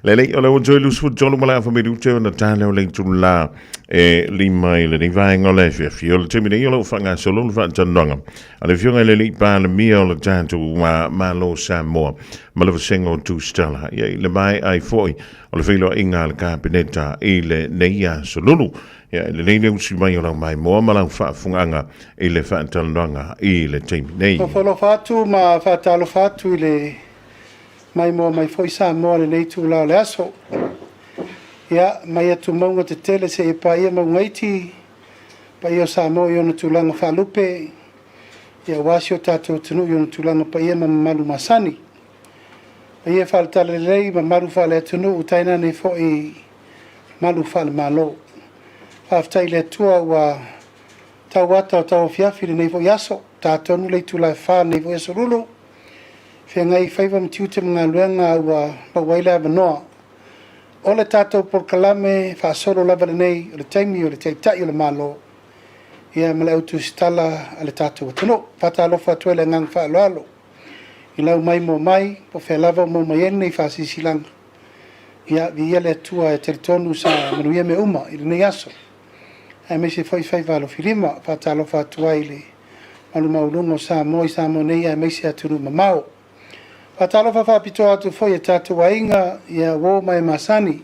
Le o le o lu fu jolo mala fa mi du te na tale o le tula li mai le divang o le fiol te mi le o fanga solo fa tanonga. Ale fiona le li pa le mi o le tanto ma lo Samoa. Ma le singo tu stella. Ye le mai ai foi o le filo inga le kabineta i le neia solulu. Ya le nei usi mai o la mai mo malang fa funganga i le fa tanonga i le team nei. Folo fatu ma fa talo fatu le mai mo mai foi sa mo le nei tu la le aso. Ya mai atu maunga te tele se e pa ia maungaiti pa ia sa mo i ona tulanga fa lupe. Ya wasio tato tunu i ona tulanga pa ia malu masani. Pa ia fa tale lei ma malu fa le tunu utaina nei fo i malu fa le malo. Aftai le tua wa tawata o tau fiafi le nei fo yaso. Tātonu le tula wha nei fo yaso rulu. Whia ngai whaiva mtiute mga luenga ua pawaila manoa. O le tātou por kalame wha soro lava le nei o le taimi o le teitai o le malo. Ia male autu stala a le tātou atano. Whata alofa atua le ngang wha aloalo. I lau mai mo mai po whea lava mo mai ene nei wha sisilanga. Ia vi ia le atua e teritonu sa manuia me uma i le nei aso. Ai me se whaiva alo firima whata alofa atua i le malu maulungo sa moi sa mo nei ai meisi aturu mamao. Patalo fa pito atu foi tatu wainga ia wo mai masani.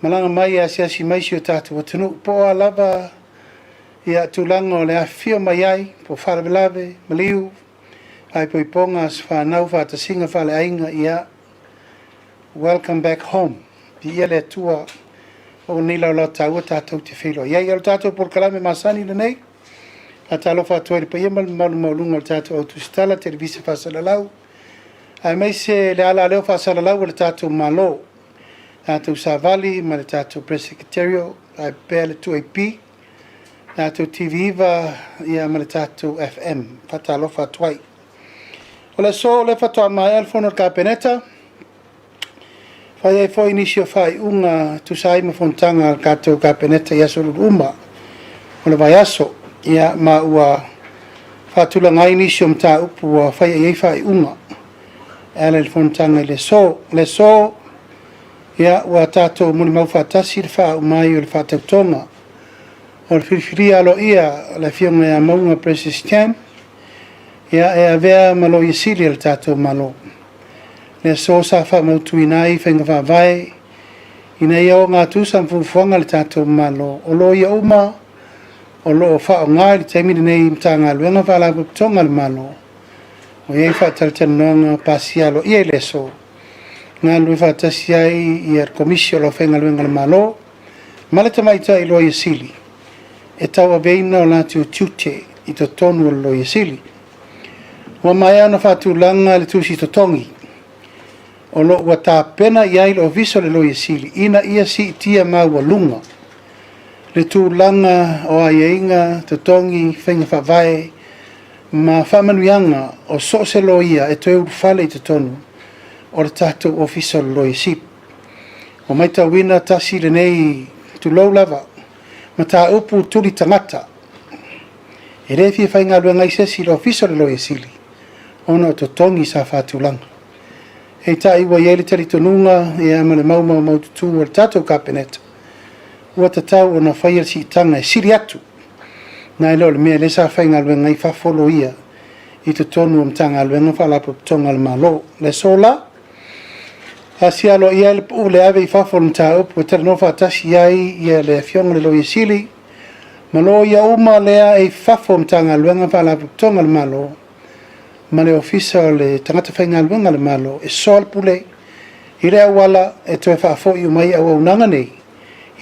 Malanga mai a siasi maisi o tatu watunu po alava ia tulango le afio mai ai po farvelave maliu ai po iponga fa nau fa ta singa fa le ainga ia welcome back home. Ia le tua o ni la la tau tatu te filo. Ia ia tatu por kalame masani le nei. Atalo fa tuari pa yemal malu maulunga o tatu autostala televisa fa salalau. Ai mai se le ala leo fa salalau le tatu malo. Tatu savali ma le tatu press secretario ai pe le tu IP. Tatu TV va ia ma le tatu FM. Fatalo fa tuai. O le so le fa tua mai alfono kapeneta. Fa ia fo inisio fai unga tu sai ma fontanga kato kapeneta ia solo uma. O le vai aso. Ia ma ua fatula ngai inisio mta upu ua fai ei fai unga. Ele le fontanga le so ia ua tato muli mau fatasi le fa umai o le fatautonga. O le firifiri alo ia le fionga ia maunga Precious Camp. Ia e avea malo i sili le tato malo. Le so sa fa mautu inai whenga fa vai. Ina ia o ngā tusa mfufuanga le tato malo. O lo ia uma o lo fa ngai le taimi nei mtanga luenga fa la tonga le malo. O ye fa taltanonga pasialo ia le so. Nga lu fa tasiai ia komisio lo fenga luenga le malo. Maleta mai ta ilo ia sili. E tawa veina o la tute i to tonu lo ia sili. Wa mai ana fa tulanga le tusi to tongi. O lo wa ta pena ia ilo viso le lo ia sili. Ina ia si tia ma wa lunga. Le tūlanga o aieinga, te tongi, whenga whawai, ma whamanuianga o so se loia e tue urufale i te tonu o le tātou ofisa loia sip. O mai ta wina tasi le nei tu lau lava, ma ta upu tuli tangata. E refi e whainga luenga i sesi le ofisa loia sili, ona o te tongi sa whātulanga. E ta iwa iele tali tonunga e amale mau tutu o le tātou kapeneta. Ua tatau o na whaia si tanga e siri atu. Nā ilo le mea le sa whainga luenga i whafolo ia i te tonu o mtanga luenga whalapo tonga le malo. Le sola, asi alo ia le pu le ave i whafolo mta upu e tera no whatasi ai ia le fionga le loia sili. Malo ia uma lea e whafo mtanga luenga whalapo tonga le malo. Ma le ofisa o le tangata whainga luenga le malo e sol pule i rea wala e toe whafo i umai au unanga nei.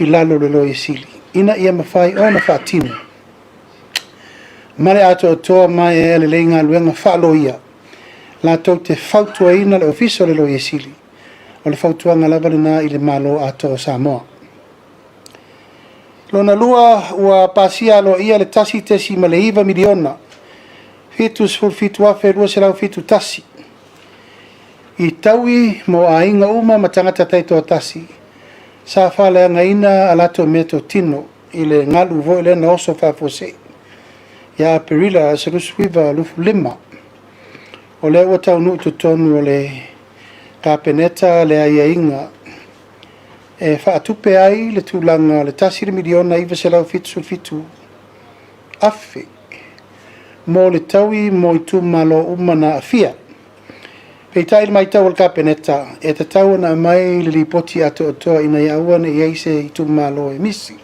I lalo le loia sili. Ina ia mawhai o na whaatinu. Mare ato o toa mai e ele leinga luenga whaaloia. La tau te whautua ina le ofiso le loia sili. O le whautua ngā lava na i le malo ato o Samoa. Lona lua ua pasia lo ia le tasi tesi ma le iwa miliona. Fitu sfur fitu afe lua se lau fitu tasi. I taui mo a inga uma ma tangata taito tasi. Sa whale anga ina alato meto tino i le ngalu vo le na oso whafose. Ia perila se lusuiva lufu lima. O le ua tau nuu tutonu o le kapeneta le aia inga. E whaatupe ai le tūlanga le tasiri miliona iwa se lau fitu fitu. Afe. Mo le taui mo i tūmalo umana afia. Pei tai mai tau al kapeneta. E te tau na mai le ripoti ato otoa ina iaua ne iaise i tūmalo e misi.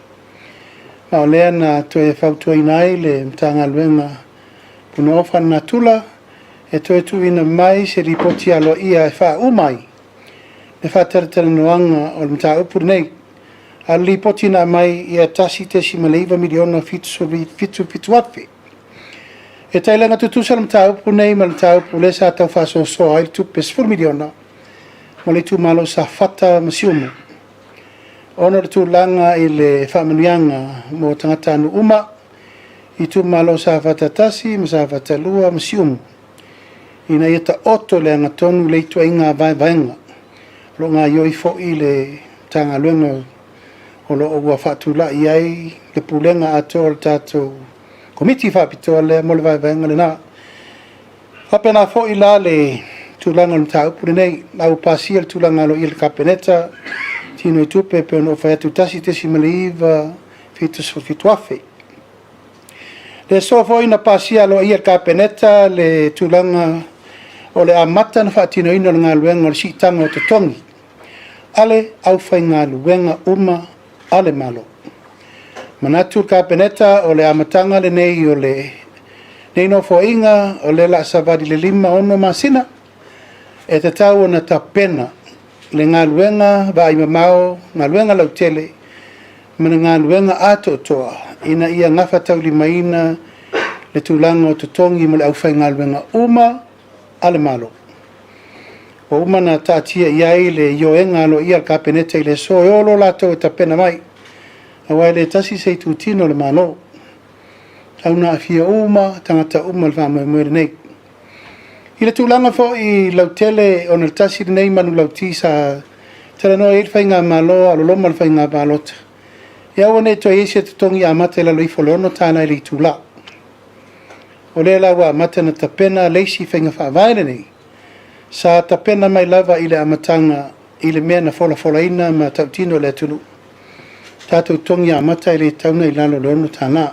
Ma o lea na toe whautua inai le mtanga luenga. Puna ofan na tula. E toe tu ina mai se ripoti alo ia e wha umai. E whātaratara noanga o le mta upur nei. A li poti na mai i a tasi te si maleiva miliona fitu afe. E tailanga tutusa le mta upur nei ma le mta upur le sa tau whaso soa il tupes 4 miliona. Ma le tu malo sa fata masiumu. Ono le tu langa i le whamanuianga mo tangata anu uma. I tu malo sa fata tasi ma sa fata lua masiumu. Ina ia ta oto le angatonu le itua inga vaenga. Lo ngā ioi fo i le tanga luenga o lo o ua whaatula i ai le pulenga ato o le tātou komiti whaapitoa le mo le vaenga le nā. Whapena fo i la le tūlanga le tā upure nei, lau pāsia le tūlanga lo i le kapeneta, tino i tupe pe ono whaiatu tasi tesi male iwa fitu afe. Le so fo ina pāsia lo i le kapeneta le tūlanga o le amata na whaatino ino le ngā luenga o le sitanga o te tongi. Ale au whai ngā luenga uma ale malo. Manatu kapeneta o le amatanga le nei o le neino fo inga o le la savadi le 5 ono masina. E te tau o na tapena le ngā luenga va i mamao, ngā luenga lautele, mana ngā luenga ato toa. Ina ia ngafa tau li maina le tūlanga o te tongi mo le au whai ngā luenga uma ale malo. O umana tātia iai le ioenga lo ia kapeneta i le so e olo lato e tapena mai. Awai le tasi sei tūtino le malo. Au na afia uma, tangata uma le whamai mwere nei. I le tūlanga fo i lautele o na tasi nei manu lauti sa tera noa e whainga malo alo loma le whainga balota. Ia wane to eisi te tongi a mata la loi folono tāna i le tūla. O le la wa mata na tapena leisi whainga whaavaile nei. Sa tapena mai lava i le amatanga i le mea na fola ina ma tautino le atunu. Tātou tongi a mata i le tauna i lalo leono tāna.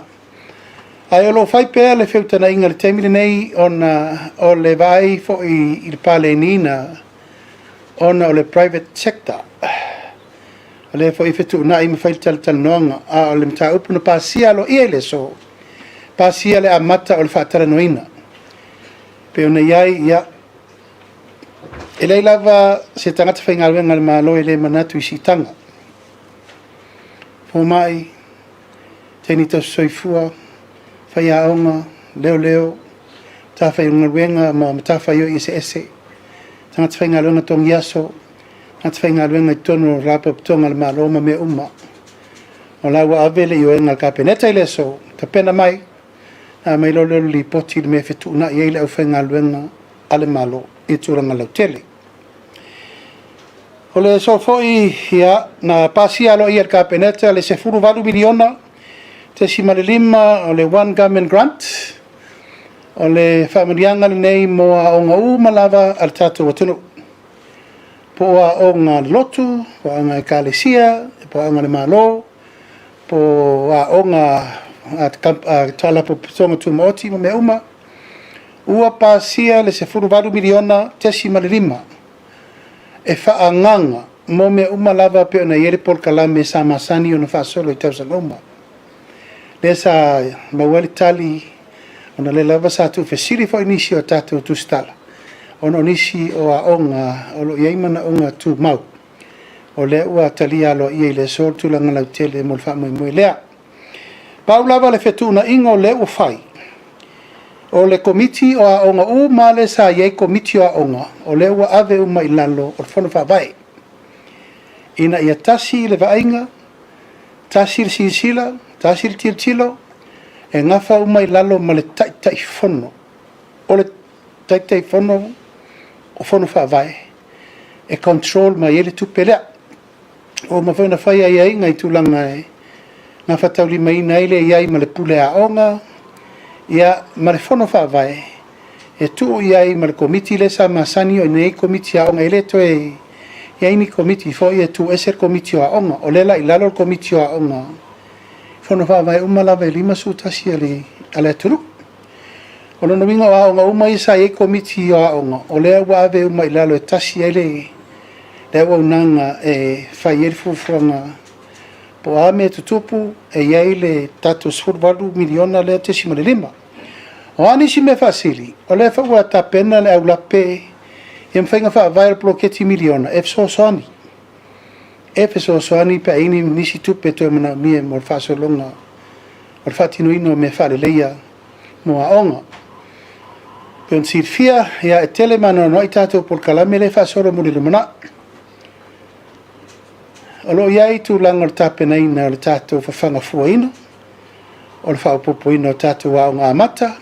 Ai olo whai pēr le whiutana inga le teimile nei o le vai fo i le pāle nina ona o le private sector. O le fo i whetu na i mawhai tal noanga a o le mta upuna pāsia lo ia le so. Pāsia le amata o le whaatara noina. Pe ona iai ia e lei lava se tangata whaingaluenga le malo e le manatu i si tanga. Fo mai, teni tau soifua, whai aonga, leo, ta whaingaluenga ma ta whaio i se ese. Tangata whaingaluenga tong iaso, tangata whaingaluenga i tono rapa ptonga le malo ma me uma. O lawa avele i oenga kapeneta i le so, ta pena mai, na mai lolo li poti le me whetu na i eile au whaingaluenga ale malo. I tūranga lautele. O le so foi ia na pasia lo ia kapeneta le se furu valu miliona te si malilima o le one government grant o le familianga le nei mo a onga malava al tatu watunu. Po a onga lotu, po a onga ekalesia, po a onga le malo, po a onga a tala po songa tu maoti mo me uma. Ua pasia le se furu valu miliona tesi malilima. E whaanganga mo me uma lava pe ona iere por kalame sa masani o na whaasolo i tausa ngoma. Le sa mawali tali ona le lava sa tu fesiri fo inisi o tatu tu stala. Ona onisi o a onga o lo iaimana onga tu mau. O le ua talia lo ia i le sol tu langa lautele mo le wha mui lea. Pau lava le whetuna ingo le ua whai. O le komiti o a onga u male sa iei komiti o a onga. O le ua ave uma i lalo o le fono whaavai. Ina ia tasi i le vainga, tasir sisila, tasir tirtilo, e ngafa umai lalo ma le tai fono. O le tai fono, o fono whaavai. E control ma ele tupelea. O ma whaina whai ai ai ngai tūlanga e. Ngā whatauli mai nei le iai ma le pule a onga. Ia ma le fono whaavai. E tuu iai ma le komiti le sa masani o nei komiti a onga. Ele to e iai ni komiti fo ia tu eser komiti a onga. O lela i lalo komiti a onga. Fono whaavai umalawa e 5 sutasi ale aturu. O lono winga a onga uma isa e komiti a onga. O lea wawe uma i lalo e tasi ele lea waunanga e whai eri fufuanga. Po a me tutupu e iai le tato 4 miliona lea te sima le 5. O anisi me fasili. O lea whaua ta pena le au lape e mwhainga whaavai le ploketi miliona. E fso soani. E fso soani pe aini nisi tupe to e mana mie mo le whasolonga. O le whatino ino me whale leia mo a onga. Pe on sirfia ia e tele mana no i tato por kalame le whasolo mo le lumana. O lo iai tu langa le tape na ina o le tato whawhanga fuaina. O le whaupopo ina o tato wa o ngā mata.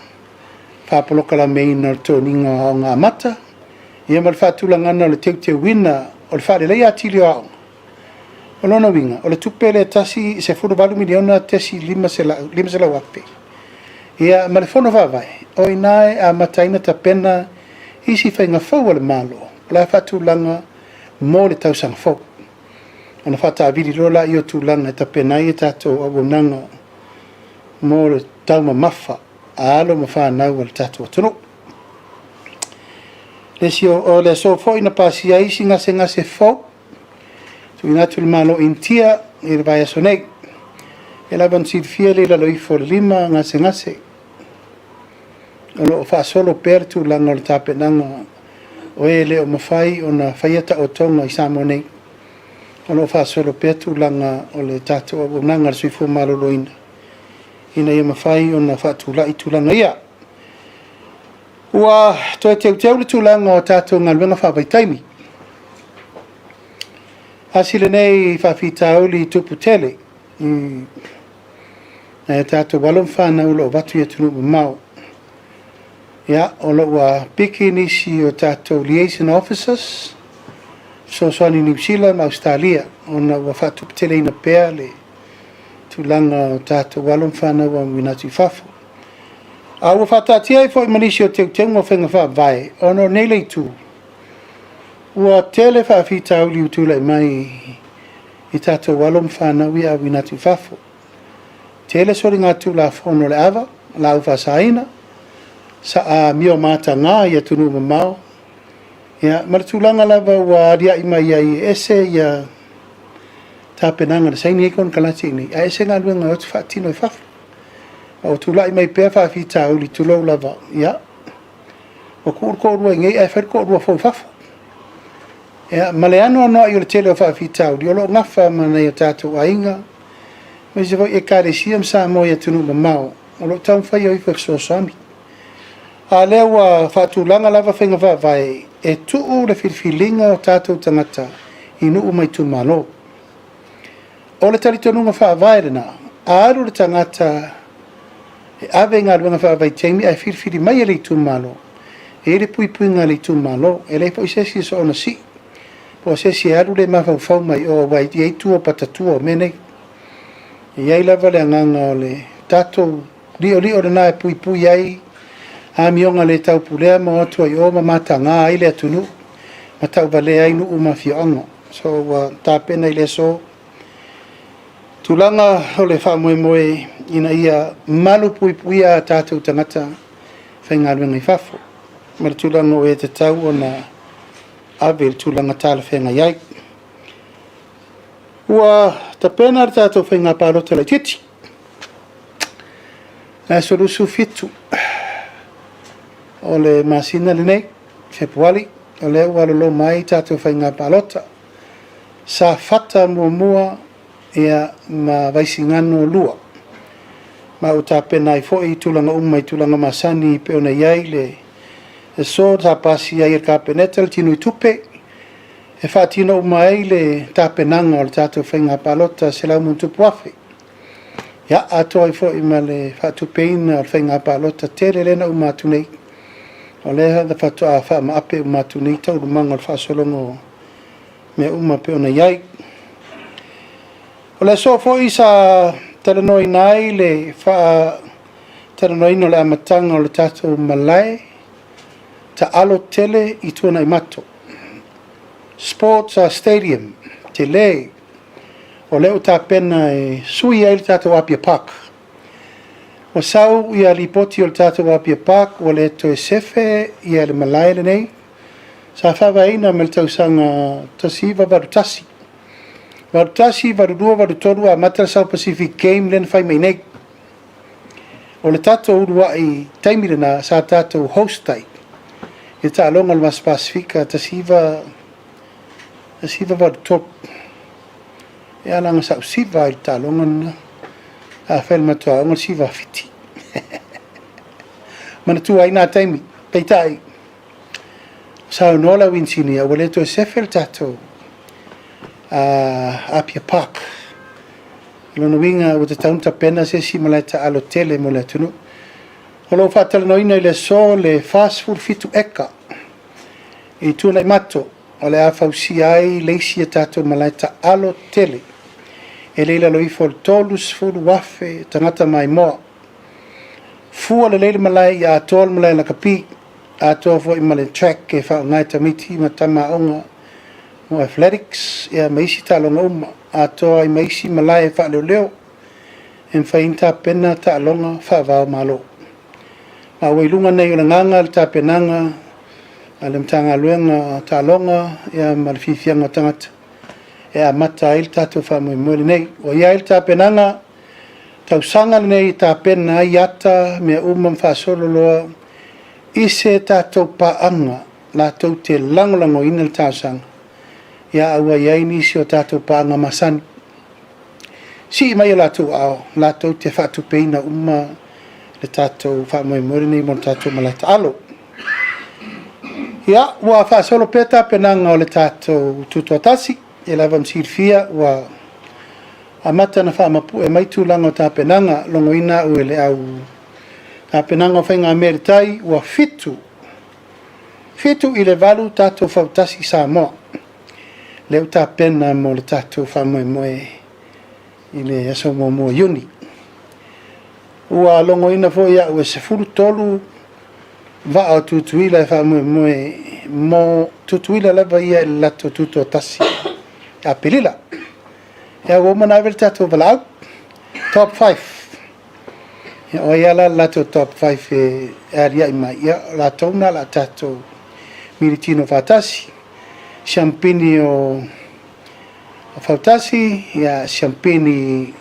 Whapoloka la me ina o tōninga o ngā mata. Ia ma le whatulanga ana o le teu wina o le whare leia atili o aonga. O lona winga, o le tupele tasi se 4 miliona tesi 5 se la wape. Ia ma le fono whawai, o inae a mataina ta pena isi whainga fau ale malo. La whatulanga mo le tausanga fau. Ona whata aviri lola i o tūlanga ta pena i tato awonanga mo le tauma mafa. A alo ma whanau al tato atono. Lesi o le so fo ina pasi a isi ngase fau. Tu inatu le malo intia i le vai asonei. E la van sirfia le la loifo le 5 ngase. O lo fa solo per tu langa o le tapenanga. O e le o mawhai o na whaiata o tonga i Samonei. O lo fa solo per tu langa o le tato o nanga le suifo malo loina. Ina i mawhai o na whatula i tulanga ia. Ua toi teu le tulanga o tato ngalwenga whapai taimi. Asile nei whawhitau li tupu tele. E tato walon whana ulo o watu ia tunu mau. Ia, o lo ua piki nisi o tato liaison officers. So soani New Zealand, Australia. O na ua whatupu tele ina pēr le tulanga o tato walon whana ua winatu whafo. A ua whatatia i fo i manisi o teu ngā whenga whaavai. O no nei lei tū. Ua tele whawhitau li utula i mai i tato walom whanau i a winatu whafo. Tele sori ngā tūla whono le awa, la uwha saina, sa a mio mata ngā i a tunu mamau. Ia, maratulanga lava ua aria i mai i ese i a tāpenanga le saini ekon kalati ni. A ese ngā luenga o tu whaatino i whafo. O tula i mai pēr whawhitau li tulou lava, ia. O kūrua ngei e whairkorua fo whafo. Ia, maleano no i o le tele o whawhitau, di o lo ngafa mana i o tātou ainga. Mai se voi e kare siam sa mo i a tunu mamau. O lo tau whai o i whaksoasami. A lewa whaatulanga lava whenga whawai, e tuu le whirwhilinga o tātou tangata i nuu mai tu malo. O le talitonunga whawai rena, a aru le tangata e ave ngā luenga whawai teimi ai whirwhiri mai e le tu malo. E le pui ngā le tu malo, e le po isesi so ona si. Po sesi aru le mawhau mai o wai i eitu o patatua o menei. Iai lava le anganga o le tatou rio le nā e pui ai. A mionga le tau pulea ma otua i o ma mata ngā ai le atunu. Ma tau vale ai nu uma fionga. So tā pena i le so. Tulanga o le wha moe ina ia malu pui a tātou tangata whainga ruenga i whafo. Ma le tulanga o e te tau o na ave le tulanga tāla whenga iai. Ua ta pena le tātou whainga pārota le titi. Nā solusu fitu. O le masina le nei, Februari, o le walolo mai tātou whainga pārota. Sa fata mua ia ma vaisingano lua. Ma o tā pena i fōi tulanga umai tulanga masani pe ona iai le e so tā pasi ai ka peneta le tinu i tupe. E whātino umai le tā penanga o le tātou whainga pārota se lau muntu puafe. Ia ato ai fo'i ma le whaatupeina o whainga pālota tere lena umatu nei. O leha da whatua wha maape umatu nei tau rumanga o whaasolongo me uma pe ona iai. O le so fo'i sa taranoi nai le wha taranoi no le amatanga o le tātou malai ta alo tele i tuana i mato. Sports Stadium, te le, o leo tā pena e sui ai le tātou Apia Park. O sau ia li poti o le tātou Apia Park, o le to e sefe ia le malai le nei. Sa whawaina me le tausanga tasiva varutasi. Varutasi, varudua, varutoru a Matala South Pacific Game len whai mai nei. O le tātou urua i taimirana sa tātou hostai. I ta alonga le Mas Pasifika tasiva varutoru. E alanga sa usiva i ta alonga na a whelma toa onga siva fiti. Mana tua ina taimi, peitai. Sa unola winsini a wale to e sefel tātou Apia Park. Lona winga o te taunta pena se si malai ta alo tele mo le tunu. Holo whatala noina i le so le fast food fitu eka. I tuna i mato o le awhausi ai leisi e tātou malai ta alo tele. E leila loifo le tolus fulu wafe tangata mai moa. Fua le leila malai i a tol malai la kapi. A toa fo i male track e whao ngai tamiti ma tama onga mo athletics e a maisi talonga uma. A toa i maisi malai e wha leo leo. E mwhainta pena ta alonga wha vao malo. Ma wailunga nei o le nganga le ta penanga. A le mtanga luenga ta alonga e a malififianga tangata. E a mata il tātou whamoimoele nei. O ia il ta penanga tausanga nei ta pena i ata mea umam whaasolo loa. Ise tātou paanga la tau te langolango ina le tāsanga. Ia aua iai nisi o tātou paanga masani. Si mai la tau ao, la tau te whatu peina uma le tātou whamoimoele nei mon tātou malata alo. Ia, ua whaasolo peta penanga o le tātou tutuatasi. E lava msirfia wa amata na whaamapu e maitu lango tā penanga longo ina ue le au tā penanga whainga ameritai wa fitu i le valu tātou whautasi sa moa leo tā pena mo le tātou whamoe i le aso mo yuni ua longo ina fo ia ue se furu tolu va au tutuila e whamoe mo tutuila lava ia i lato tutuatasi a pelila. Ia o mana vel tato valau top 5. Ia o ia la to top 5 e aria mai ia la tona la tato militino fatasi. Champini o fatasi ia champini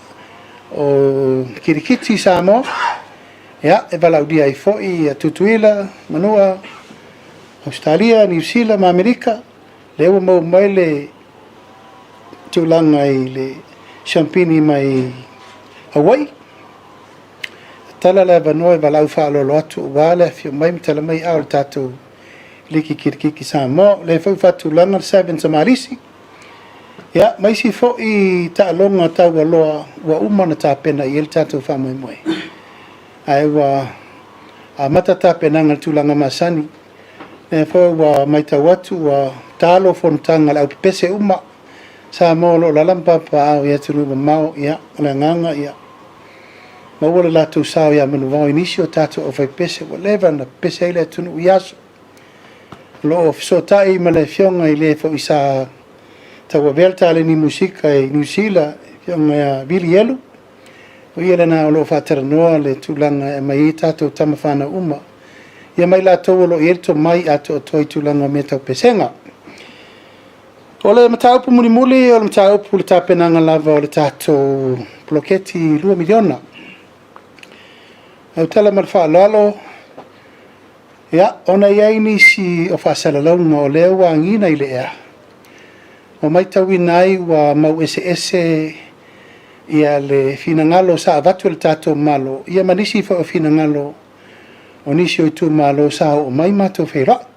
o kirikiti samo. Ia e valau dia i foi a tutuila manua Australia, New Zealand, Amerika. Leo mo mai tulanga i le champini mai Hawaii. Tala la vanoi valau whaalo atu wale fio mai tala mai au tātou liki kirikiki Samoa. Le whau whatulanga 7 Tamarisi. Ia, mai si fo i ta longa tau aloa wa umana tā pena i el tātou whamoe moe. Ai wa a mata tā penanga tulanga masani. Le whau wa mai tau atu wa talo fontanga lau pese uma. Sa mo lo la lampa pa au ia tunu mau ia la nganga ia ma wala la tu sa ia manu va inisio tato o fai pese o leva na pese ile tunu iaso lo so tai ma le fionga ile fo isa ta wa velta le ni musika e New Zealand fionga bilielu o ia na lo fa no le tulanga e mai tato tamafana uma ia mai la to lo irto mai ato toi tulanga meta pesenga. O le mataupu muli o le mataupu le tāpenanga lava o le tātou ploketi 2 miliona. Au tala mar whaalalo, ia, ona iai nisi o whaasalaunga o leo wa ngina i le ea. O mai tawi nai wa mau ese ia le finangalo sa avatu le tātou malo. Ia manisi fa o finangalo o nisi o itu malo sa o mai mato whera.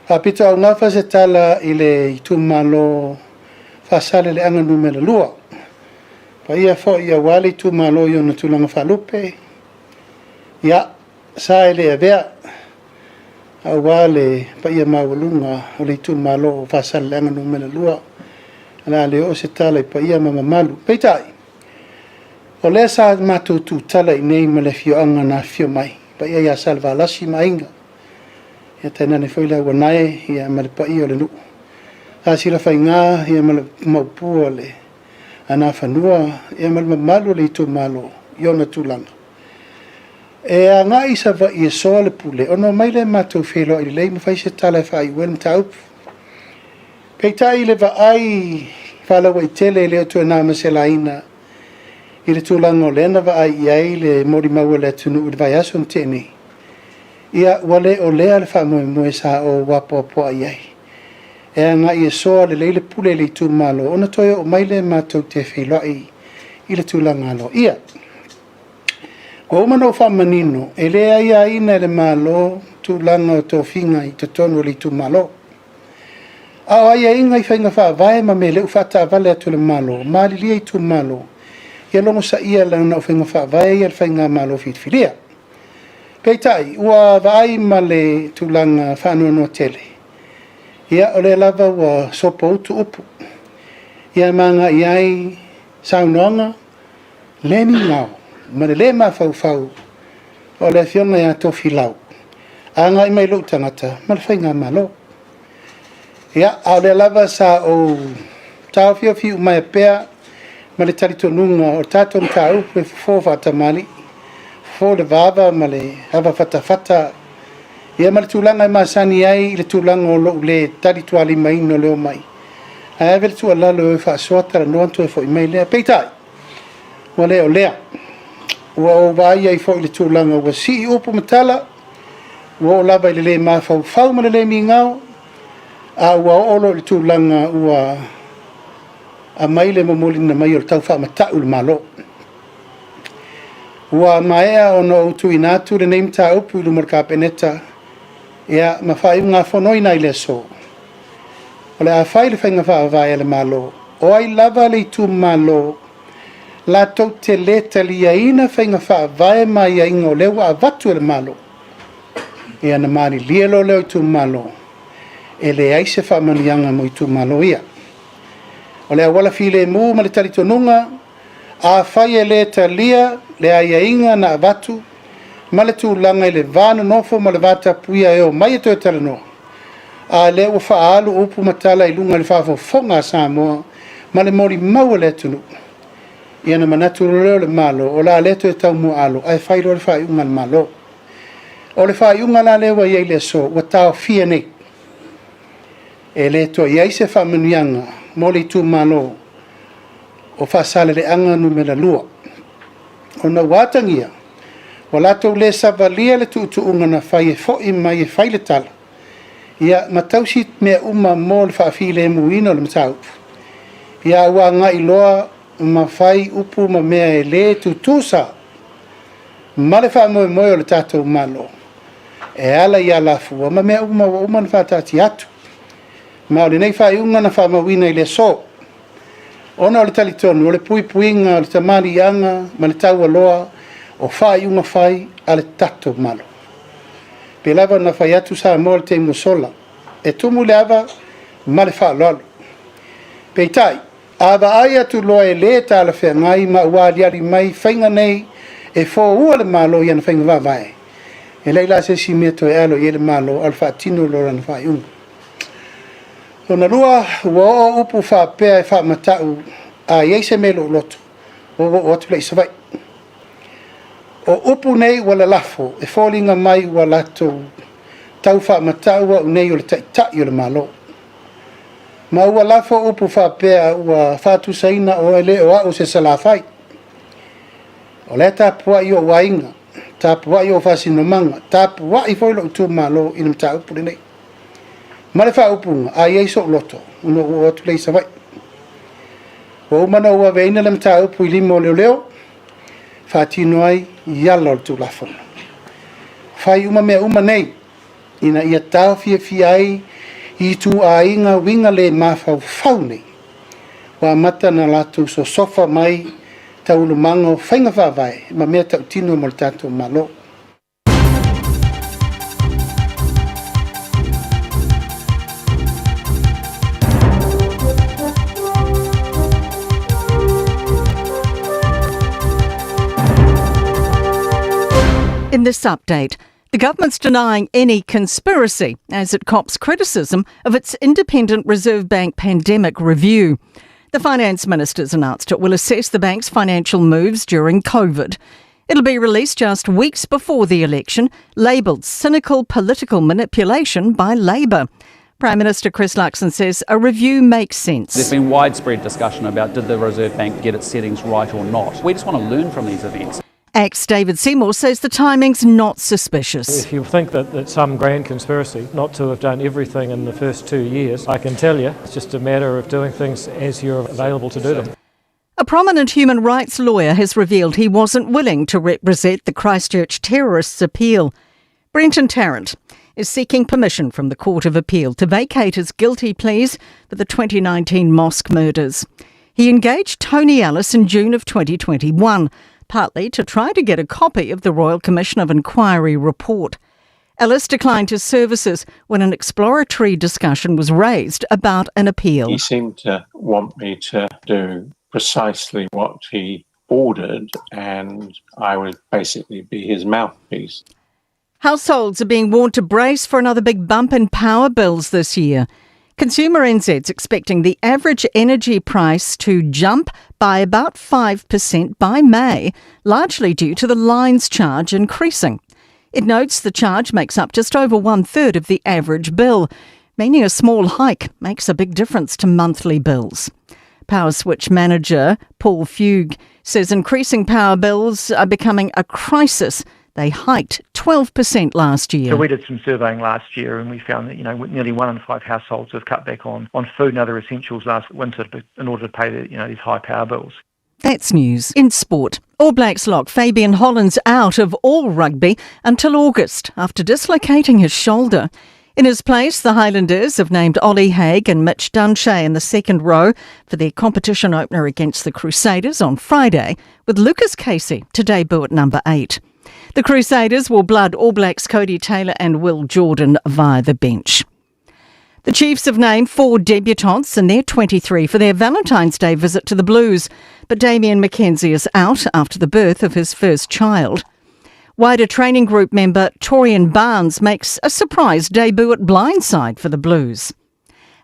Apito au ngafa se tala i le itu malo whaasale le anga numera lua. Pa ia fo ia wale tu malo yo na tulanga falupe. Ia sa ele avea a wale pa ia mawalunga o le tu malo fasalanga no mena lua. Ala le o se tala pa ia mama malu. Peitai. O le sa matu tu tala i nei ma le fio anga na fio mai. Pa ia salva lasi mainga. Ia tena ne foi la wanae ia ma le pa ia o le nu. A sila fai ngā ia ma le maupua le ana fanua ia ma le malu le tu malo iona tulanga. E a ngā isa va i soa le pule ono mai le matu felo i le ma fai se tala fai wel mtaup. Peitai le va ai fala wa i tele le tu na maselaina i le tulanga o lena va ai ai le mori maua le tunu u vai aso tene. Ia wale o lea le fa mo sa o wapo po ai ai. E nga i soa le leile pule le tu malo ona toia o mai le matou te whelai i le tulanga lo. Ia. Ko umano wha manino e lea ia ina le malo tulanga o tō whinga i te tono le tu malo. Ao ai inga i whainga wha vai ma me le ufata vale atu le malo, maali lia i tu malo. Ia longo sa ia lang na o whainga wha vai al whainga malo whitwhiria. Peitai, ua vai ma le tulanga whanua no tele. Ia o le lava ua sopo utu upu. Ia manga iai saunonga, le mi ngau, ma le ma fau fau, o le fionga ia tofi lau. Anga i mai lo tangata, ma le whainga malo. Ia, au le lava sa o tau fio fiu mai pea, ma le taritonunga o tato mta upu e fufo fata mali, fufo le vava ma le hava fata fata. Ia ma le tūlanga i masani ai, le tūlanga o lo le tarituali mai no leo mai. A eve le tua lalo e wha soatara noantu e fo i mai lea. Peitai, ua leo lea. Ua o vai ai fo i le tūlanga ua si i upu matala, ua o lava i le le maa fau fau ma le le mi ngau, a ua o olo le tūlanga ua a mai le mamoli na mai o le tau wha matau le malo. Ua maea o no utu inatu le neimta upu i lumor ka peneta, ia ma whai ngā whanoi nai le so. O le a whai le whainga wha vai le malo, o ai lava le tu malo, la tau te leta li a ina whainga wha vai mai a ingo lewa a vatu le malo. Ia na mani lielo leo tu malo, e le aise wha manianga mo i tu malo ia. O le a wala file mu ma le taritonunga, a whai e leta lia, le a ia inga na vatu, ma le tūlanga i le vāna nofo ma le vata puia e o mai e toi tala no. A le ua whaalu upu matala i lunga le whaafo fonga Samoa ma le mori maua le tunu. Ia na manatu leo le malo o la le toi tau mua alo ai whairo le whaiunga le malo. O le whaiunga la lewa iei le so wa tau fia nei. E le toi iei se whamanuianga mo le tu malo o whaasale le anga numera lua. O na watangia o latou le savalia le tuutuuga na fai e foʻi mai e fai le tala ia matausi mea uma mo le faafilimuina o le mataupu ia ua agaʻi loa ma fai upu ma mea e lē tutusa ma le faamoemoe o le tatou malo e ala ia lafua ma mea uma ua uma na faatati atu ma o lenei faaiʻuga na faamauina i le so ona o le talitonu o le puipuiga o le tamaliaga ma le taualoa o fai unga fai ale tato malo. Pe lava na fai atu sa mo le teimu sola. E tumu le ava ma le faa lolo. Pe tai, ava ai atu loa e le ta ala fea ngai ma ua liari mai whainga nei e fo ua le malo i ana whainga vavae. E leila se si mea to e alo i le malo al faa tino lora na fai unga. O na lua ua o upu faa pea e faa matau a iei se melo loto. O atu le isawai. O upu nei wala lafo, e fōlinga mai wa lato tau wha mataua unei o le taitai o le malo. Ma ua lafo upu wha pēa ua whātu saina o ele o au se salafai. O le tāpua i o wainga, tāpua i o whasinomanga, tāpua i fōilo utu malo i nam tā upu le nei. Ma le wha upunga, a iei so loto, uno o atu lei savai. O umana ua veina le mta upu i limo leo leo, whātino ai ialo le tūlafona. Whai uma mea uma nei, ina ia tau fia ai i tu a inga winga le mawhau whau nei. Wa mata na latu so sofa mai taulu mango whainga whawai, ma mea tau tino mo le tātou malo. In this update, the government's denying any conspiracy as it cops criticism of its Independent Reserve Bank pandemic review. The Finance Minister's announced it will assess the bank's financial moves during COVID. It'll be released just weeks before the election, labelled cynical political manipulation by Labor. Prime Minister Chris Luxon says a review makes sense. There's been widespread discussion about did the Reserve Bank get its settings right or not. We just want to learn from these events. ACT's David Seymour says the timing's not suspicious. If you think that some grand conspiracy not to have done everything in the first 2 years, I can tell you it's just a matter of doing things as you're available to do them. A prominent human rights lawyer has revealed he wasn't willing to represent the Christchurch terrorists' appeal. Brenton Tarrant is seeking permission from the Court of Appeal to vacate his guilty pleas for the 2019 mosque murders. He engaged Tony Ellis in June of 2021, partly to try to get a copy of the Royal Commission of Inquiry report. Ellis declined his services when an exploratory discussion was raised about an appeal. He seemed to want me to do precisely what he ordered, and I would basically be his mouthpiece. Households are being warned to brace for another big bump in power bills this year. Consumer NZ's expecting the average energy price to jump by about 5% by May, largely due to the lines charge increasing. It notes the charge makes up just over 1/3 of the average bill, meaning a small hike makes a big difference to monthly bills. Power Switch manager Paul Fugue says increasing power bills are becoming a crisis. They hiked 12% last year. So we did some surveying last year and we found that, nearly 1 in 5 households have cut back on food and other essentials last winter in order to pay these high power bills. That's news. In sport, All Blacks lock Fabian Hollands out of all rugby until August after dislocating his shoulder. In his place, the Highlanders have named Ollie Haig and Mitch Dunshay in the second row for their competition opener against the Crusaders on Friday, with Lucas Casey to debut at number 8. The Crusaders will blood All Blacks Cody Taylor and Will Jordan via the bench. The Chiefs have named 4 debutants in their 23 for their Valentine's Day visit to the Blues, but Damien McKenzie is out after the birth of his first child. Wider training group member Torian Barnes makes a surprise debut at blindside for the Blues.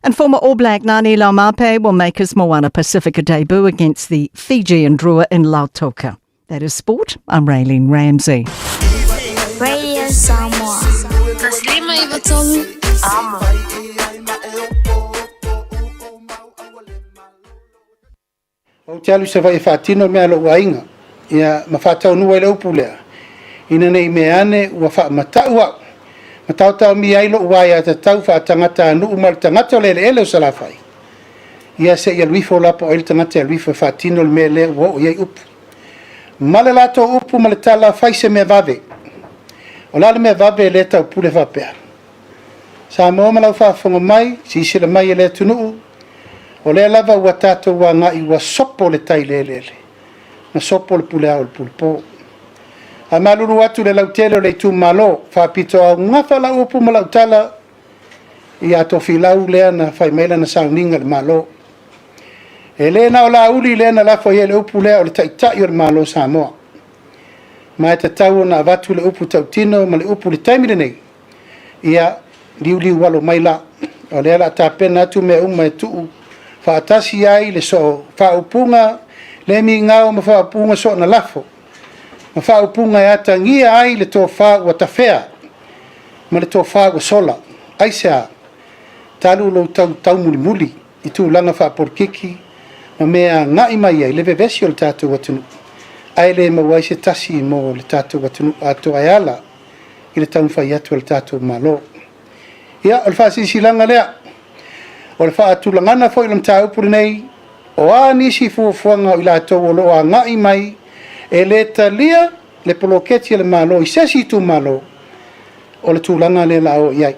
And former All Black Ngani Laumape will make his Moana Pacifica debut against the Fijian Drua in Lautoka. That is sport. I'm Raylene Ramsey. Radio Samoa. Taslima Ivatolu. Amo. O te alu se vai whaatino mea lo wainga. Ia mawhatau nuai lau pulea. Ina nei meane ua wha matau au. Matau tau mi ailo uai a tatau wha tangata anu umal tangata o lele ele o salafai. Ia se ia luifo lapo o ele tangata ia luifo whaatino le mea le ua o iai upu. Male lato upu male tala faise mea vave. O lale mea vave le tau pule vapea. Sa moa malau whaafonga mai, si sila mai e le tunuu. O le lava ua tātou wa ngai ua sopo le tai lelele. Na sopo le pule au le pule po. A maluru atu le lautele o le tu malo, whaapito au ngafa la upu ma lautala, i ato filau lea na whai meila na sauninga le malo. E le na o la uli le na lafo ye le upu lea o le taitai o le malo Samoa. Ma e tatau na avatu le upu tautino ma le upu le taimile nei. Ia liuli walo maila, o le ala tapena atu me uma e tuu, whaatasi ai le so whaupunga, le mi ngao ma whaupunga so na lafo. Ma whaupunga e ata ngia ai le tō wha ua tawhea, ma le tō wha ua sola. Aisea, talu lo tau muli muli, i tū langa whaporkiki, ma mea ngai mai ai, le vevesi o le tātou watunu. Ai le mawai se tasi mo le tātou watunu ato ai ala, i le tau whai atu le tātou malo. Ia, o le wha sisi langa lea, o le wha atu langana fo i lam tāu puri nei, o a nisi fuafuanga i la tau o lo a ngai mai, e le talia le poloketi le malo i sesi tu malo o le tūlanga le lao iai.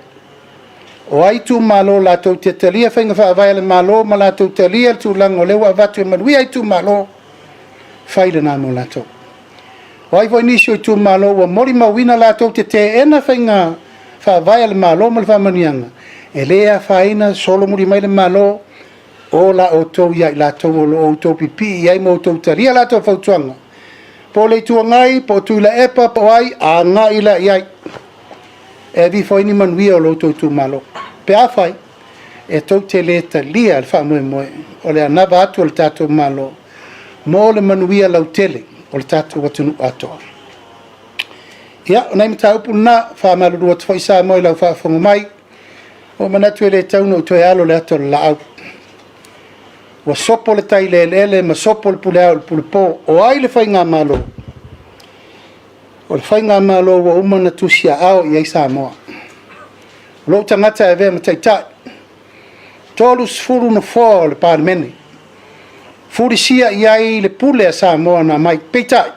O ai tu malo la tau te talia whainga whaavai le malo ma la tau talia le tūlanga o lewa avatu e manui ai tu malo faile na mo lato wai voi nisi o tu malo wa mori mawina lato te ena whainga fa vai al malo mal fa manianga e lea faina solo muri mai le malo o la o tau ia lato o tau pipi ia mo tau taria lato fautuanga po le tuangai po tu la epa po ai a nga ila ia e vi foi ni manuia o lo tau tu malo pe a fai e tau te le talia al fa moe moe o le anava atu o le tato malo mo le manuia lau tele o le tato watunu atoa ia nei mta upu na fa malu ruat foi sa moe lau fa fongo mai o manatu e le tauno to e alo le ato la au wa sopo le tai le ma sopo le pule au le pule po o ai le whainga malo o le whainga malo wa umana tusia au i eisa moa lo tangata e vea ma taitai tolu sfuru no fo le parmeni furi sia iai le pule a Samoa na mai peitai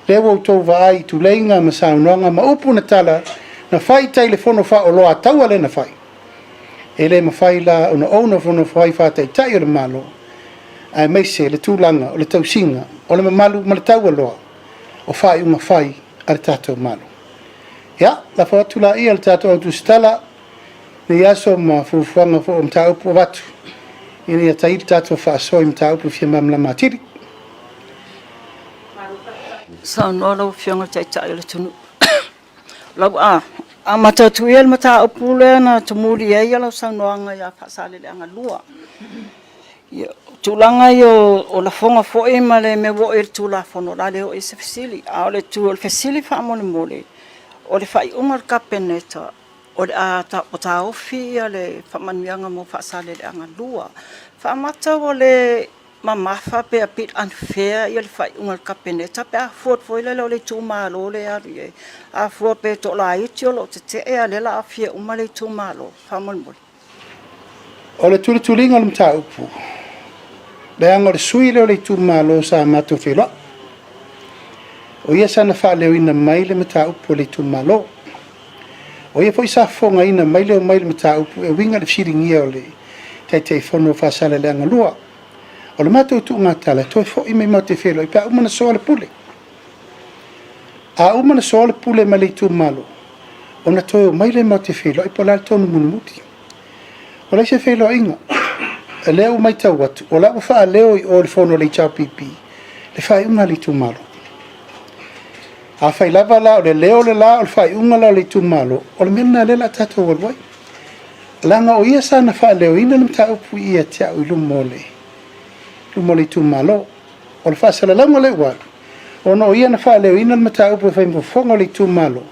le wo to vai tu lenga ma saunanga ma upu na tala na fai telefono fa o loa taua le na fai ele ma fai la ona fono fai fa taitai o le malo ai mai se le tulanga o le tausinga o le malu ma le taua loa o fai uma fai al tato malo ya la fa tu la ia al tato tu stala ne yaso ma fu fanga fo mta upu watu ini ya tail tato fa so mta upu fi mamla matiri sa no lo fianga chai le tunu lo a mata tuel mata upu le na tumuri ya lo sa no anga ya fa sale le anga lua yo tulanga yo o la fonga fo e male me wo e tula fono la le o e se fasili a le tu le fasili fa mo le mole o le fai umar kapeneta o le a ta o ta ofi ale fa manuanga mo fa sale le anga lua fa mata o le mama fa pe a bit unfair i le fai umar kapeneta pe a fot foi le le tu malo le a fo pe to la i tio lo te e ale la afia umar le tu malo fa mo le o le tulinga le mta upu le anga le sui le tu malo sa mato filo o ia sana fa le ina mai le mta upu le tu malo o ia foi sa fonga ina mai le mta upu e winga le firingia o le te fono fa sala le anga lua o le mato tu ngata le toi fo i me mate filo i pa umana so le pule a umana so le pule ma le tu malo ona toi mai le mate filo i pola tonu munumuti o le se filo inga e leo mai tau watu o la ufa leo i o le fono le chao pipi le fai unga le tu malo a fai lava la o le leo le la o le fai unga la le tu malo o le mena le la tato walwai langa o ia sana fai leo ina le mta upu ia tia ui lumo le tu malo o le fai sala langa le walu o no ia na fai leo ina le mta upu fai mfofonga le tu malo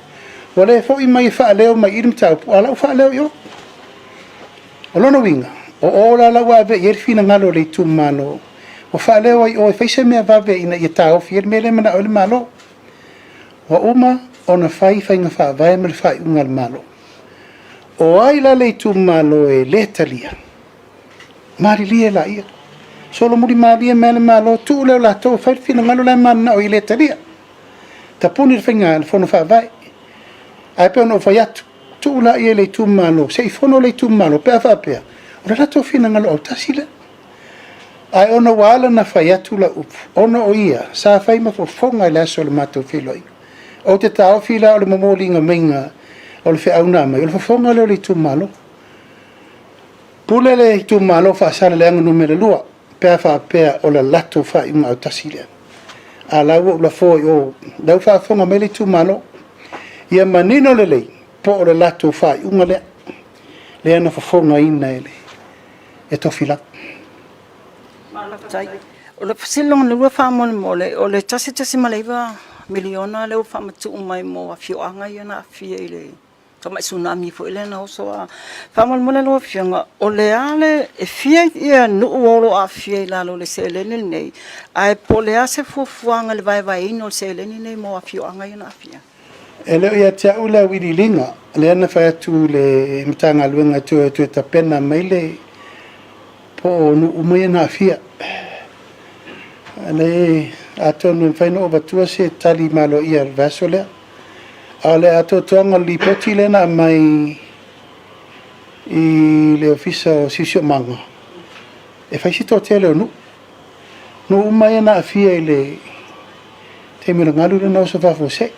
o le fo i mai fai leo mai iri mta upu ala u fai leo yo o lono winga o la wa ve yer fina ngalo le tu malo o fa le o fa se me va ve ina yeta o fier me le mana o le malo o uma ona fai nga fa vai me fa ungal malo o ai la le tu malo e letalia mari lie la ia solo muri mari me le malo tu le la to fa fina ngalo le mana o letalia ta puni finga fono fa vai ai pe no fa yat tu la ia le tu malo se fono le tu malo pe fa pe ora la to fina ngalo o tasile ai ona wala na fa yatu la up ona o ia sa fai ma fonga la so le mato filoi o te tau fila o le momolinga menga o le feauna mai o le fonga le tu malo pule le tu malo fa sala le anga numero lua pe fa pe o la lato fa ima o tasile ala wo la fo o da fa fonga me le tu malo ia manino le po o le lato fa uma le ana fa fonga ina ele e to fila o le fasilong le ua whamole o le tasi malaiwa miliona le o whamatu mai mo a fioanga i ana a fia i le kama tsunami fo ele na oso a whamole mole lo fianga o le ale e fia ia nu olo a fia i lalo le selene nei ai po le ase fuanga le vai ino le selene nei mo a fioanga i ana a fia ele ia tia ula wirilinga le ana fa tu le mtanga luenga tu ta pena mai le po no umaya na fia ale ato no fai no batua se tali malo ia vasole ale ato tonga li poti le na mai i le ofisa sisio manga e fai si to tele no umaya na fia le te mira ngalu le no so fa fo se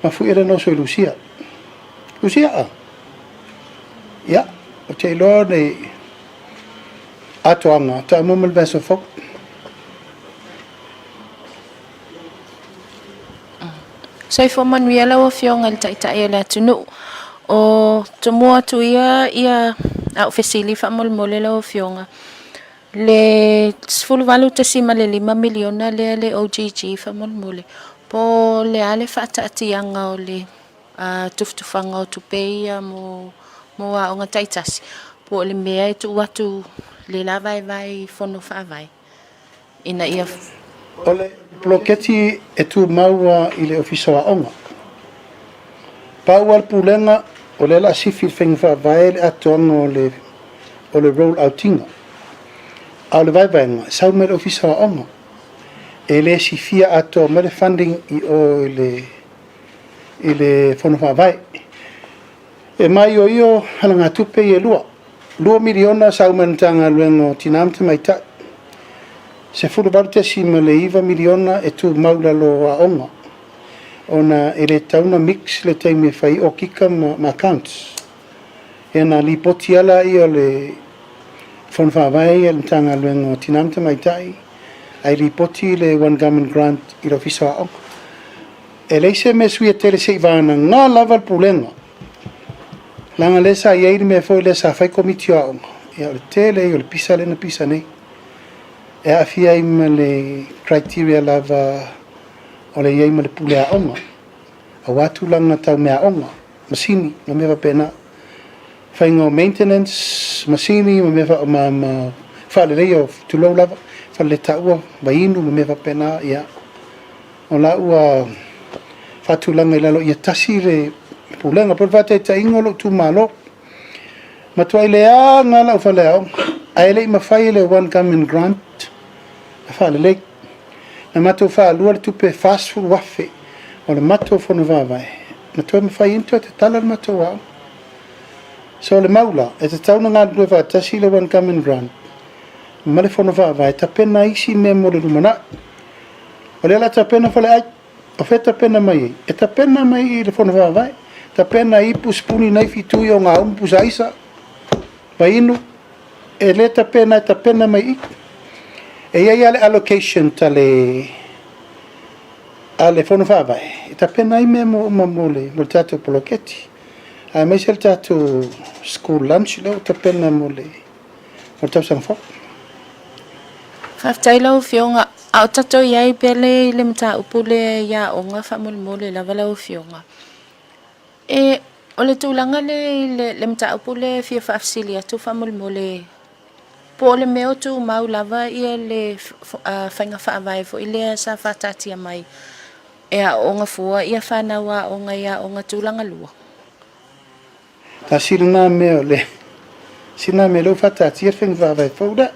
ma fu era no so Lucia ya o te lo ne atoanga ta mo mal beso fo Sai fo manuia la o fionga le tai la tunu o to mo tu ia a ofisili fa mole la o fionga le sfulu valu te sima le 5 miliona le OGG fa mole po le ale fa tatianga o le tuftufanga o tupeia mo a onga taitasi po le mea tu watu le lava vai fono fa vai ina ia ole bloketi e tu maua i le ofisa wa onga Paual pulenga o le la sifi whenga vai le atoanga o le roll outinga au le vai vaenga sau me le ofisa wa onga e le sifia ato me le funding i o i le fono fa vai e mai o io halanga tupe i e 2 miliona sau mentanga luengo tinamte mai ta se fulu balte si me le iva miliona e tu maula lo a onga ona e le tauna mix le taimi fai o kika ma accounts e na li poti ala i o le fon fa vai e le tanga luengo tinamte mai tai ai li poti le one government grant i lo fisa o e le se me sui e tele se ivana nga lava pulenga langa le sa iei me foi le sa fai komitio o e o le tele i o le pisa le na pisa nei e a fia i me le criteria lava o le iei ma le pule a onga a watu langa tau mea onga masini ma mewa pena whainga o maintenance masini ma mewa ma whale lei o tulau lava whale taua wainu ma mewa pena ia o la ua whatu langa i lalo ia tasi le pulenga por vate ta ingolo tu malo matua ile a ngala o whale au ai lei ma whai le one government grant a whale lei na mato fa lua le tupe fast food wafe o le mato fono vavai na toi ma fai into te tala le mato wao so le maula e te tauna ngā due va tasi le one government grant ma le fono vavai ta pena isi me mo le rumana o le ala ta pena fale ai o fe ta pena mai e ta pena mai le fono vavai ta pena i puspuni nai fitui o ngā umpu saisa va inu e le ta pena mai i e ia le allocation tale ale fono fa vai ta pena i me mo le tato poloketi a me sel tato school lunch le ta pena mo le mo ta sang fo Faftailo fionga au tato iai pele le mta upule ya onga fa mole la vala fionga e ole tulanga le mta upule fi fafsilia tu fa mole po le meo tu mau lava ia le whainga whaavai fo ile sa whatatia mai e a onga fua ia whanawa onga ia onga tūlanga lua. Ta sirina meo le sirina meo lo whatatia whainga whaavai fo da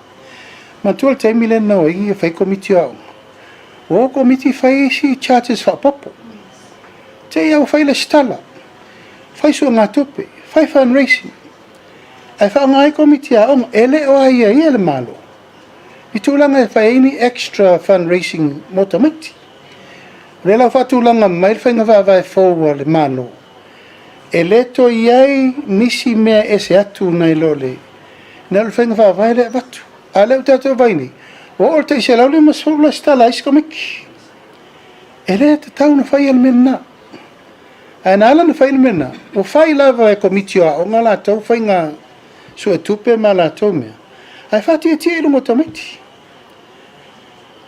ma tual teimi le no i whai komiti au o komiti whai si charges whapopo te iau whai le stala whai sua ngā tupe whai fundraising ai fa ngai komiti a on ele o ai le malo i tulanga fa ini extra fundraising motamati rela fa tulanga mai fa nga va fo le malo ele to iai nisi me ese atu nai lole nel fa nga va le vatu ale tato vaini o te se laule masula sta la iskomik ele te tauna fa il menna ana ala na fa il menna o fa lava komiti a on ala to fa nga so tupe mala tome ai fati ti lu motamiti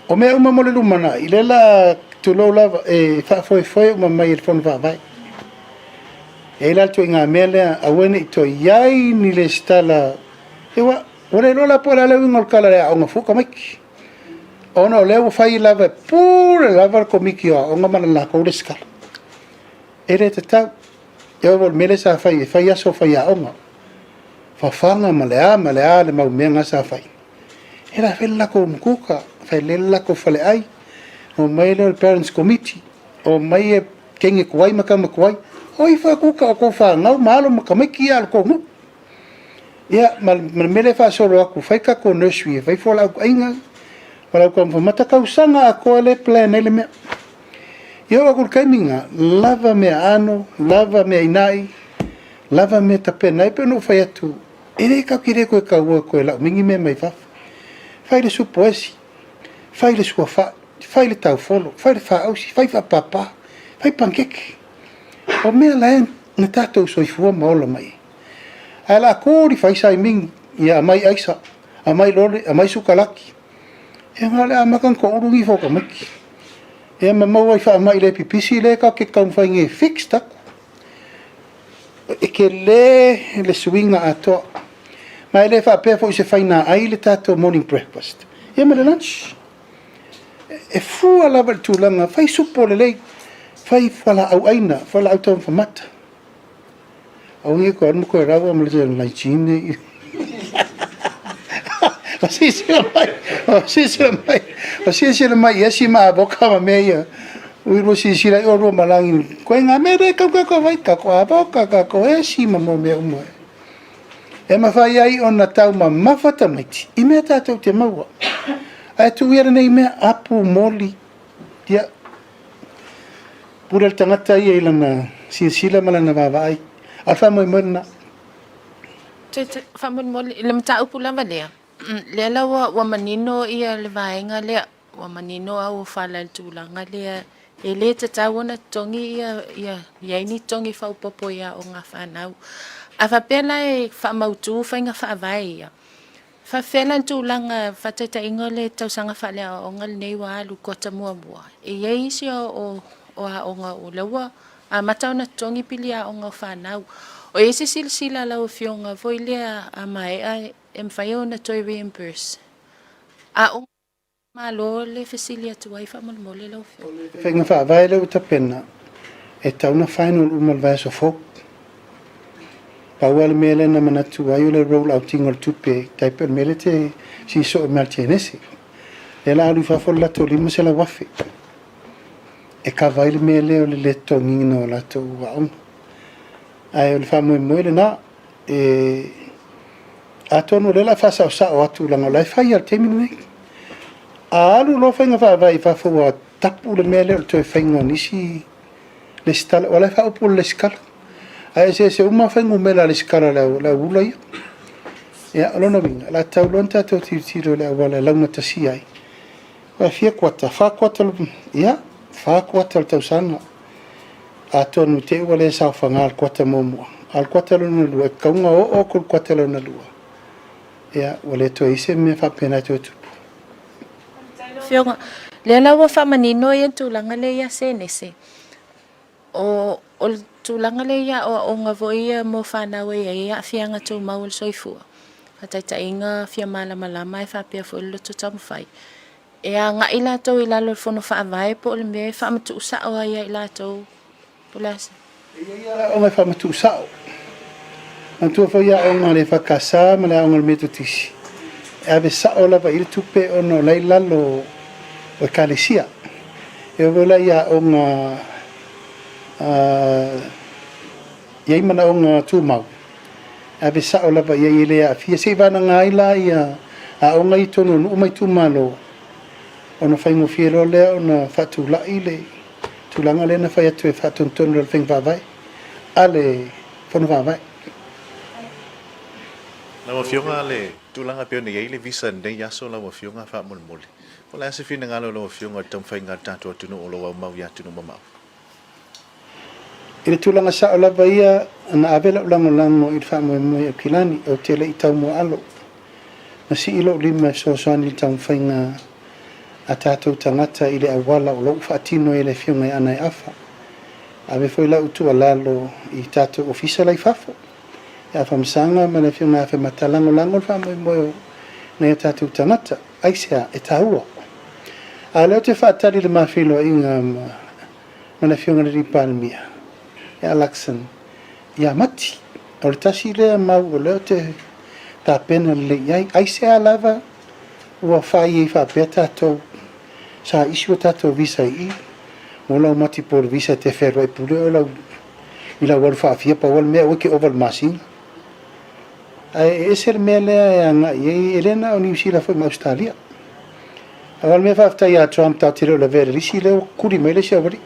o me uma mole lu mana ilela to lo lava e fa foi uma mai il fon va vai e la to inga mele a wene to yai ni le stala e wa ore lo la pola le ngol kala a nga fuka miki ona le fai lava pure lava komiki o nga mana la ko deska ere te ta yo vol mele sa fai aso fai a onga fafanga malea le mau menga sa fai era fela ko mkuka fai lela ko fale ai o mai le parents committee o mai e kenge kuai makama kuai oi fa kuka ko fa ngau malo makamiki al ko mu ya mal mele fa solo ku fai ka ko nursery fai fola ku ainga Wala ko mata kausanga ako le plan ele me. Yo ako kaminga lava me ano, lava me inai, lava me tapena e no fai atu. Ele ka kire ko ka wo ko la mingi me mai fa. Fai le su poesi. Fai le sua fa, fai le tau folo, fai le fa ausi, fai fa papa, fai pancake. O me la na tatou soifua maola mai. Ala kōri fai sai mingi, ia mai aisa, a mai lore, a mai sukalaki. E ngale a makan ko urungi foka maki. E mamau ai wha mai le pipisi le ka ke kaumwhai nge fix taku. E ke le swinga atoa. Mai le wha pēfo i se whai nā ai le tātou morning breakfast. E ma le lunch. E fua lava le tūlanga, whai supo le lei, whai whala au aina, whala au tau whamata. Au nge ko anu koe rawa ma le te lai chine. Wasisira mai, yasi ma aboka ma meia. Uiro sisira i oro malangi. Koe ngā mere kau kako vai, kako aboka, kako esi ma mo mea umoe. E ma whai ai o na tau ma mawhata maiti. I mea tātou te maua. Ai tu wera nei mea apu moli. Dia. Pura le tangata i e lana sila malana wawai. Alfa moi mona. Whamon moli, le mta upu lava lea. Lea la wa manino ia le vaenga lea. Wa manino au whala le tūlanga lea. E le te tawana tongi ia ni tongi whaupopo ia o ngā whanau. A whapela e whamautu whainga whaavai ia. Whawhela tūlanga whataita ingo le tausanga whalea o ngal nei wa alu kota mua mua. E iei isi o a onga o laua. A matauna tongi pili a onga whanau. O ese sila lau fionga voi lea a mai a mwhai o na toi reimburse. A onga malo le fesilia tuai whamolmole lau fionga. Whainga whaavai leu tapena. E tauna final umal vaso folk. Paua le mele na manatu ai le roll out tingal tupe taipe mele te si so maltenesi. E la alu fa folla to lima se la wafi. E ka vai le mele o le tongi no la to wa. Ai le fa mo le na e atono le la fa sa o atu la la fa ya te minu. Alu lo fa nga vai fa fo tapu le mele o to fa nisi le stal wala fa o le skal. Ai se uma whaingu mela le skara la ula ia. Ia, alona winga, la tau lonta tau tiro le awala launa tasi ai. Wa fia kuata, wha kuata le tau sanga. A tonu te ua le sao whanga al kuata momua. Al kuata lona lua, kaunga o kul kuata lona lua. Ia, wale to ise me whapena to tupu. Fionga, le lawa whamanino ia tūlanga le ia senese. O tūlanga le ia o ngā voia mo whanau e ia whianga tū maul soifua. Hataita inga whia malama e whapia fo luto tamwhai. E a ngā ila tau i lalo whono whaavai po le me whamatu usao a ia ila tau pulasa. Ia o ngai whamatu usao. Antua fo ia o ngā le whakasa ma le o ngā le metotisi. E ave sao lava ili tupe o no lai lalo o kalesia. E o la ia o ngā iei mana o ngā tūmau. A be sa o lava iei lea. Fia se vana ngā ila ia a o ngā i tono nu umai tūmalo. O na whaingo whiero lea o na whatu lai le. Tūlanga le na whai atu e whatontonu le whaing whawai. A le whanu whawai. Lawa fionga le tūlanga peo ni iei le visa nei yaso lawa fionga wha mole. O le ase whina ngalo lawa fionga tam whainga tātua tunu o lawa mau ya tunu mamau. I le tūlanga sa o lava ia na avela o lango i le whamoe o kilani o te le i tau mo alo. Na si ilo lima soani i tau whainga a tātou tangata i le awala o lau whaatino i le whiunga i ana i awha. A me foi lau tu alalo i tātou ofisa lai whafo. E a whamsanga ma le whiunga a whe matalango lango le whamoe o nei a tātou tangata. Aisea e tāua. A leo te whaatari le mawhilo i ngā ma le whiunga le ripalmia. E Alaksan, ia mati. O le tasi lea mau o leo te tāpena le iai. Aise a lava ua whai e whapea tātou. Sa isi o tātou visa i. Mo lau mati po le visa te wherua i pule o lau. I lau waru whaafia pa wal mea wiki oval masinga. Ai e ser mea lea e anga i e elena o New Zealand foi ma Australia. Awal me whaftai a Trump tau te reo la vere risi leo kuri mai le siawari.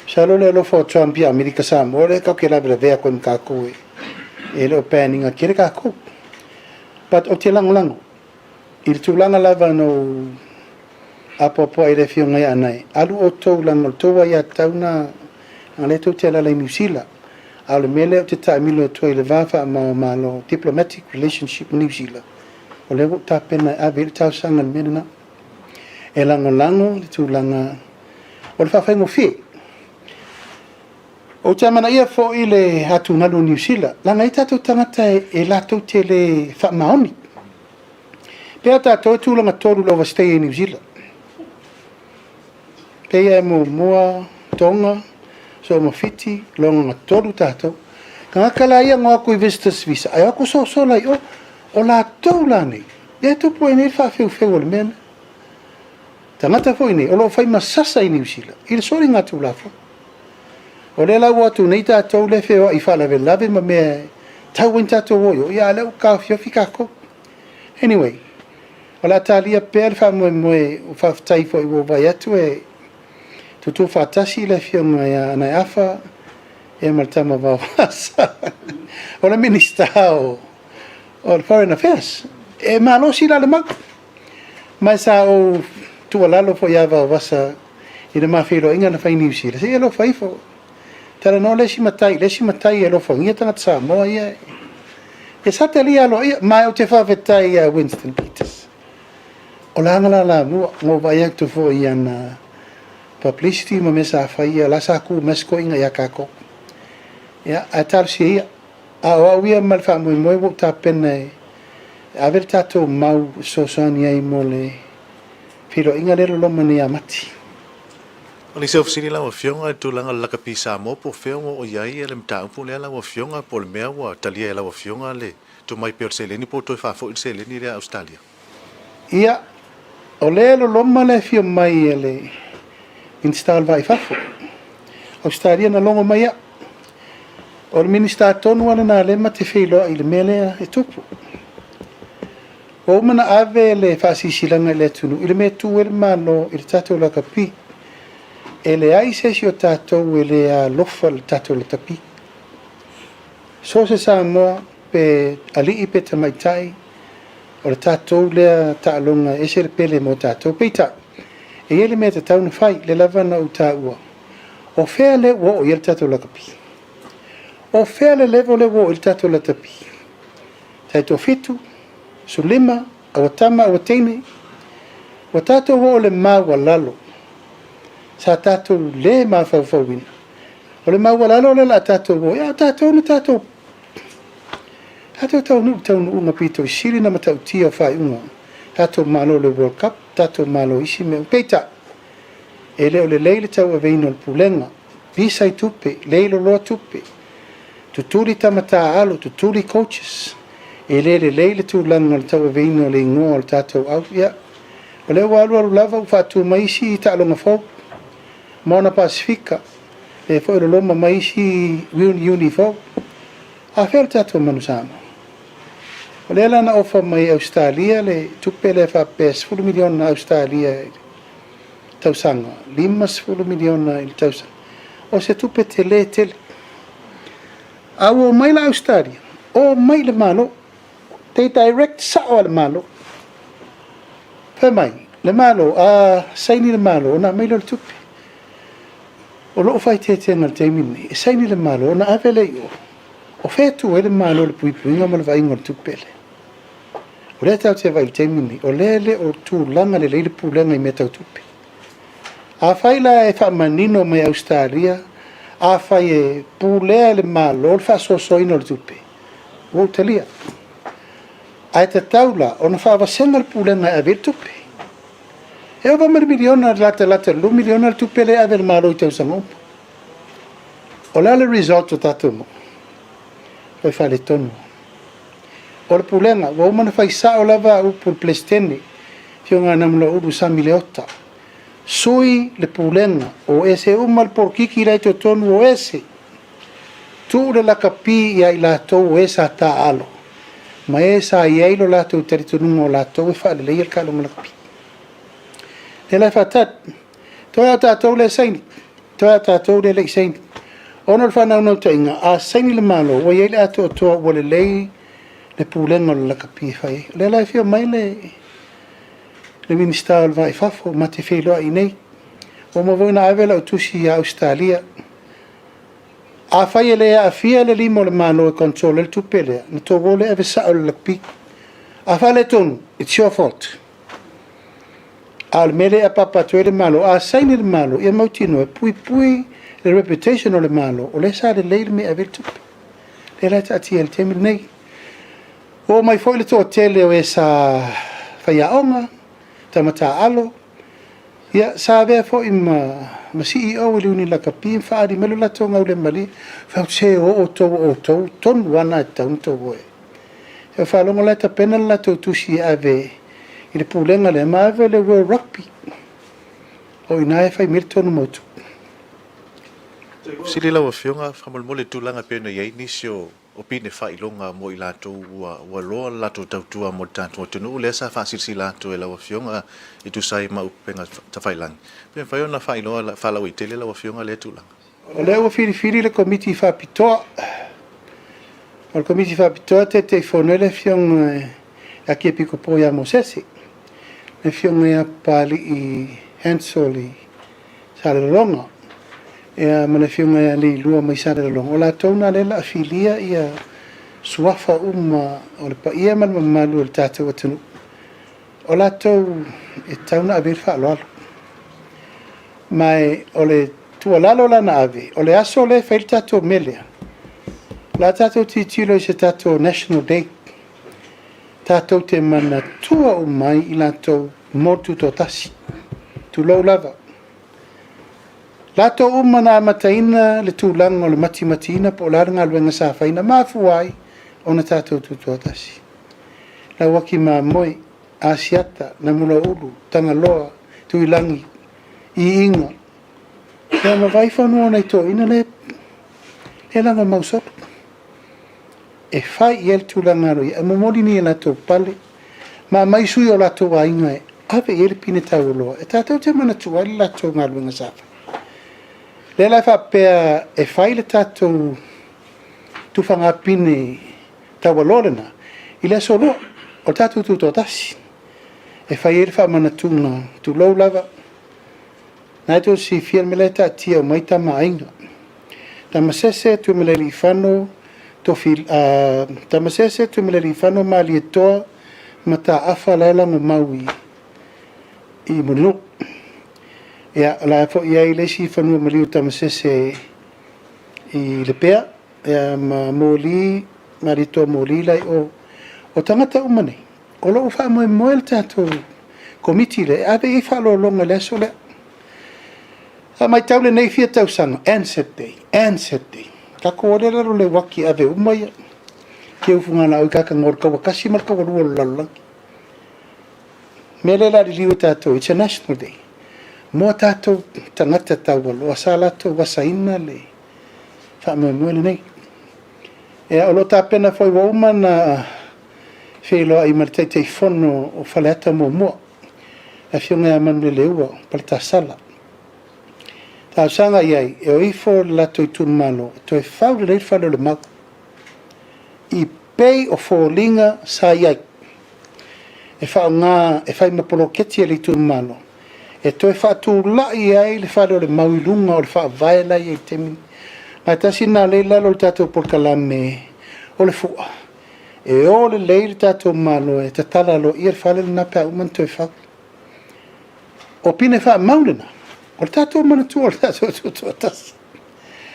Salo le lo fo Trump ia Amerika Samoa le kau ke la vere vea koe mkako e leo pēninga kere kako. But o te langolango, i le tūlanga lava no apopo e le fio ngai anai. Alu o tau lango toa ia tauna ang le tau te lalai New Zealand. Au le mele o te taimilo toa i le vafa ma malo diplomatic relationship New Zealand. O le ta pena a vele tau sanga le mena na. E langolango le tūlanga o le whawhaingo fie. O te amana ia fo i le hatu ngalu New Zealand, langa i tātou tangata e lātou te le whamaoni. Pea tātou tūlanga tōru lo stay in New Zealand. Pea e mo mua, tonga, so mo fiti, longa tōru tātou. Ka ngakala ia ngā koe visitors visa. Ai ako so lai o lātou lānei. Ia tupu e nei whawhewheu o le mena. Tangata fo i nei, o lo whai masasa i New Zealand. I le sori ngā tūlafo. O le lau atu nei tātou le wheo i whalawe lawe ma mea tau in tātou oio. Ia leu ka whiofi kako. Anyway, o la tālia pēr whamoe o whaftai fo i wo vai atu e tutu whatasi le whio ngai anai awha e maltama wau wasa. O la minister o Foreign Affairs. E malo si la le mag. Mai sa o tualalo fo ia wau wasa i le mawhiro inga na whai New Zealand. Se e lo whai fo. Tara no lesi matai e lo fangia tanga tsa moa ia. E sa te lia lo ia, mai o te whawhetai a Winston Peters. O la ngala la mua, ngō vai aktu fo i ana publicity ma mesa a whai ia, la sa ku mesko inga ia kako. Ia, a taru si ia, a o au ia malwha mui moe wo ta pena e, a ver tato mau sosani ai mo le whiro inga lero loma ni a mati. O le se ofisini la wa fionga tu langa la kapisa mo po fionga o yai ele mta po le la wa fionga po le mea wa talia la wa fionga le tu mai pe se le ni po to fa fo se le ni le Australia. Ia o le lo loma le fio mai ele install vai fa fo. Australia na longo mai ia. O le minister tonu ana na le mate filo i le mele e tupu. O mana ave le fa si silanga le tunu i le me tu el malo i tato la kapi. Ele ai se si o tātou ele a lofa le tātou le tapi. So se Samoa pe ali i pe tamaitai o le tātou lea tālonga e se pele mo tātou peita. E ele me te tauna whai le lavana o tā ua. O whea le wo o ele tātou la kapi. O whea le levo le wo o ele tātou la tapi. Tai tō fitu, su lima, awa tama, awa teine. O tātou wo o le maua lalo. Sa tātou le ma whauwhauina. O le maualalo le la tātou wo. Ia tātou na tātou. Tātou taunu unga pito i siri na matau tia whai unga. Tātou malo le World Cup. Tātou malo isi me upeita. E leo le leile tau aveino le pulenga. Pisai tupe. Leilo loa tupe. Tuturi tamata alo. Tuturi coaches. E le leile tu langa le tau aveino le ingoa le tātou au. Ia. O leo alu lava ufatu maisi i tālonga fau. Mona Pasifika, e foi lo loma mai si uniform. A fel tato manusama. O le lana ofa mai Australia le tupe le fa pes 10 milion na Australia tausanga. 5 milion na il tausanga. O se tupe tele. A o mai la Australia. O mai le malo. Te direct sa o le malo. Fe mai. Le malo. A saini le malo. Na mai lo tupe. O lo fai te ngal te mini e sai ni le malo na avele yo o fetu e le malo le pui nga mal vai ngor tu pele o le tau te vai te mini o lele o tu langa le le pulanga i meta tupe a fai la e fa manino mai Australia a fai e pule le malo fa so ino le tupe o telia a te taula o na fa va sengal pulanga a ver tupe e o vama miliona lata lu miliona tu pele aver malo te usamo o la le result tato mo e fa le tono o le pulenga o mana fai sa o lava o por plestene fionga namlo u sa miliota sui le pulenga o ese o mal por kiki la to tono o ese tu le la capi ya ila to esa ta alo ma esa ya ilo la to territorio la to fa le il calo la capi Le lai fatat. Toi tātou le saini. Toi tātou le saini. Ona le whanau nau tainga. A saini le malo. Wa iei le ato toa ua le lei le pūlenga le lakapi whai. Le lai whio mai le minister al vai fafo ma te wheloa i nei. O ma voina awela o tusi a Australia. A whai le a fia le limo le malo e control le tupele. Na tō wole ave sao le lakapi. A whai le tonu. It's your fault. Al mele a papa to le malo a saini le malo e mautino e pui le reputation o le malo o le sa le leile me avertu le la tati el temi nei o mai foi le to tele o esa faia onga tamata alo ya sabe fo im ma CEO le uni la kapi fa di melo la tonga le mali fa se o to ton wana tanto boe e fa lo la pena la to tusi ave i le pūlenga le mawe le World Rugby. O ina e whai mirtonu motu. Sili lau a whionga, whamalmole tūlanga pēna iei nisi o pine whai longa mo i lātou ua loa lātou tautua mo tātua tunu. Lea sa whasirisi lātou e lau a whionga i tu sai mau penga tawhailangi. Pēna whai ona whai loa whalau i tele lau a whionga le tūlanga. O lea ua whiri le komiti whapitoa. O le komiti whapitoa te whanele whionga a kia piko poia mo sesi. Me whionga ia pali i Hansel i Sarelonga. Ea mana whionga ia li lua mai Sarelonga. O la tauna lela a filia ia suafa o le pa ia malma malu o le tātou atanu. O la tau e tauna a birfa aloalo. Mai o le tua lalo lana ave. O le aso le whail tātou melea. La tātou titilo i se tātou National Day. Tātou te mana tua o mai i lātou motu tō tasi. Tu lau lava. Lātou umana mataina le tūlanga o le matimatina po laranga luenga sa whaina mafuai o na tātou tu tō tasi. La waki mā moi, asiata, na mula ulu, tanga loa, tuilangi, i inga. Ia ma vai whanua nei tō ina le langa mausotu. E whai i el tūlanga roi, e mamori ni e lātou pale, ma mai sui o lātou ainga e, awe e le pine tau loa, e tātou te mana tua le lātou ngā luenga sāwha. Le lai whapea e whai le tātou tūwhanga pine tau alorena, i le solo, o tātou tūtō tasi. E whai e le whamana tūna, tū lau lava, nai tō si whian me le tā tia o mai tama ainga. Tama sese tu me le li whanau, tamasese tu me le whano mali e toa ma ta awha lailanga maui i munu. Ea la fo ia i lesi whanua maliu tamasese i le pea. Ea ma mōli, mali toa mōli lai o tangata umane. O lo uwha moe moe le tātou komiti le, awe i whalo longa leso le. A mai taule nei fia tau sanga, Ansett Day. Ka kōrera ro le waki ave umaya. Ke ufunga na oi kaka ngor kawa kasi mar kawa rua lalangi. Mele la li liu tātou, it's a national day. Mo tātou tangata tau walo, asa lato wasaina le. Whaamua mwele nei. E olo tā pena foi wa umana wheloa i maritaitei whono o whaleata mo mua. A whionga manu le ua, palita sala. Tā sanga iai, e o ifo lato i tūmano, to e whau le rei whalo le mau. I pei o whōlinga sa iai. E whau ngā, e whai mapolo ketia le tūmano. E to e whatu la iai le whalo le mau i lunga o le whau vaela iai temini. Mai tasi nā le lalo le tātou polkalame o le fua. E o le leir tātou malo e te tala lo i le whale le nape au man to e whau. O pine wha maulena. O le tātou mana tua, o le tātou tua tasi.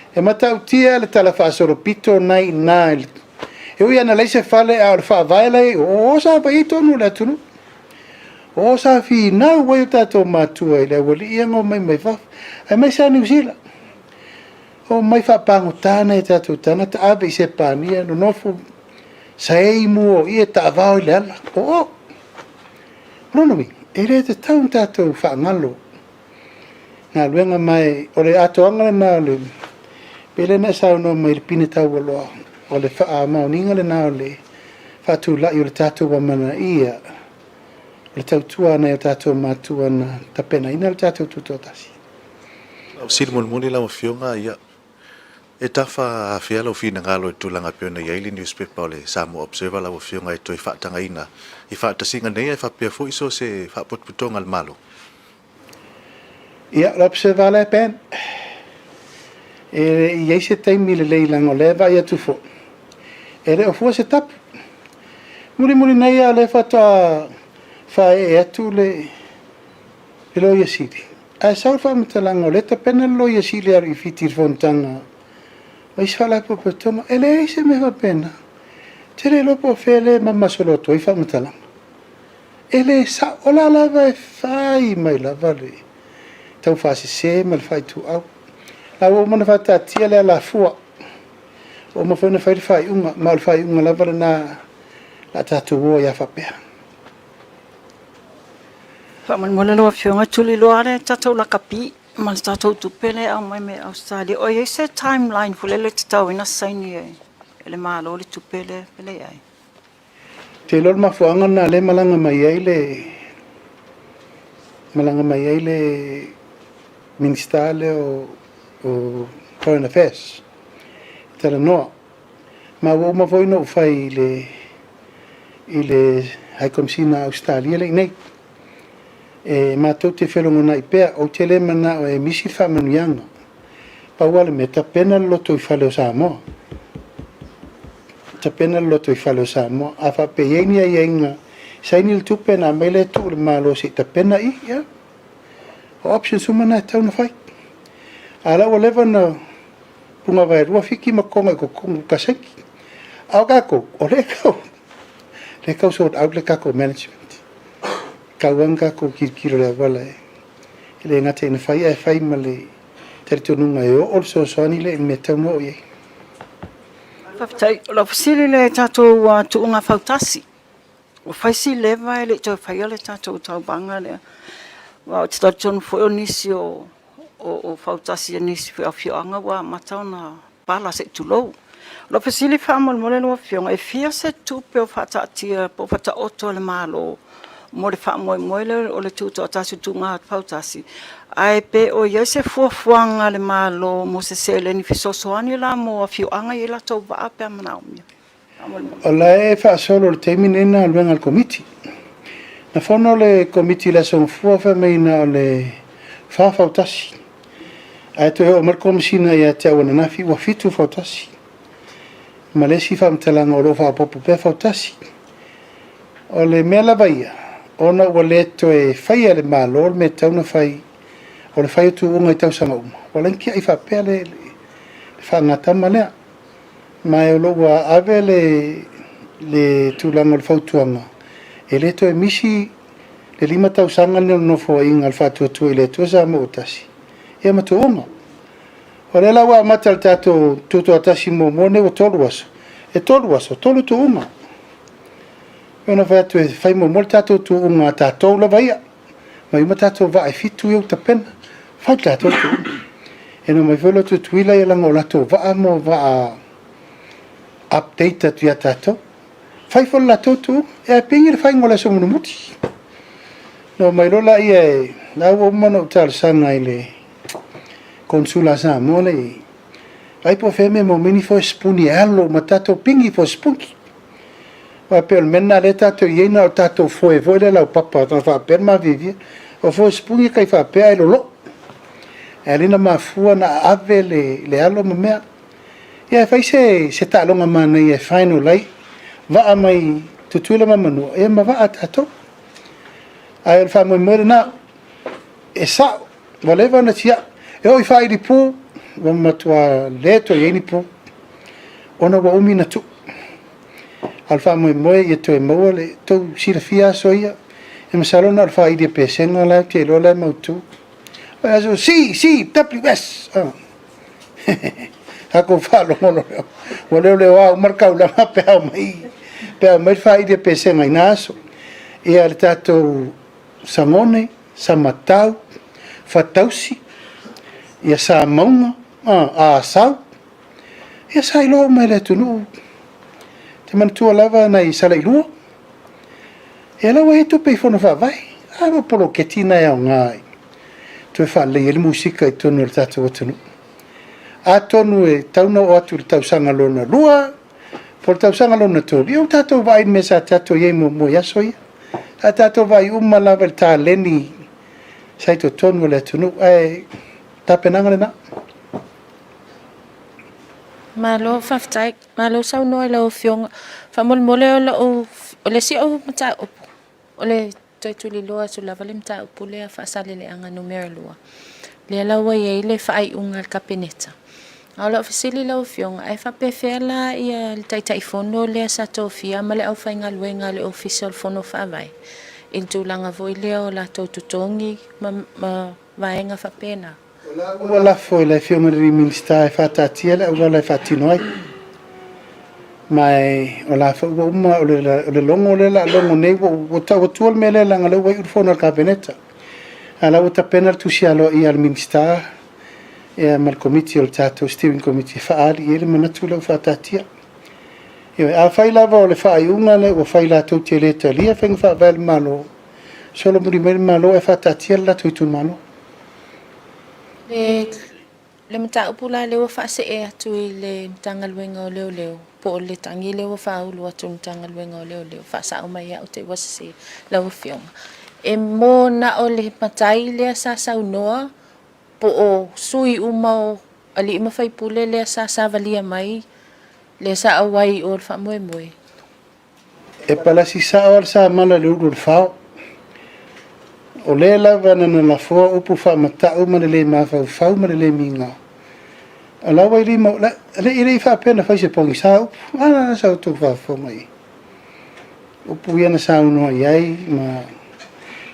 E matau tia le tala whaasoro pito nai nā. E ui ana leise whale a o le whaavaelai, o sa pa i tonu le atunu. O sa fi nau wai o tātou mātua i le wali iango mai mai whaf. E mai sa New Zealand. O mai whapango tāna e tātou tāna, ta abe i se pānia, no nofu sa eimu o i e ta avao i le ala. O, ronomi, e re te taun tātou whaangalo. Ngā luenga mai, o le ato angale nā le, pele na sao no mai le pine tau waloa, o le wha maoninga le nā le, whatu lai o le tātou wa mana ia, le tautua nei o tātou mātua na tapena ina le tātou tutotasi. Sili moni la mafionga ia. E tafa afia lo fina ngalo e tulanga peona ia ili newspaper o le Samoa Observer la mafionga e toi whaatanga ina. I whaatasinga nei e whapea fo iso se whapotputonga le malo. Ia, l'Observer le pen. E iei se taimi le leilango le va ia tufo. E le ofua se tapu. Muri nei a le whata whae e atu le loia siri. A sau whamatalango le tapena loia siri aru I fitir fontanga. Ai whala popotonga. E le eise me whapena. Te re lopo whele mamasoloto I whamatalango. E le sa ola lava e whai mai lava le. Tau whasi se ma le whai tu au. La o mana whata tia le la fua. O ma whana whai unga. Ma le whai unga lava na la tatu o ia whapea. Whaman loa whionga tuli loare tatou la kapi. Ma le tatou tupele au mai me Australia. O iei se timeline fulele te tau ina saini e. Ele malo le tupele pele ai. Te lor mafuanga na le malanga mai ai le ministale o Foreign Affairs. Tala noa. Ma o ma foi no fai le High Commissioner Australia le nei. E ma to te felongo na ipea o te le mana o e misi whamanuianga. Pa wale me ta pena loto I whale o Samoa. Ta pena loto I whale o Samoa. A whape ienia ienga. Saini le tupe na mele tu le malo si ta pena I, ya. O option sumana tau na whai. Ala o lewa na punga vai rua fiki makonga I kukungu kaseki. Au kako, o le kau. Le kau sort out le kako management. Kauanga ko kiro le wala e. Le ngate ina whai ma le teritonunga e o so soani le me tau no ye. Whaftai, la fasili le tatou tuunga whautasi. O whaisi lewa e le tau whaia le tatou tau banga le. Wa o te tautonu fweo nisi o whautasi e nisi whiawhioanga wa matau na pala se tulou. La fasili whaamol mole lua whionga e fia se tupe o whataatia po whata oto le malo. Mo le whaamoe le o le tūto o tasu tūnga pautasi. Ai pe o iei se fuafuanga le malo mo se se le ni fisosoani la mo a whioanga I la tau waa pe amana umia. O la e whaasolo le teiminena luenga al komiti. Na whono le komiti la son fuafa meina o le whaafautasi. Ai to o mar komisina ia te awana nafi wa fitu fautasi. Ma le si whaamtalanga o lo whaapopo pe fautasi. O le mea la baia. Ona ua leto e whai ale malo me tauna whai o le whai tu unga I tau sanga uma. Wala kia I whapea le whangata malea. Mai o loa ave le tūlanga le whautuanga. E leto e misi le 5 tau sanga le nofo inga le whatuatua I le tua sa mo otasi. Ia matu unga. O le lawa mata le tato tuto atasi mo mone o tolu aso. E tolu aso, tolu tu unga. Ona vatu e fai mo mol tatou tu unga tatou la vaia. Mai uma tatou va e fitu eu ta pena. Fai tatou tu. E no mai velo tu tuila e lango latou va mo va update tu ya tatou. Fai fol latou tu e pingi fai ngola so munu muti. No mai rola ia na o mono tal sanga ile consula sa mole. Ai po feme mo mini fo spuni allo ma tatou pingi fo spunki. Wa pe el menna le tato yena o tato foi le la papa ta fa per ma vivi o fo spungi kai fa pe ai lo elina ma fu na ave le alo me ya fa se ta longa mana ye final lai va mai tutula ma manu e ma va tato ai el fa mo na e sa voleva na tia e o fa di pu va ma tua leto yeni pu ona wa umi na tu alfa mo e to mo le to sirfia soia e masalona alfa ide pesenga la te lo la motu aso si WS ako falo mo le wa marca la pe mai fa ide pesenga inaso e al tato samone samatau fatausi e sa monga a sa e sai lo mai le tunu te man tua lava nei sala ilua E la wa tu pe fono fa vai. A polo ke tina e ngai. Tu fa le ele musika I tonu le tatu o tonu. A tonu e tauna o atu le tausanga lona lua. Por tausanga lona tobi. O tato vai me sa tato ye mo yaso ia. A tato vai lava le ta leni. Sai to tonu le tonu. Ai tapenanga le na. Malo faftai, malo sau no lo fiong, famol mole o le si o mata o le tui loa su lava le mata o pule a fasale le anga numero loa. Le la wa ye le fai unga kapineta. Ala ofisili la fiong ai fa pefela ia le tai fono le sa tofia male au fainga luenga le official fono fa vai. Il tulanga voi le o la totongi ma vaenga fa pena. Wala foi le fiong ri minsta fa tatiela wala fa tinoi. Mai ola fa uma o le longo le la longo nei o tuol mele la ngale wa fono kabineta. Ala uta penal tu sialo I al minsta e mal committee o tato steering committee fa ali ele manatu lo fa tatia. Io a fai la vole fa una le o fai la tutti le talia feng fa vel malo. Solo muri malo e fa tatia la tu malo. Le mata upula le wa fa se e atu le tangal wenga leo po le tangi le wa fa u atu tangal wenga leo fa sa o mai o te wa se la o fiong e mo na o le matai le sa sa noa po o sui uma ali ma fai pule le sa valia mai le sa awai o fa moe e pala si sa o sa mala le u fa o le lava na la fo upu fa mata o le ma fa ma le minga ala wa ri mo le fa pena fa se pongi sa ana sa tu fa fo mai upu ia na sa no ai ma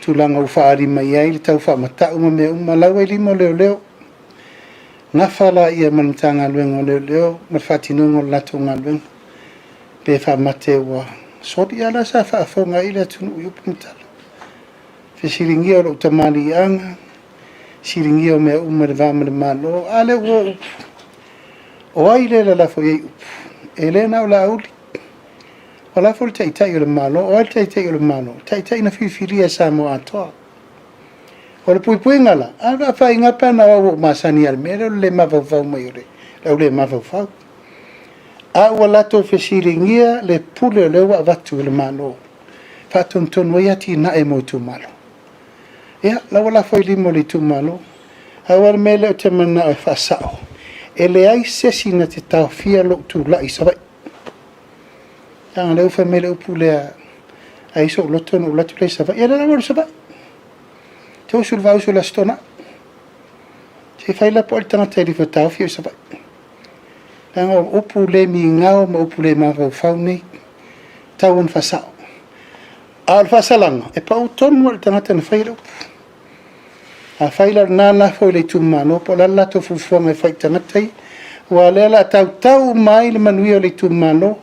tulanga u fa ari mai ai tau fa mata o me la wa ri mo leo na fala ia man tanga luengo leo ma fatino ngol la tunga luen pe fa mate wa so dia la sa fa fo ngai le tunu upu mta Fe siringi o tamani anga, siringi o me umar vama le malo, ale wo o aile la fo ye elena o la uli. O la fo le tai o le malo, o le tai o le malo, tai na fifiria sa mo atoa. O le pui ngala, ala fa inga pana o masani al mero le mavau mai ore, le mavau. A o la to fe siringia le pule le wa vatu le malo. Fa ton wa ti na e mo tu malo. Ya, la wala foi limo le tu malo. Awar mele o te mana o fasao. Ele ai sesi na te tau fia lo tu la isabai. Tanga leu fa mele o pulea ai so loto no la tu le isabai. Ya la wala sabai. Te o sul vau la stona. Se fai la porta na te rifa tau fia isabai. Tanga o pule mi ngao ma o pule ma fau nei. Tau on fasao. Al fasalanga. E pa o tonu al tangata na fai lo. A faila nana foi le tumano po la lato fufuanga e fai tangatai wa lela tau mai le manuia le tumano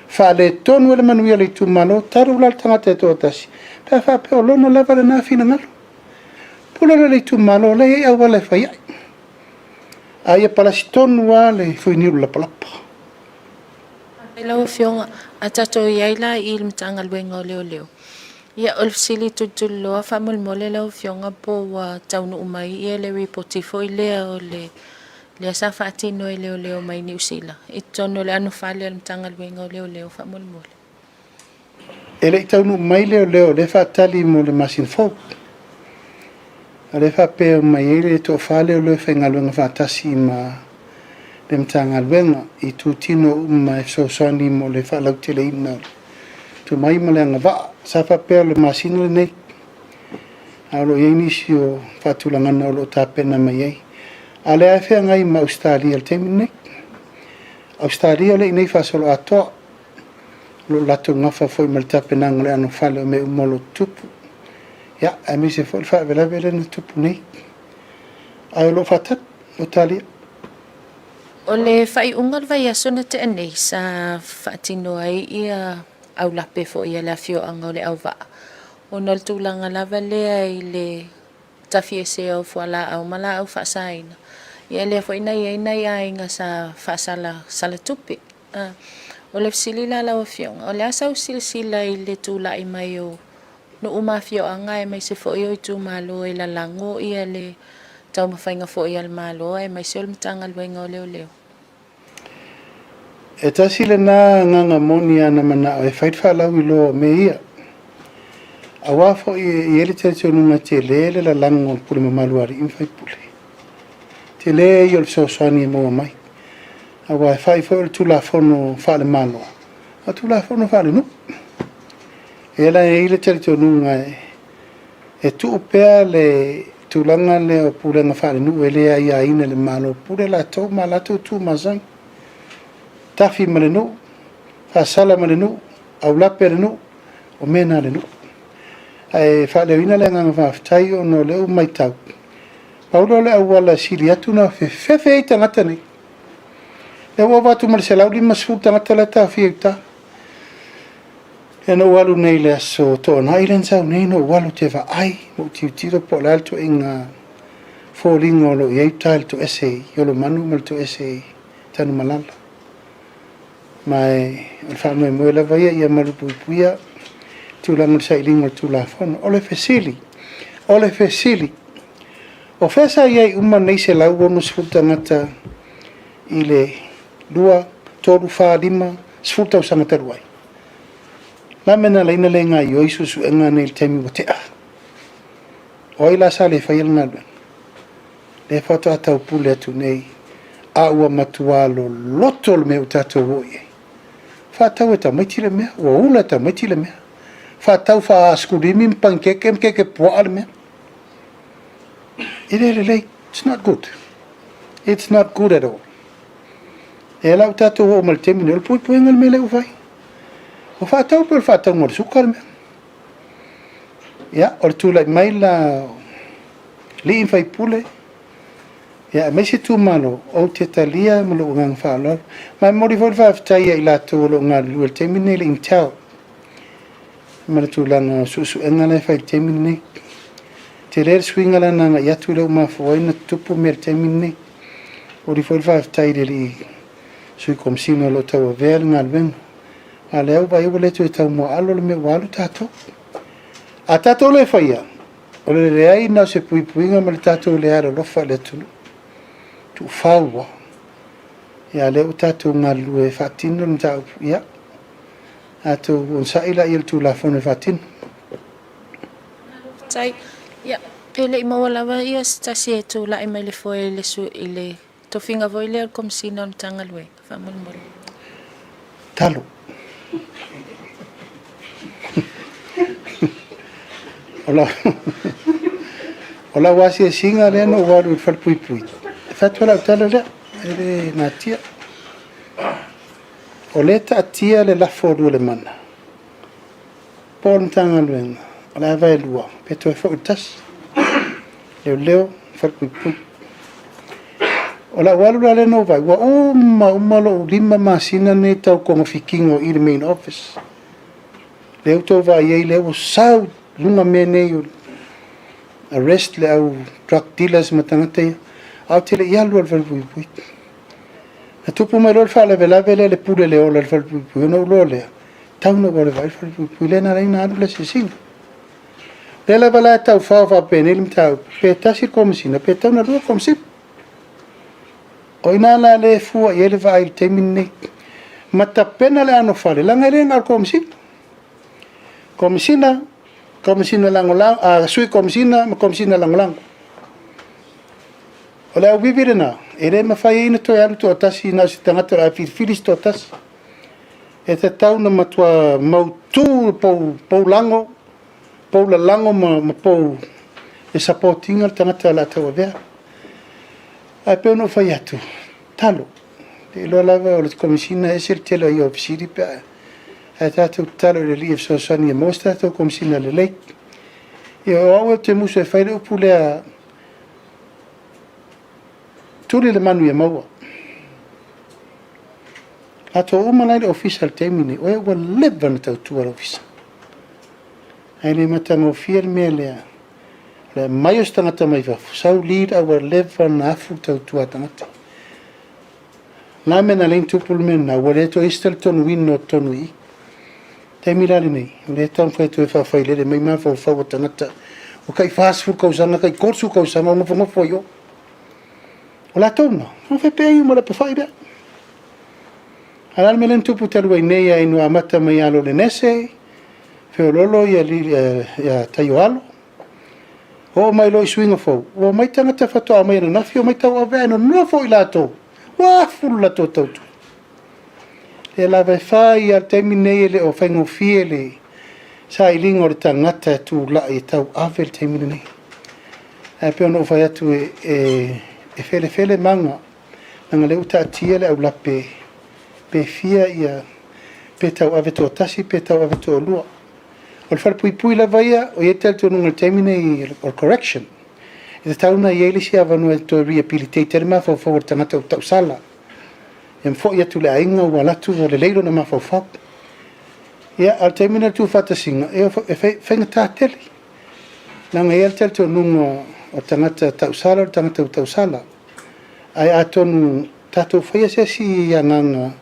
fa le tonu le manuia le tumano taru la tangata to tasi pa fa pe lo no lava le na fina ngalo pula le tumano le e wala fai ai pala stonu le foi ni la palapa Elo fiong atato yaila il mtangal wenga leo Ia olfsili tutulloa famol mole lau fionga po wa taunu umai ia le reporti foi leo le sa fatino leo mai New Zealand. Itono le anu fale al mtangal wenga leo famol mole. Ele taunu mai leo le fatali mo le masin fo. Le fa pe mai le to fale le fenga lenga fatasi ma le mtangal wenga I tutino mai so soni mo le fa lau tele ina. Tu mai malanga va sa fa pe le masino nei alo inisio fatulanga no lo tapena mai ale afa ngai ma Australia te nei Australia le nei fa solo ato lo lato ngafa foi mal tapena ngale anu falo me molo tupu ya ami se foi fa vela no tupu nei ai lo fatat Australia Ole fai ungal vai asona te nei sa fatino ai ia au lape fo ia la fio anga le au va. O nol tulanga lava le ai le tafie se au fuala au mala au fasaina. Ia le fo ina ia nga sa fasala sala tupi. O le fisili la lau fionga. O le asau silsila I le tula I mai o no umafio anga e mai se fo I tu malo e la lango ia le tau mawhainga fo I al malo e mai se o le matanga luenga o leo leo. E tasi le nā nganga moni ana mana e whait whalau I loa me ia. A wafo I ele te nunga te lele la lango pule mamaluari I mwhai pule. Te le I o le soaswani e moa mai. A wa whai fo le tula fono whale maloa. A tula fono whale no. E la e ile te nunga e tu pea le tulanga le o pule nga whale no e le ai aina le malo pule la tau ma la tu mazang. Tafi ma le no, whaasala ma le no, au lape le no, o mena le no. Ai whaaleoina le nganga whaafitai o no leo mai tau. Paulo le au wala siri atu na whewhewe I tangata nei. Le wawatu ma le se laudi masfu tangata le ta whiauta. E no walu nei le aso to an island sau nei no walu te wa ai, mo tiutiro po le alto inga fōlinga o lo I eutail to ese, yolo manu mal to ese tanu malala. Mai al whanau e moela vai ia marupuipuia tūlanga sa ilinga tūla whana. Ole fesili. O whesa iai uma nei se lau ono sfutangata I le lua, tōru whārima, sfutau sangata ruai. La mena leina le ngā I oisu su enga nei le teimi wa te ah. Oi la sa le whaiala ngā. Le whata atau pule atu nei a ua matua lo loto le mea utatou hoi e. Whātau e ta maiti le mea, ua ula ta maiti le mea. Whātau wha askurimi mkeke poa le mea. Irelelei, it's not good. It's not good at all. E la utatou ho mal temine, ol pui ngal me le ufai. O whātau pe ol whātau ngor suka le mea. Ia, ol tūlai mai la li infai pule. Ya mai se tu malo o te talia mo lo ngang whaalo. Mai mori fo whaftai I lato lo ngā lua te mine le imtau. Mara tu langa susu engala whai te mine. Te rer swinga la nanga iatu leo ma fwoina tupu mer te mine. Ori fo whaftai le li sui komsino lo tau a vea ngā luenga. A leo ba iwa leto e tau mo alo le me walu tato. A tato le whaia. O le reai na se pui puinga ma le tato le ara lofa le tunu. Tu faua ya le utatu ngalu e fatino ntau ya atu on saila il tu la fone fatin tai ya pele I mawala wa ia stasi tu la I mai le foi le su ile to finga voi le kom sino tanga lue fa mol talo ola wasi singa le no waru fal pui Fatwa tala le ele natia. O le tia le la fodu le mana. Pon tanga luenga. Ola vai lua. Peto e fo tas. Leo fal pui. Ola walu le no vai. Wa uma lo lima masina ne tau kongo fikingo I le main office. Leo to vai ye leo sau lunga mene arrest le au drug dealers matangate. Au tele ialu al valpui. Na tupu mai lor whale vele le pule le ola al valpui. No lole. Tau no gole vai valpui. Le na reina adu le se singa. Le la vala tau whawa pene ilim tau. Pe tasi komisina. Pe tau na rua komisina. O ina la le fua I ele vai te minne. Mata pena le ano whale. Langa renga al komisina. Komisina langolang. Sui komisina. Komisina langolang. O le au bibire na, e re mawhai ina toi alu toa tasi na si tangata a whirifiris toa tasi. E te tau na matua mautu pou lango ma pou e sapotinga tangata la tau a vea. Ai peo no whai atu, talo. Te loa lava o le komisina e sir telo I ofisiri pe ai tātou talo le li e fsosani e mos tātou komisina le leik. E o au te muso e whaire upu lea tuli le manu ia maua. Ato umalai le official temine, oe ua leva na tau tua ofisa. Ai le matanga o fia le mea lea. Le mai o tangata mai wafu. Sau lead ua leva na afu tau tua tangata. Ngā mena lein tupul mena, wale to istel tonu wino tonu I. Te mirale nei, le tam fai tu e whawhailere, mai maa whau tangata. O kai fast food kausanga, kai korsu kausanga, o ngofo yo. O la tona, o whai pēi mo la pewhai bea. Alal me len tupu talu ai nei ai noa mata mai alo le nese, whiololo ia taio alo. O mai loi swinga fau, o mai tangata whatoa mai na nafi, o mai tau a vea no noa fau I lato. Wā fulu la tō tautu. Le la vai whai al teimi nei le o whaingo fie le sa I lingo le tangata tu la I tau awe le teimi nei. E peo no whai atu e fele manga nanga le uta atia le au lape pe fia ia pe tau awe tō tasi, pe tau awe tō lua. O le whare pui la vaia o ie tel tō nunga le teimi nei o correction. E te tauna I eili si avanu e to rehabilitate le mawhau whau tangata o tau sala. E mfo ia tu le ainga ua latu o le leilo na mawhau whau. Ia al teimina tu whatasinga e whainga tāteli. Nanga ia tel to nunga o tangata tau sala o tangata o tau sala. Ai atonu tātou whaia se si ia nganga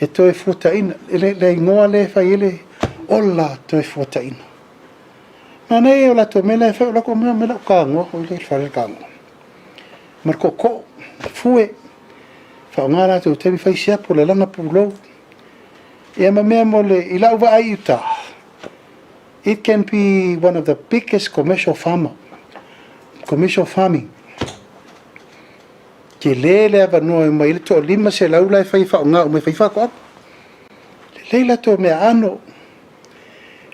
e to e fuata ina. Le ingoa le whai ele ola to e fuata ina. Nana e o la to mela e whao lako mela o kāngoa, o le whare kāngoa. Marko ko, fue, whao ngā rātou tewi whai siapo le langa pūlou. Ia ma mea mo le I lau wa ai uta. It can be one of the biggest commercial farming. Ke le ava noa e mai le to lima se lau lai whai whao ngā o mai whai whako apu. Le leila to mea ano.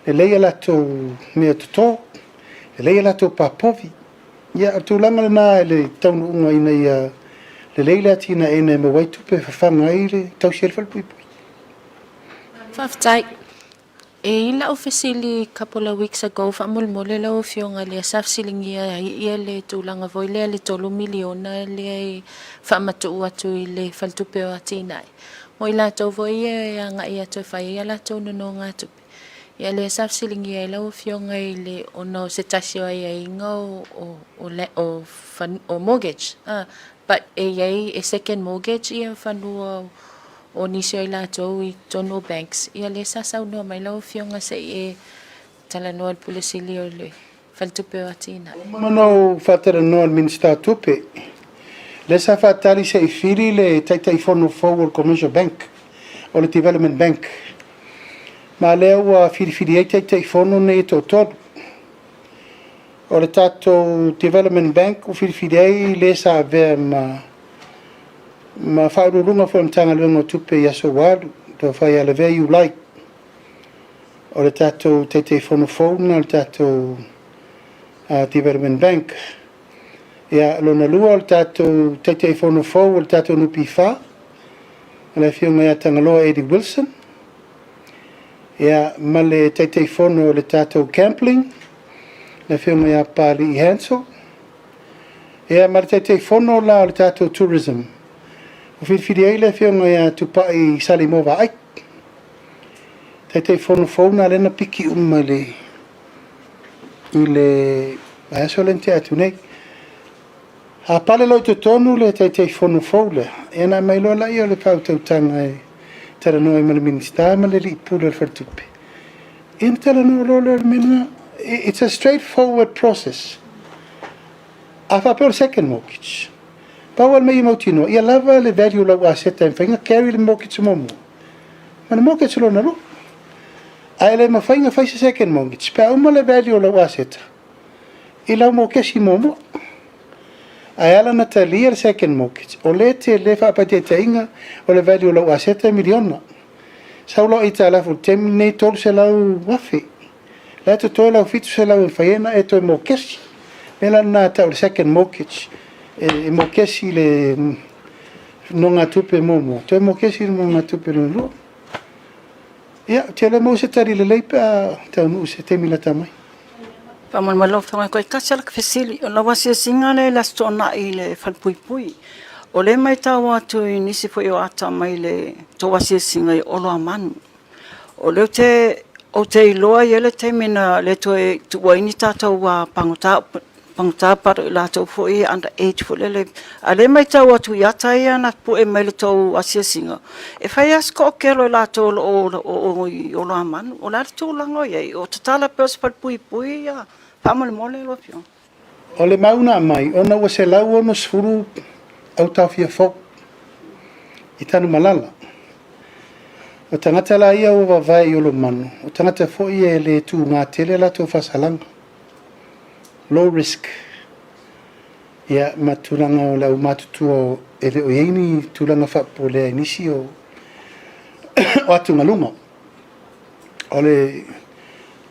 Le leia lato mea tuto, le leia lato papovi. Ia tu langa na le taunu unga ina ia le leila tina ene me waitupe whawhanga I le tau sielfal pui pui. Whaftai, e ila o fesili a couple of weeks ago, whamulmole lau fionga le safsilingi ia le tūlanga voi lea le tolu miliona le whamatu atu I le whaltupe o atinai. Mo ila tau voi ia nga ia toi whai ia la tau nono ngā tupe. Ia le safsilingi ai lau fionga I le ono se tasio ai inga o mortgage. But e second mortgage ia whanua o nisio I latou I tono banks. Ia le sasau noa mai lau fionga se e tala noa al pulisili o le whaltupe o atina. Mano whatara noa al minister tupe. Le sa whatari se I whiri le taitai whono forward commercial bank o le development bank. Ma lea ua whiriwhiri ei tei whono nei tō tōru. O le tātou Development Bank o whiriwhiri ei le sa avea ma whaururunga wha mtanga luenga o tupe I aso waru. Tō whai ala vea you like. O le tātou tei whono whauna o le tātou Development Bank. Ia lona lua o le tātou tei whono whau o le tātou nupi wha. O le whiunga ia tangaloa Eddie Wilson. Ia male tei whono le tātou Campling, le whiunga ia Pali I Hansel. Ia male tei whono la le tātou Tourism. O whiriwhiri ei le whiunga ia tupai Salimova Aik. Tei whono whauna lena piki le I le asolente atu nei. A pale loi to tonu le tei whono whaule. Ia na mai loa lai o le pautautanga e tala noa I mana minister ma le li pula le whartupe. In tala noa loa le mena, it's a straightforward process. A whapeo le second mortgage. Pawal mai I mautino, ia lava le value lau aseta in whainga carry le mortgage momo. Ma le mortgage lo na lo. A le ma whainga whaise second mortgage, pa uma le value lau aseta. I lau mo kesi momo. A ala na talia le second mortgage. O le te le whapate te inga o le value lau aseta miliona. Saulo I ta lafu temi nei tolu se lau wafi. Le to toi lau fitu se lau in whaiena e toi mo kesi. Mela na ta o le second mortgage. E mo kesi le nonga tupe momo. Toi mo kesi le nonga tupe le lo. Ia, te le mo se tari le leipa tau nu se temi la tamai. Paman malo whangai koe kasala ka whesili. O lawa sia singa le lasto na I le whalpui. O le mai tau atu I nisi po I o ata mai le toa sia singa I olo a manu. O leo te iloa I ele te mina le toe tuwa ini tātou wa pangta paru la tau fo e under age fo le ale mai tau atu ya tai ana po e mai le tau asia singa e fai as ko kelo la tau o la man o la tau lango ye o tala pers pat pui ya pamal mole lo fio o le mauna mai ona wa se lau ono sfuru au tau fia fo i tanu malala o tangata la ia o vavai o lo manu o tangata fo ia le tu ngā tele la tau fasalanga low risk ia maturanga o lau matutu o ele o yeini tulanga fa po le inisi o atu ngalunga o le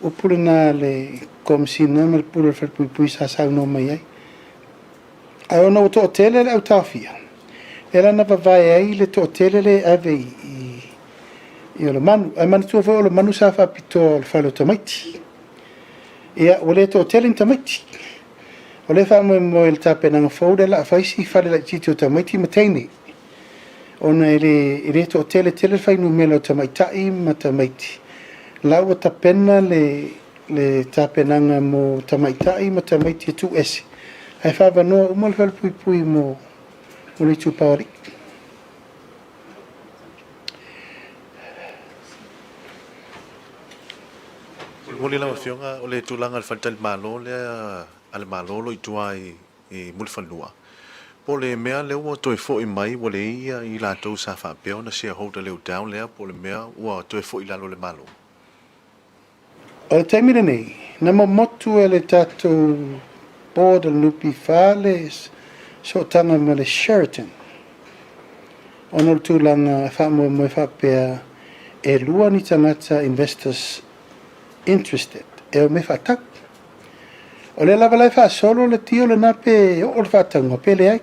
upulina le komsina mal pulu fa pui sa sa no mai ai ona o to tele le au tafia ela na vai ai le to tele le ave i o le manu ai manu tu o le manu sa fa pito le fa lo tomati ia o le to tele tomati o le fa mo il tape na fouda la fa si fa le tito tomati mateni ona ele to tele fa no melo tomati matamati la o tapena le tapenanga mo tamaitai ma tamaiti tu ese ai fa no mo le pui mo le tu pari Muli la fionga o le tulanga al fantal malo le al malo lo ituai e mul fanua po le mea le o toi fo i mai o le ia i la tau sa fa pe ona se holder le down le po le mea o toi fo i la lo le malo o le taimina nei, na motu e le tatou board al nupi fale so tanga ma le Sheraton. Ono le tūlanga wha mo whapea e lua ni tangata investors interested. E o me whatak. O le lava lai wha solo le tio le nape o le whatanga pele ai.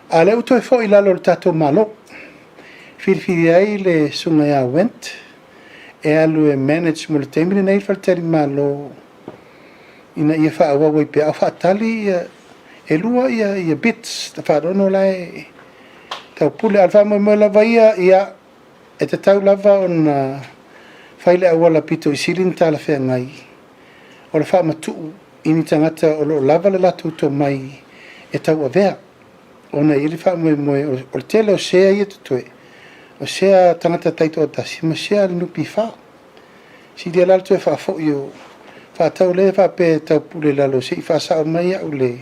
A le uto e fo i lalo le tatou malo. Whiriwhiri ai le sunga ia went. E alu e manage mo le teimine nei whaltari malo ina ia wha awa wai pe a whaatali e lua ia bits ta wharono lai tau pule alfa mo lava ia e te tau lava on whaile awa la pito i silin tala whea ngai o le wha matu ini tangata o lo lava le latu to mai e tau a vea ona ili wha mo o le tele o sea ia tutoe o sea tangata taito o tasi ma sea le nupi wha si dia lalto e wha fo yo wha tau le wha pe tau pule lalo si wha sao mai au le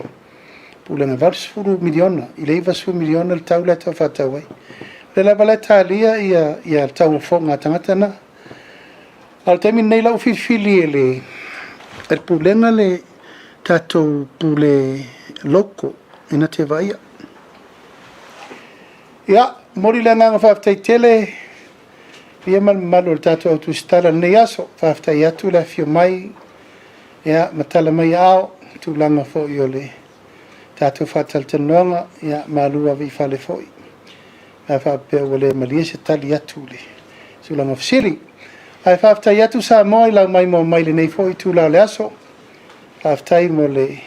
pule na varsfuru miliona i le varsfuru miliona le tau le tau wha tau ai le lava le talia ia tau fo ngā tangata na al temi nei lau fili e le pulenga le tatou pule loko ina te vaia ia mori le nganga whaftai tele ia malu le tatou au tustala nei aso whaftai atu la fio mai ia matala mai ao tūlanga fo i o le tatou whatal tanoanga ia malua vi whale fo i a whapea o le malia se tali atu le tūlanga fsiri ai whaftai atu sa moi lau mai mo mai le nei fo i tūlau le aso whaftai mo le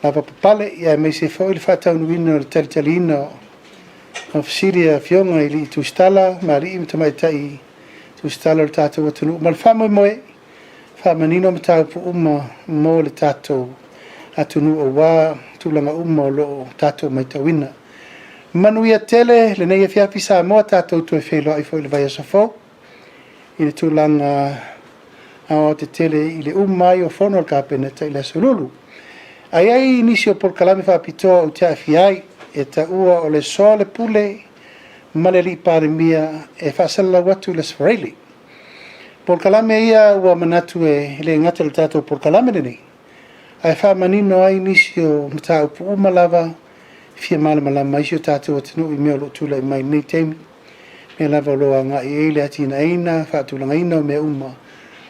lava papale ia mei se fo i le whatau nuina le talitalina of Syria fionga ili tustala mari im tamai tai tustala le tatou atunu mal famo moe famanino mata pu mo le tatou atunu o wa tulanga lo tatou mai tawina manuia tele le nei fia pisa mo tatou to felo ai foi le vai sofo ile tulanga a te tele ile mai o fono kapene tai la solulu ai inicio por kalame fa pito o te afiai e ta ua o le soa le pule ma le li pare mia e whasala watu le sfareli. Por kalame ia ua manatu e le ngata le tatou por kalame nene. Ai wha manino ai nisio mta upu umalava fia malama isio tatou atinu i mea lo tula i mai nei teimi. Mea lava loa nga i eile ati ina eina, whaatulanga ina o mea uma.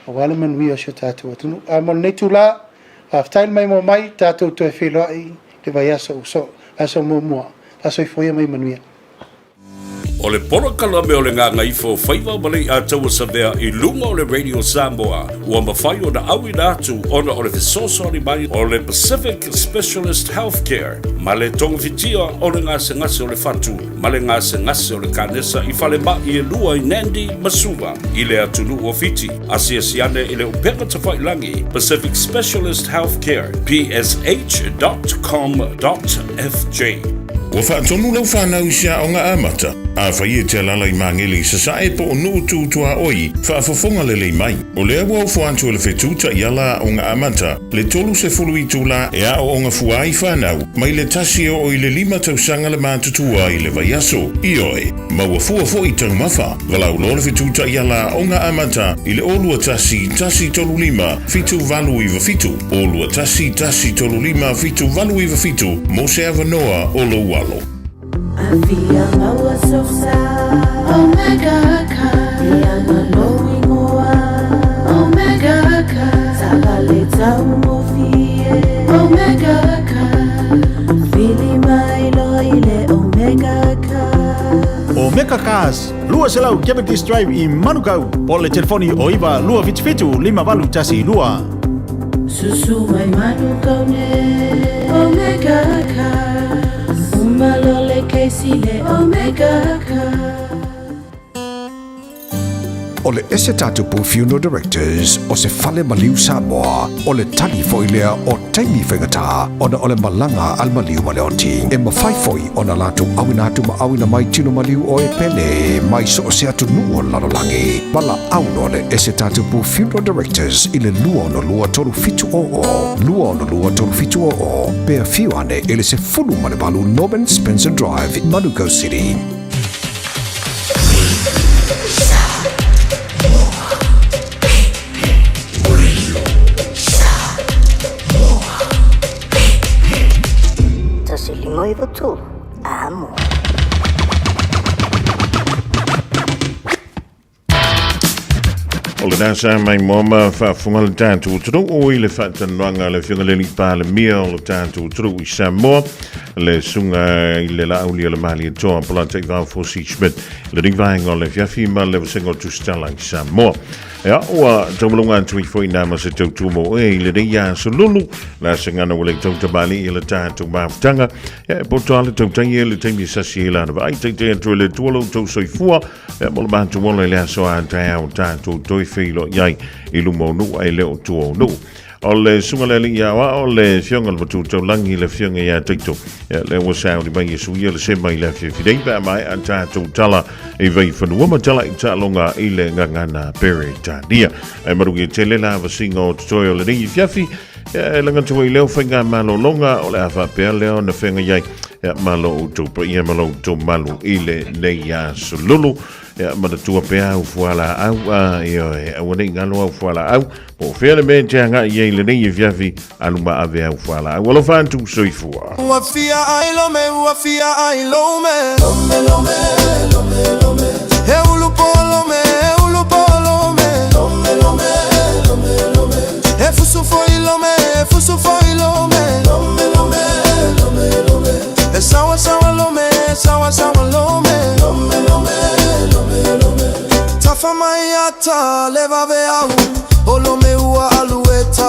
O wale manuia sio tatou atinu. A mon nei tula, whaftail mai mo mai tatou toe wheloa i le vai aso uso. Aso mo aso i foia mai manuia. O le porokala me o le ngā ngaifo whaiva malei a taua sa vea I lunga o le Radio Samoa. Ua mawhai o na awi nātu ona o le fesosori mai o le Pacific Specialist Healthcare. Ma le tonga fitia o le ngā se ngase o le fatu. Ma le ngā se ngase o le kanesa I whale ma I lua I Nandi Masuva. I le atunu o fiti. Asia siane I le upenga tawhailangi. Pacific Specialist Healthcare. psh.com.fj. Ua whaatonu lau whanau sia o ngā amata. A whai e te lalai mangeli sa sae po o nuu tūtua oi. Whaafafonga le lei mai. O lea wau whantu le whetūta I ala o ngā amata. Le tolu se fulu I tūla e a o ngā fuai whanau. Mai le tasi o I le 5 tausanga le mātutua I le vaiaso. I oe, maua fua fo I tau mawha. Walau lo le whetūta I ala o ngā amata. I le olua tasi tolu 5, fitu valu I fitu. Olua tasi tolu 5, fitu valu I fitu. Mo se avanoa o lo walo. Avia maua sosa Omega ka Ianga lowi moa Omega ka Tagale tau mofie Omega ka Fili mai loile Omega ka Omega Cars, lua selau Cavendish Drive I Manukau. Pole telefoni o iwa lua fitu 5 valu tasi lua. Susu mai Manukau ne Omega ka Umalole keisile Omega ka O le ese tatupu Funeral Directors o se fale maliu Samoa o le tali foilea o taimi whengata o na o le malanga al maliu maleoti e mawhaifoi o na latu awinatu ma awina mai tino maliu o e pele mai so o se atu nuo lalolangi wala auno le ese tatupu Funeral Directors i le lua no lua toru fitu o pea fiu ane ele se fulu malevalu Norman Spencer Drive in Manukau City. Noivo tu, amo. O le nasa mai moma whaafunga le tātou turu o I le whaatanuanga le whiunga le lipa le mia o le tātou turu I Samoa. Le sunga I le lauli o le mali e toa pola te vau Fosi Schmidt. Le ringvaenga o le fiafi ma le wasengo tustala I Samoa. Ea, ua taumalunga tui fwoi nama se tau tumo e I le reia salulu. La sengana o le tau tabali I le tātou maafutanga. Ea, poto ale tau tangi e le taimi sasi e lana vai. Tei atu le tuolo tau soifua. Ea, mola mātu mola le aso a tai au tātou toi whilo iai I lumo nu ai leo tuo nu. O le sunga le linga wa o le fionga le tu tau langi le fionga ia teito. Le wa sao di mai su ia le se mai le fidei ba mai a tātou tala e vai whanua matala I tālonga I le ngangana pere tānia. E marugi te le la vasinga o tutoi o le ringi fiafi. E langa tu I leo whainga malo longa o le awha pea leo na whenga iai. Malo utu pa ia malo utu malu I le neia sululu. Mana tua pea au fuala au wane ngalo au fuala au po fele me te anga I le nei fiafi aluma ave au fuala au lo fantu soifua Wafia ai lo me Eulu polo me Efusu foi lo me Sawa lo me Tafa mai ata leva veau Olo me ua